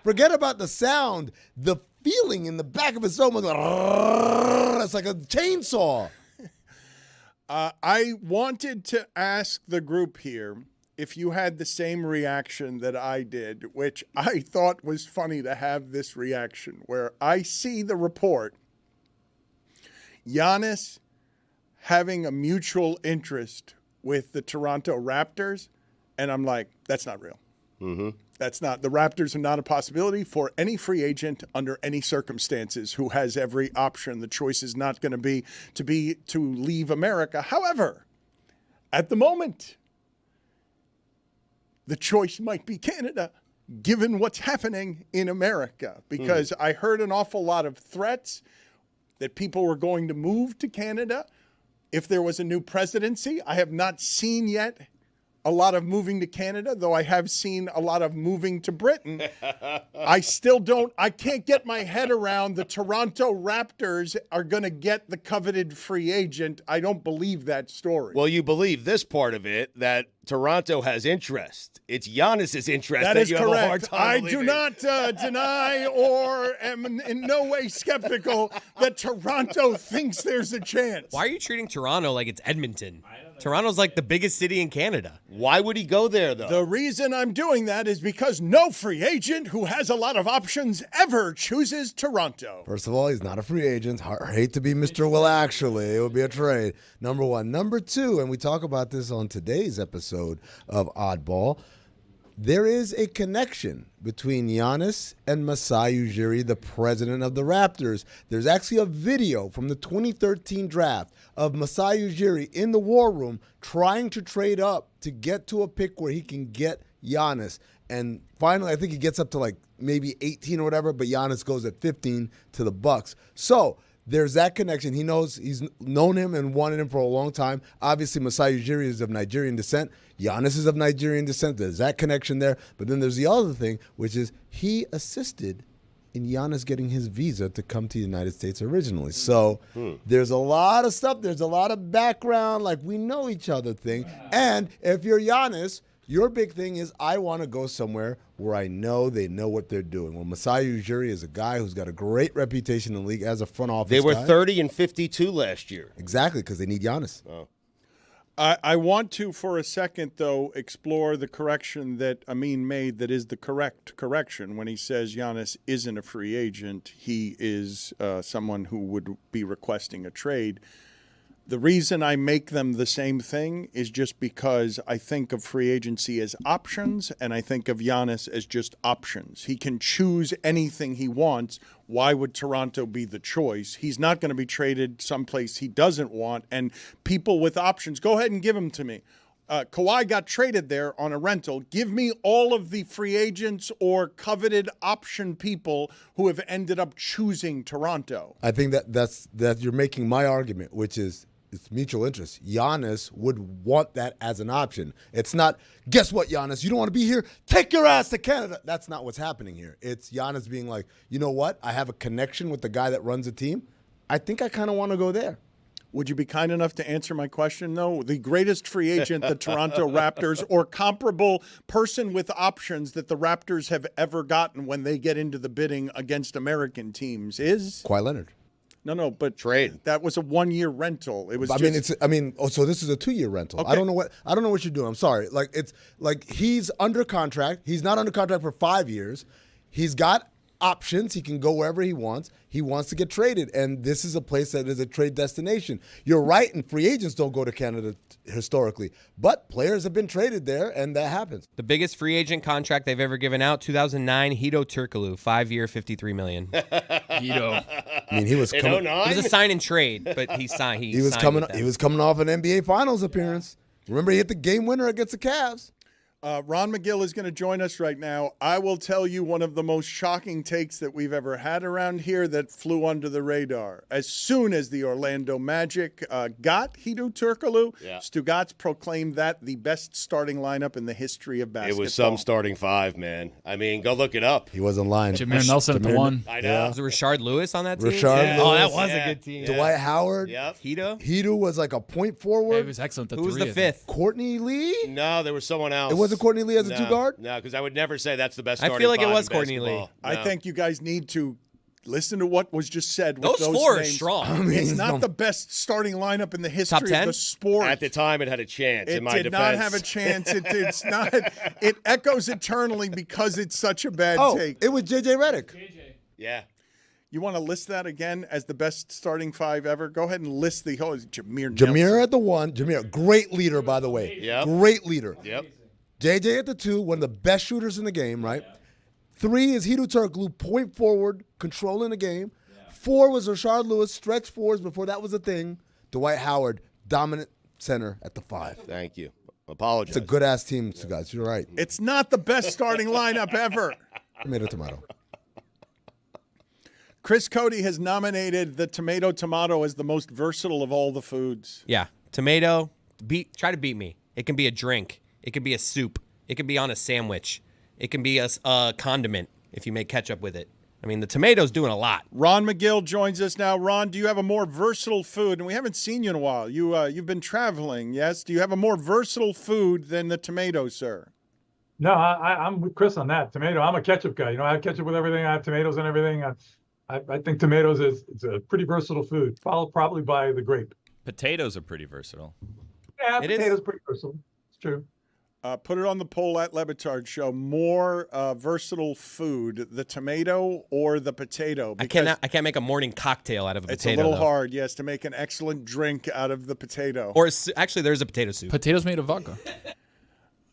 Forget about the sound. The feeling in the back of his stomach, it's like a chainsaw. I wanted to ask the group here if you had the same reaction that I did, which I thought was funny to have this reaction, where I see the report, Giannis having a mutual interest with the Toronto Raptors, And I'm like, that's not real. Mm-hmm. That's not. The Raptors are not a possibility for any free agent under any circumstances who has every option. The choice is not going to be to leave America. However, at the moment, the choice might be Canada, given what's happening in America. Because I heard an awful lot of threats that people were going to move to Canada if there was a new presidency. I have not seen yet a lot of moving to Canada, though I have seen a lot of moving to Britain. I can't get my head around the Toronto Raptors are going to get the coveted free agent. I don't believe that story. Well, you believe this part of it, that Toronto has interest. It's Giannis's interest That that is you have a hard correct. time I believing. do not deny or am in no way skeptical that Toronto thinks there's a chance. Why are you treating Toronto like it's Edmonton? Toronto's like the biggest city in Canada. Why would he go there, though? The reason I'm doing that is because no free agent who has a lot of options ever chooses Toronto. First of all, he's not a free agent. I hate to be Mr. Will Actually. It would be a trade. Number one. Number two, and we talk about this on today's episode of Oddball, there is a connection between Giannis and Masai Ujiri, the president of the Raptors. There's actually a video from the 2013 draft of Masai Ujiri in the war room trying to trade up to get to a pick where he can get Giannis. And finally, I think he gets up to like maybe 18 or whatever, but Giannis goes at 15 to the Bucks. So there's that connection. He's known him and wanted him for a long time. Obviously, Masai Ujiri is of Nigerian descent. Giannis is of Nigerian descent. There's that connection there. But then there's the other thing, which is he assisted in Giannis getting his visa to come to the United States originally. So there's a lot of stuff. There's a lot of background, like we know each other thing. And if you're Giannis, your big thing is I want to go somewhere where I know they know what they're doing. Well, Masai Ujiri is a guy who's got a great reputation in the league as a front office They were guy. 30 and 52 last year. Exactly, because they need Giannis. Oh. I want to, for a second, though, explore the correction that Amin made that is the correct correction. When he says Giannis isn't a free agent, he is someone who would be requesting a trade. The reason I make them the same thing is just because I think of free agency as options, and I think of Giannis as just options. He can choose anything he wants. Why would Toronto be the choice? He's not going to be traded someplace he doesn't want, and people with options, go ahead and give them to me. Kawhi got traded there on a rental. Give me all of the free agents or coveted option people who have ended up choosing Toronto. I think that's you're making my argument, which is it's mutual interest. Giannis would want that as an option. It's not, guess what, Giannis? You don't want to be here? Take your ass to Canada. That's not what's happening here. It's Giannis being like, you know what? I have a connection with the guy that runs the team. I think I kind of want to go there. Would you be kind enough to answer my question, though? The greatest free agent the Toronto Raptors or comparable person with options that the Raptors have ever gotten when they get into the bidding against American teams is? Kawhi Leonard. No, but trade. That was a 1-year rental. It was. So this is a 2-year rental. Okay. I don't know what you're doing. I'm sorry. It's like he's under contract. He's not under contract for 5 years. He's got options. He can go wherever he wants. He wants to get traded, and this is a place that is a trade destination. You're right, and free agents don't go to Canada historically, but players have been traded there, and that happens. The biggest free agent contract they've ever given out, 2009, Hedo Turkoglu, 5-year, $53 million. Hedo. I mean, he was coming. It was a sign and trade, but he signed. He was coming off an NBA Finals appearance. Remember, he hit the game winner against the Cavs. Ron McGill is going to join us right now. I will tell you one of the most shocking takes that we've ever had around here that flew under the radar. As soon as the Orlando Magic got Hedo Turkoglu, Stugotz proclaimed that the best starting lineup in the history of basketball. It was some starting five, man. I mean, go look it up. He wasn't lying. Jameer Nelson at the one. I know. Yeah. Was it Rashard Lewis on that team? Rashard Lewis. Oh, that was a good team. Dwight Howard. Yep. Hedo was like a point forward. Yeah, he was excellent at Who was three, the I think. fifth? Courtney Lee? No, there was someone else. It wasn't Courtney Lee as a two-guard? No, because I would never say that's the best I starting feel like it five was in Courtney Lee. basketball. I No. think you guys need to listen to what was just said. With Those those four are names. strong. I mean, It's not the best starting lineup in the history Top 10? of the sport. At the time, it had a chance. It in my did defense, not have a chance. It's not. It echoes eternally because it's such a bad take. It was J.J. Redick. Yeah. You want to list that again as the best starting five ever? Go ahead and list the whole Jameer Jameer at the one. Jameer, great leader, by the way. Yep. Great leader. Yep. JJ at the 2, one of the best shooters in the game, right? 3 is Hedo Turkoglu, point forward, controlling the game. 4 was Rashard Lewis, stretch 4s before that was a thing. Dwight Howard, dominant center at the 5. Thank you. Apologize. It's a good-ass team, guys. You're right. It's not the best starting lineup ever. Tomato. Chris Cody has nominated the tomato as the most versatile of all the foods. Yeah, tomato. Try to beat me. It can be a drink. It can be a soup. It can be on a sandwich. It can be a condiment if you make ketchup with it. I mean, the tomato's doing a lot. Ron McGill joins us now. Ron, do you have a more versatile food? And we haven't seen you in a while. You've been traveling, yes? Do you have a more versatile food than the tomato, sir? No, I'm with Chris on that. Tomato. I'm a ketchup guy. I have ketchup with everything. I have tomatoes and everything. I think tomatoes is a pretty versatile food, followed probably by the grape. Potatoes are pretty versatile. Yeah, potatoes are pretty versatile. It's true. Put it on the poll at Le Batard Show. More versatile food, the tomato or the potato? I can't make a morning cocktail out of a potato. It's a little hard, yes, to make an excellent drink out of the potato. Or actually, there's a potato soup. Potatoes made of vodka.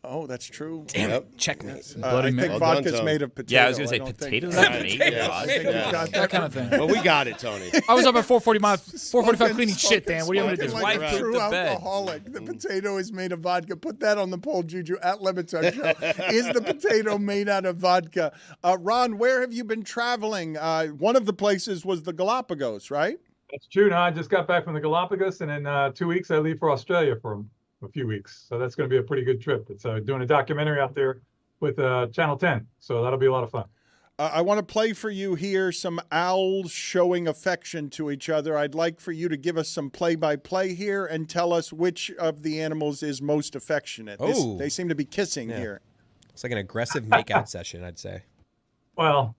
Oh, that's true. Damn it. Checkmate. I think vodka's made of potato. Yeah, I was going to say potatoes are made of vodka. That kind of thing. Well, we got it, Tony. I was up at 4:45 cleaning shit, Dan. What are you going to do? Like a true alcoholic. The potato is made of vodka. Put that on the poll, Juju, at Le Batard Show. Is the potato made out of vodka? Ron, where have you been traveling? One of the places was the Galapagos, right? That's true. No, I just got back from the Galapagos, and in 2 weeks I leave for Australia for a few weeks. So that's going to be a pretty good trip. It's doing a documentary out there with Channel 10. So that'll be a lot of fun. I want to play for you here some owls showing affection to each other. I'd like for you to give us some play-by-play here and tell us which of the animals is most affectionate. They seem to be kissing here. It's like an aggressive makeout session, I'd say. Well,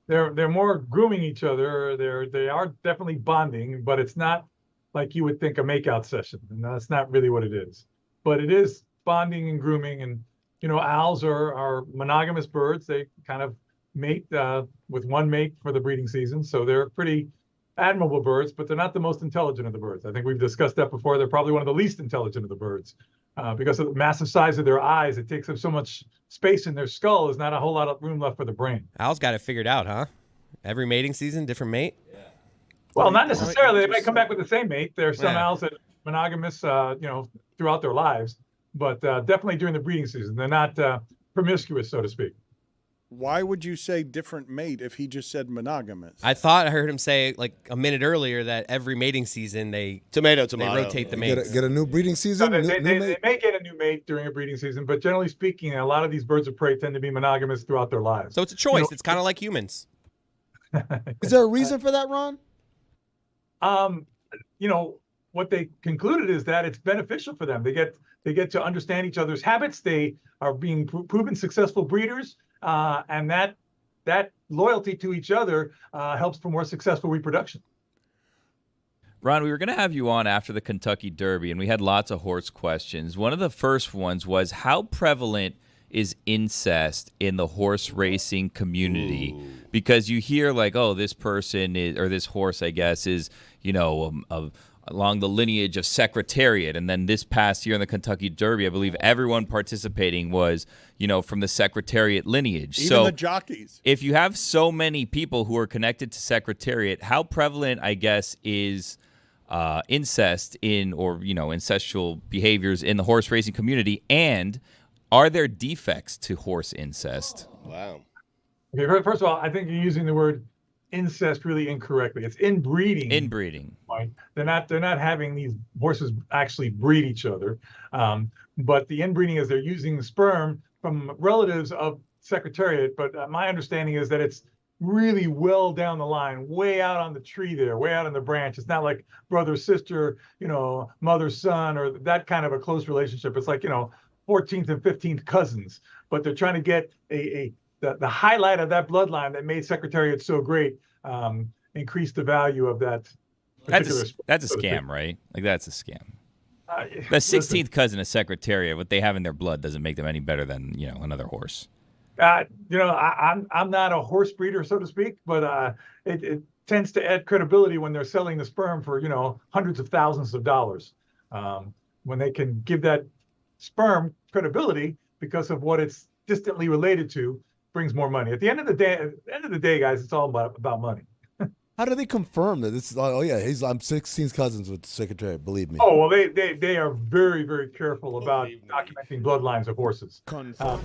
they're more grooming each other. They are definitely bonding, but it's not like you would think a makeout session. And that's not really what it is. But it is bonding and grooming. And, owls are monogamous birds. They kind of mate with one mate for the breeding season. So they're pretty admirable birds, but they're not the most intelligent of the birds. I think we've discussed that before. They're probably one of the least intelligent of the birds. Because of the massive size of their eyes, it takes up so much space in their skull. There's not a whole lot of room left for the brain. Owls got it figured out, huh? Every mating season, different mate? Well, not necessarily. They might come back with the same mate. There are some owls that are monogamous, throughout their lives, but definitely during the breeding season. They're not promiscuous, so to speak. Why would you say different mate if he just said monogamous? I thought I heard him say like a minute earlier that every mating season they rotate the mates. Get a new breeding season? No, they may get a new mate during a breeding season, but generally speaking, a lot of these birds of prey tend to be monogamous throughout their lives. So it's a choice. It's kind of like humans. Is there a reason for that, Ron? What they concluded is that it's beneficial for them. They get to understand each other's habits. They are being proven successful breeders, and that loyalty to each other helps for more successful reproduction. Ron, we were going to have you on after the Kentucky Derby, and we had lots of horse questions. One of the first ones was, how prevalent is incest in the horse racing community? Ooh. Because you hear like, oh, this person is, or this horse, I guess, is, along the lineage of Secretariat. And then this past year in the Kentucky Derby, I believe everyone participating was, from the Secretariat lineage. Even the jockeys. If you have so many people who are connected to Secretariat, how prevalent, I guess, is incest incestual behaviors in the horse racing community? And are there defects to horse incest? Wow. Okay, first of all, I think you're using the word incest really incorrectly. It's inbreeding. Inbreeding. Right? They're not having these horses actually breed each other. But the inbreeding is they're using the sperm from relatives of Secretariat. But my understanding is that it's really well down the line, way out on the tree there, way out on the branch. It's not like brother, sister, mother, son, or that kind of a close relationship. It's like, 14th and 15th cousins. But they're trying to get the highlight of that bloodline that made Secretariat so great, increase the value of that. That's a scam, right? Like, that's a scam. The 16th cousin of Secretariat, what they have in their blood doesn't make them any better than, another horse. I'm not a horse breeder, so to speak, but it tends to add credibility when they're selling the sperm for, hundreds of thousands of dollars. When they can give that sperm credibility, because of what it's distantly related to brings more money. At the end of the day, guys, it's all about money. How do they confirm that this is? Oh yeah, I'm 16 cousins with the Secretary. Believe me. Oh well, they are very, very careful about documenting bloodlines of horses,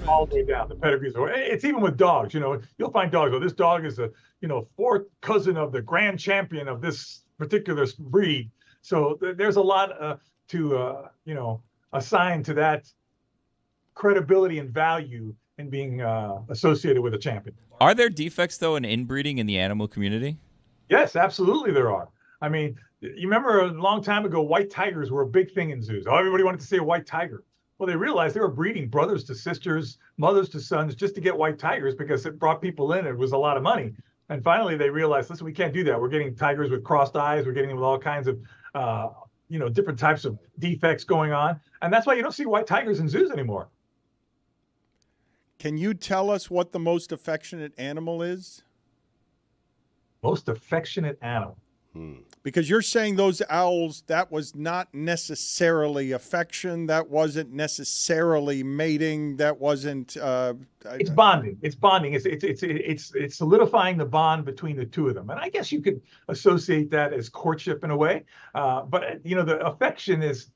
all the way down the pedigrees. It's even with dogs. You'll find dogs. Oh, this dog is a fourth cousin of the grand champion of this particular breed. So there's a lot to assign to that credibility and value in being associated with a champion. Are there defects though in inbreeding in the animal community? Yes, absolutely there are. I mean, you remember a long time ago, white tigers were a big thing in zoos. Oh, everybody wanted to see a white tiger. Well, they realized they were breeding brothers to sisters, mothers to sons, just to get white tigers because it brought people in. It was a lot of money. And finally, they realized, listen, we can't do that. We're getting tigers with crossed eyes. We're getting them with all kinds of, different types of defects going on. And that's why you don't see white tigers in zoos anymore. Can you tell us what the most affectionate animal is? Most affectionate animal. Because you're saying those owls, that was not necessarily affection. That wasn't necessarily mating. That wasn't. It's bonding. It's bonding. It's solidifying the bond between the two of them. And I guess you could associate that as courtship in a way. But the affection is,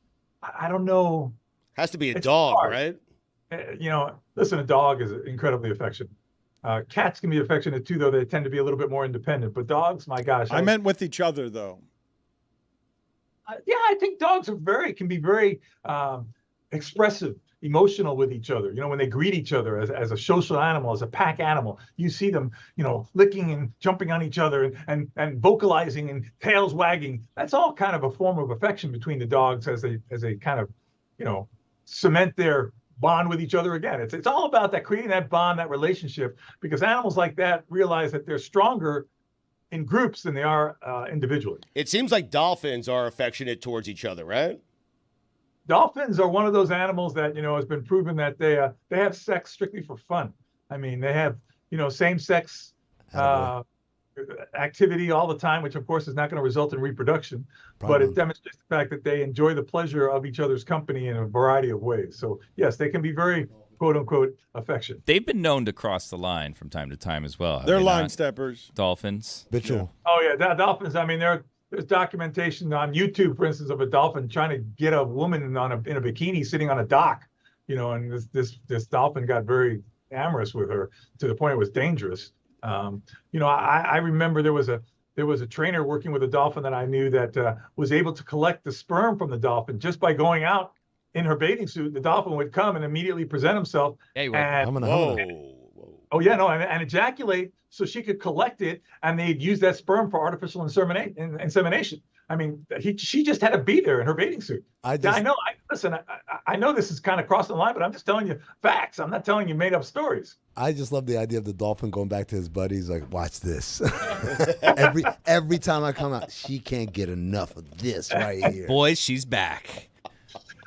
I don't know. Has to be a dog, hard. Right? Listen, a dog is incredibly affectionate. Cats can be affectionate too, though they tend to be a little bit more independent. But dogs, my gosh. I meant with each other, though. I think dogs can be very expressive, emotional with each other. When they greet each other as a social animal, as a pack animal, you see them, licking and jumping on each other and vocalizing and tails wagging. That's all kind of a form of affection between the dogs as they kind of, cement their bond with each other again. It's all about that, creating that bond, that relationship, because animals like that realize that they're stronger in groups than they are individually. It seems like dolphins are affectionate towards each other, right? Dolphins are one of those animals that, has been proven that they have sex strictly for fun. I mean, they have, same-sex activity all the time, which of course is not going to result in reproduction, but it demonstrates the fact that they enjoy the pleasure of each other's company in a variety of ways. So yes, they can be very quote unquote affectionate. They've been known to cross the line from time to time as well. They're line steppers. Dolphins. Habitual. Oh yeah, dolphins. I mean, there's documentation on YouTube, for instance, of a dolphin trying to get a woman in a bikini sitting on a dock, and this dolphin got very amorous with her to the point it was dangerous. I remember there was a trainer working with a dolphin that I knew that was able to collect the sperm from the dolphin just by going out in her bathing suit. The dolphin would come and immediately present himself and ejaculate so she could collect it, and they'd use that sperm for artificial insemination. I mean, she just had to be there in her bathing suit. I know. I know this is kind of crossing the line, but I'm just telling you facts. I'm not telling you made up stories. I just love the idea of the dolphin going back to his buddies, like, watch this. every time I come out, she can't get enough of this right here. Boys, she's back.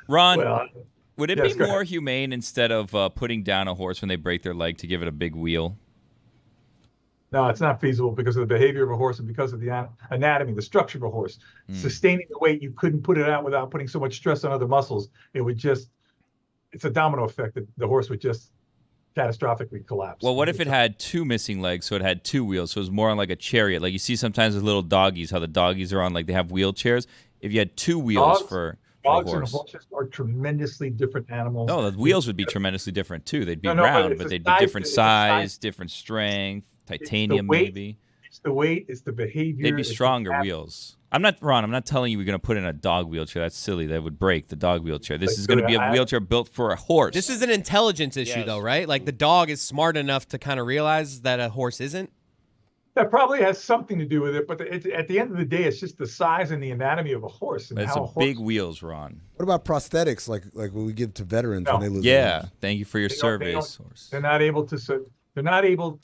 Ron, would it be more humane instead of putting down a horse when they break their leg to give it a big wheel? No, it's not feasible because of the behavior of a horse and because of the anatomy, the structure of a horse. Sustaining the weight, you couldn't put it out without putting so much stress on other muscles. It's a domino effect that the horse would just catastrophically collapse. Well, what if it had two missing legs, so it had two wheels, so it was more on like a chariot? Like you see sometimes with little doggies, how the doggies are on, like they have wheelchairs. If you had two wheels for a dogs horse. and horses are tremendously different animals. No, the wheels would be tremendously different too. They'd be round, but they'd be different size, different strength. Titanium, maybe. It's the weight. It's the behavior. They'd be stronger wheels. I'm not telling you we're going to put in a dog wheelchair. That's silly. That would break the dog wheelchair. This is going to be a wheelchair built for a horse. This is an intelligence issue, though, right? Like the dog is smart enough to kind of realize that a horse isn't. That probably has something to do with it, but at the end of the day, it's just the size and the anatomy of a horse. And it's big wheels, Ron. What about prosthetics, like what we give to veterans when they lose? Yeah, thank you for your service. They're not able to. They're not able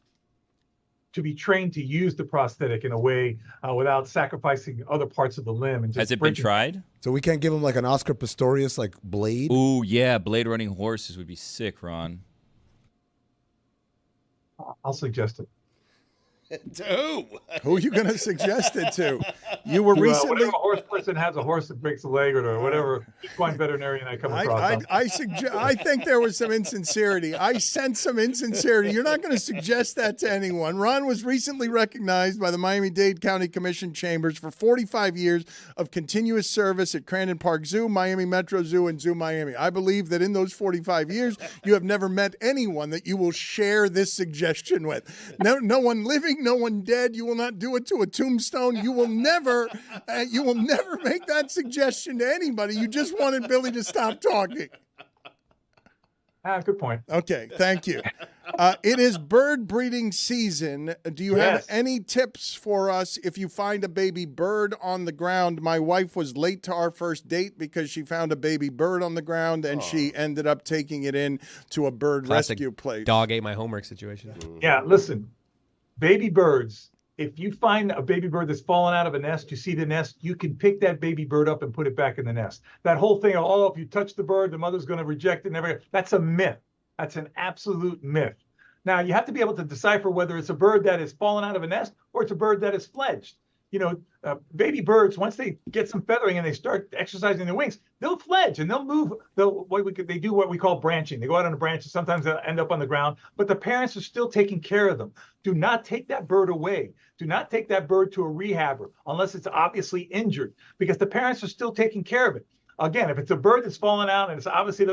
to be trained to use the prosthetic in a way without sacrificing other parts of the limb. And just has it been tried? So we can't give them like an Oscar Pistorius, like blade? Ooh, yeah, blade running horses would be sick, Ron. I'll suggest it. To who? Who are you going to suggest it to? You were recently. Whatever horse person has a horse that breaks a leg or whatever equine veterinarian I come across. I think there was some insincerity. I sense some insincerity. You're not going to suggest that to anyone. Ron was recently recognized by the Miami-Dade County Commission Chambers for 45 years of continuous service at Crandon Park Zoo, Miami Metro Zoo, and Zoo Miami. I believe that in those 45 years, you have never met anyone that you will share this suggestion with. No one living, no one dead. You will not do it to a tombstone. You will never make that suggestion to anybody. You just wanted Billy to stop talking. Good point. Okay, thank you. It is bird breeding season. Do you have any tips for us if you find a baby bird on the ground? My wife was late to our first date because she found a baby bird on the ground and she ended up taking it in to a bird rescue place. Dog ate my homework situation. Yeah, listen, baby birds. If you find a baby bird that's fallen out of a nest, you see the nest, you can pick that baby bird up and put it back in the nest. That whole thing of, if you touch the bird, the mother's going to reject it and everything, that's a myth. That's an absolute myth. Now, you have to be able to decipher whether it's a bird that has fallen out of a nest or it's a bird that is fledged. Baby birds, once they get some feathering and they start exercising their wings, they'll fledge and they'll move. They do what we call branching. They go out on the branches. Sometimes they'll end up on the ground, but the parents are still taking care of them. Do not take that bird away. Do not take that bird to a rehabber unless it's obviously injured, because the parents are still taking care of it. Again, if it's a bird that's fallen out and it's obviously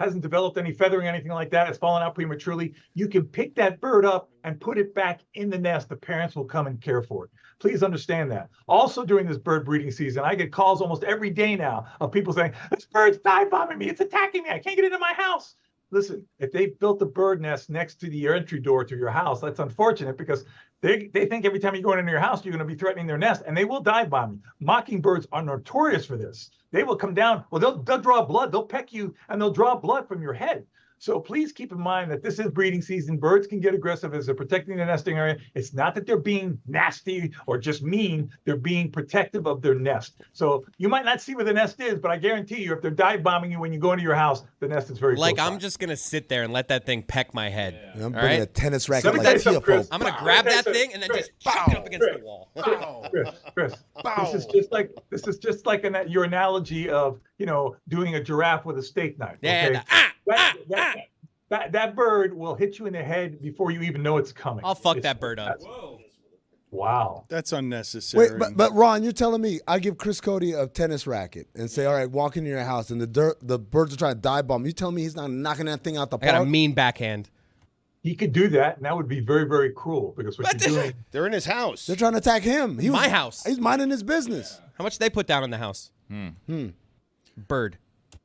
hasn't developed any feathering or anything like that, it's fallen out prematurely, you can pick that bird up and put it back in the nest. The parents will come and care for it. Please understand that. Also, during this bird breeding season, I get calls almost every day now of people saying, this bird's dive bombing me. It's attacking me. I can't get into my house. Listen, if they built a bird nest next to the entry door to your house, that's unfortunate because they think every time you go into your house, you're going to be threatening their nest, and they will dive bomb you. Mockingbirds are notorious for this. They will come down. Well, they'll draw blood. They'll peck you, and they'll draw blood from your head. So please keep in mind that this is breeding season. Birds can get aggressive as they're protecting their nesting area. It's not that they're being nasty or just mean. They're being protective of their nest. So you might not see where the nest is, but I guarantee you, if they're dive bombing you when you go into your house, the nest is very close by. I'm just going to sit there and let that thing peck my head. Yeah. I'm bringing a tennis racket I'm going to grab that thing and then just chuck it up against the wall. Chris, this is just like your analogy of, doing a giraffe with a steak knife. Okay? That bird will hit you in the head before you even know it's coming. I'll fuck that bird up. Wow. That's unnecessary. Wait, but Ron, you're telling me I give Chris Cody a tennis racket and say, all right, walk into your house and the birds are trying to dive bomb. You tell me he's not knocking that thing out the park? I got a mean backhand. He could do that, and that would be very, very cruel because what you're doing. They're in his house. They're trying to attack him. My house. He's minding his business. How much did they put down in the house? Bird.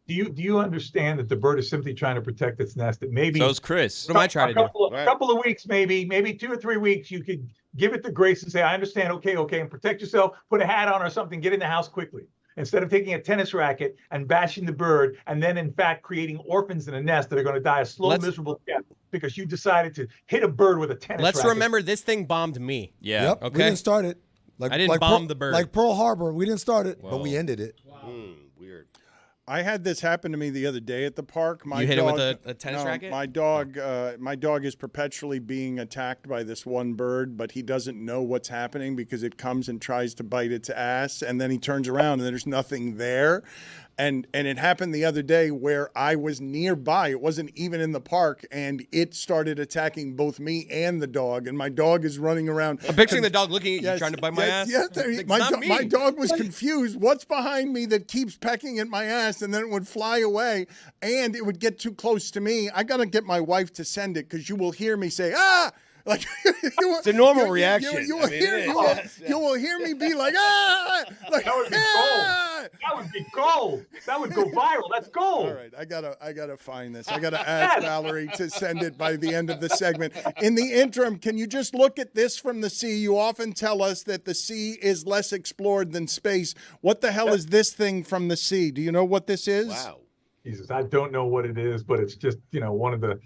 Do you understand that the bird is simply trying to protect its nest? That maybe so's Chris. What am I trying to do? A couple of weeks, maybe 2 or 3 weeks, you could give it the grace and say, I understand, okay, and protect yourself, put a hat on or something, get in the house quickly. Instead of taking a tennis racket and bashing the bird and then, in fact, creating orphans in a nest that are going to die a slow, miserable death because you decided to hit a bird with a tennis racket. Let's remember this thing bombed me. Yeah. Yep, okay. We didn't start it. I didn't bomb the bird. Like Pearl Harbor, we didn't start it, but we ended it. Wow. Weird. I had this happen to me the other day at the park. You hit it with a tennis racket? My dog is perpetually being attacked by this one bird, but he doesn't know what's happening because it comes and tries to bite its ass, and then he turns around and there's nothing there. And it happened the other day where I was nearby. It wasn't even in the park, and it started attacking both me and the dog. And my dog is running around. I'm picturing the dog looking at you, trying to bite my ass. Yes, my dog was confused. What's behind me that keeps pecking at my ass? And then it would fly away, and it would get too close to me. I got to get my wife to send it because you will hear me say, ah! Like it's a normal reaction. You will hear me be like, ah! Like, that would be gold. That would be gold. That would go viral. That's gold. All right, I gotta find this. I gotta ask Valerie to send it by the end of the segment. In the interim, can you just look at this from the sea? You often tell us that the sea is less explored than space. What the hell is this thing from the sea? Do you know what this is? Wow. Jesus, I don't know what it is, but it's just one of the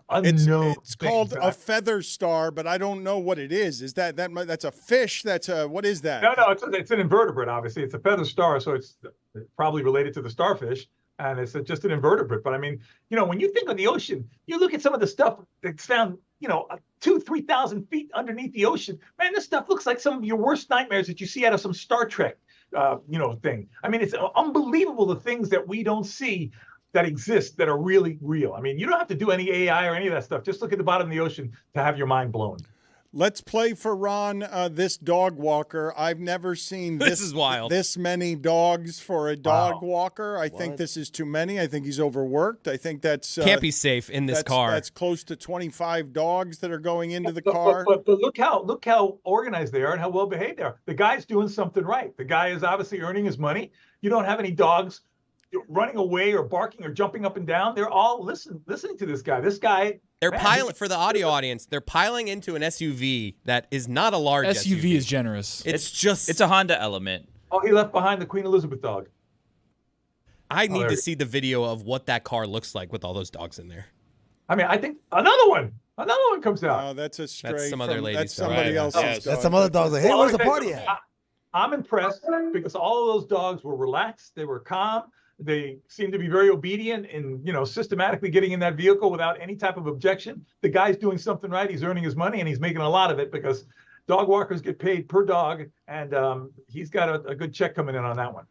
unknown. It's called a feather star, but I don't know what it is. Is that's a fish? What is that? No, it's an invertebrate. Obviously, it's a feather star, so it's probably related to the starfish, and it's just an invertebrate. But I mean, when you think of the ocean, you look at some of the stuff that's found 2,000-3,000 feet underneath the ocean. Man, this stuff looks like some of your worst nightmares that you see out of some Star Trek, thing. I mean, it's unbelievable the things that we don't see that exist that are really real. I mean, you don't have to do any AI or any of that stuff. Just look at the bottom of the ocean to have your mind blown. Let's play for Ron this dog walker. I've never seen This is wild. This many dogs for a dog walker. I think this is too many. I think he's overworked. I think that's Can't be safe in this car. That's close to 25 dogs that are going into the car. But look how organized they are and how well behaved they are. The guy's doing something right. The guy is obviously earning his money. You don't have any dogs running away or barking or jumping up and down. They're all listening to this guy. This guy. They're piling for the audio audience. They're piling into an SUV that is not a large SUV. SUV is generous. It's a Honda Element. Oh, he left behind the Queen Elizabeth dog. I need to see the video of what that car looks like with all those dogs in there. I mean, I think another one comes out. Oh, that's a stray. That's some other lady. That's somebody else's dog. That's some other dogs. Like, hey, where's the party at? I'm impressed because all of those dogs were relaxed. They were calm. They seem to be very obedient and, systematically getting in that vehicle without any type of objection. The guy's doing something right. He's earning his money, and he's making a lot of it because dog walkers get paid per dog, and he's got a good check coming in on that one.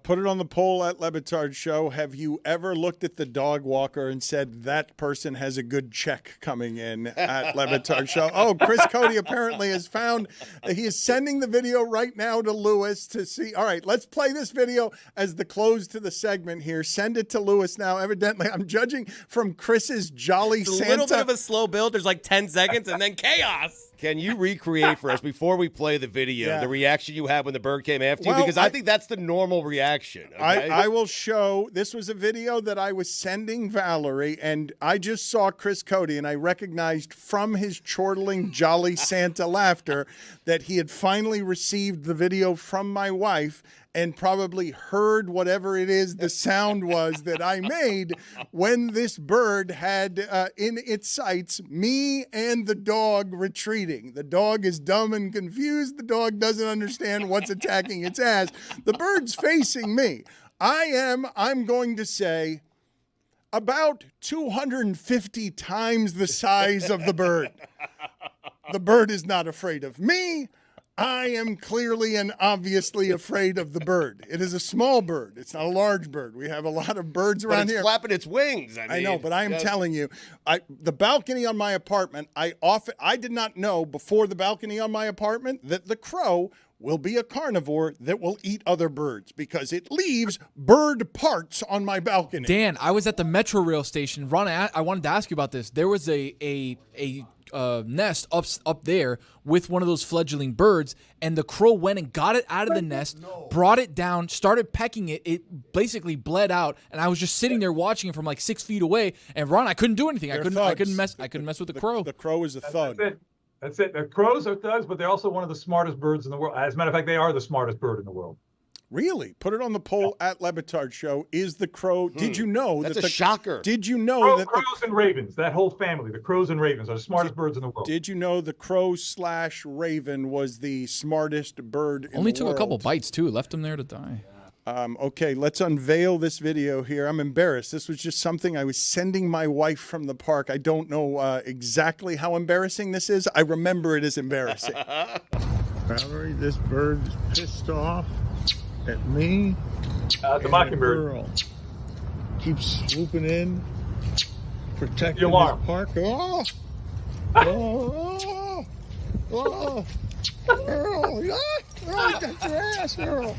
Put it on the poll at Le Batard Show. Have you ever looked at the dog walker and said that person has a good check coming in at Le Batard Show? Oh, Chris Cody apparently has found he is sending the video right now to Lewis to see. All right, let's play this video as the close to the segment here. Send it to Lewis now. Evidently, I'm judging from Chris's Jolly Santa. A little bit of a slow build. There's like 10 seconds and then chaos. Can you recreate for us before we play the video the reaction you had when the bird came after you? Because I think that's the normal reaction. Okay? I will show. This was a video that I was sending Valerie, and I just saw Chris Cody, and I recognized from his chortling Jolly Santa laughter that he had finally received the video from my wife and probably heard whatever it is the sound was that I made when this bird had in its sights me and the dog retreating. The dog is dumb and confused. The dog doesn't understand what's attacking its ass. The bird's facing me. I'm going to say, about 250 times the size of the bird. The bird is not afraid of me. I am clearly and obviously afraid of the bird. It is a small bird. It's not a large bird. We have a lot of birds around here. But it's flapping its wings. I know, but I am telling you, the balcony on my apartment, I did not know before the balcony on my apartment that the crow will be a carnivore that will eat other birds because it leaves bird parts on my balcony. Dan, I was at the Metro Rail station. Ron, I wanted to ask you about this. There was a nest up there with one of those fledgling birds, and the crow went and got it out of the nest, brought it down, started pecking it. It basically bled out, and I was just sitting there watching it from like 6 feet away. And Ron, I couldn't do anything. I couldn't mess with the crow. The crow is a thug. That's it. The crows are thugs, but they're also one of the smartest birds in the world. As a matter of fact, they are the smartest bird in the world. Really? Put it on the poll at Le Batard Show. Is the crow? Did you know that's a shocker? Did you know that crows and ravens? That whole family, the crows and ravens, are the smartest birds in the world. Did you know the crow/raven was the smartest bird in the world? Only took a couple bites too. Left him there to die. Okay, let's unveil this video here. I'm embarrassed. This was just something I was sending my wife from the park. I don't know exactly how embarrassing this is. I remember it as embarrassing. Valerie, this bird's pissed off at me. The mockingbird. Girl. Keeps swooping in, protecting the alarm. his park. Oh! Oh! Oh! Earl! Yeah! Earl, got your ass, Earl!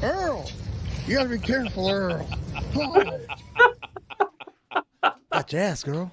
Earl! You gotta be careful, Earl! Oh. Got your ass, girl.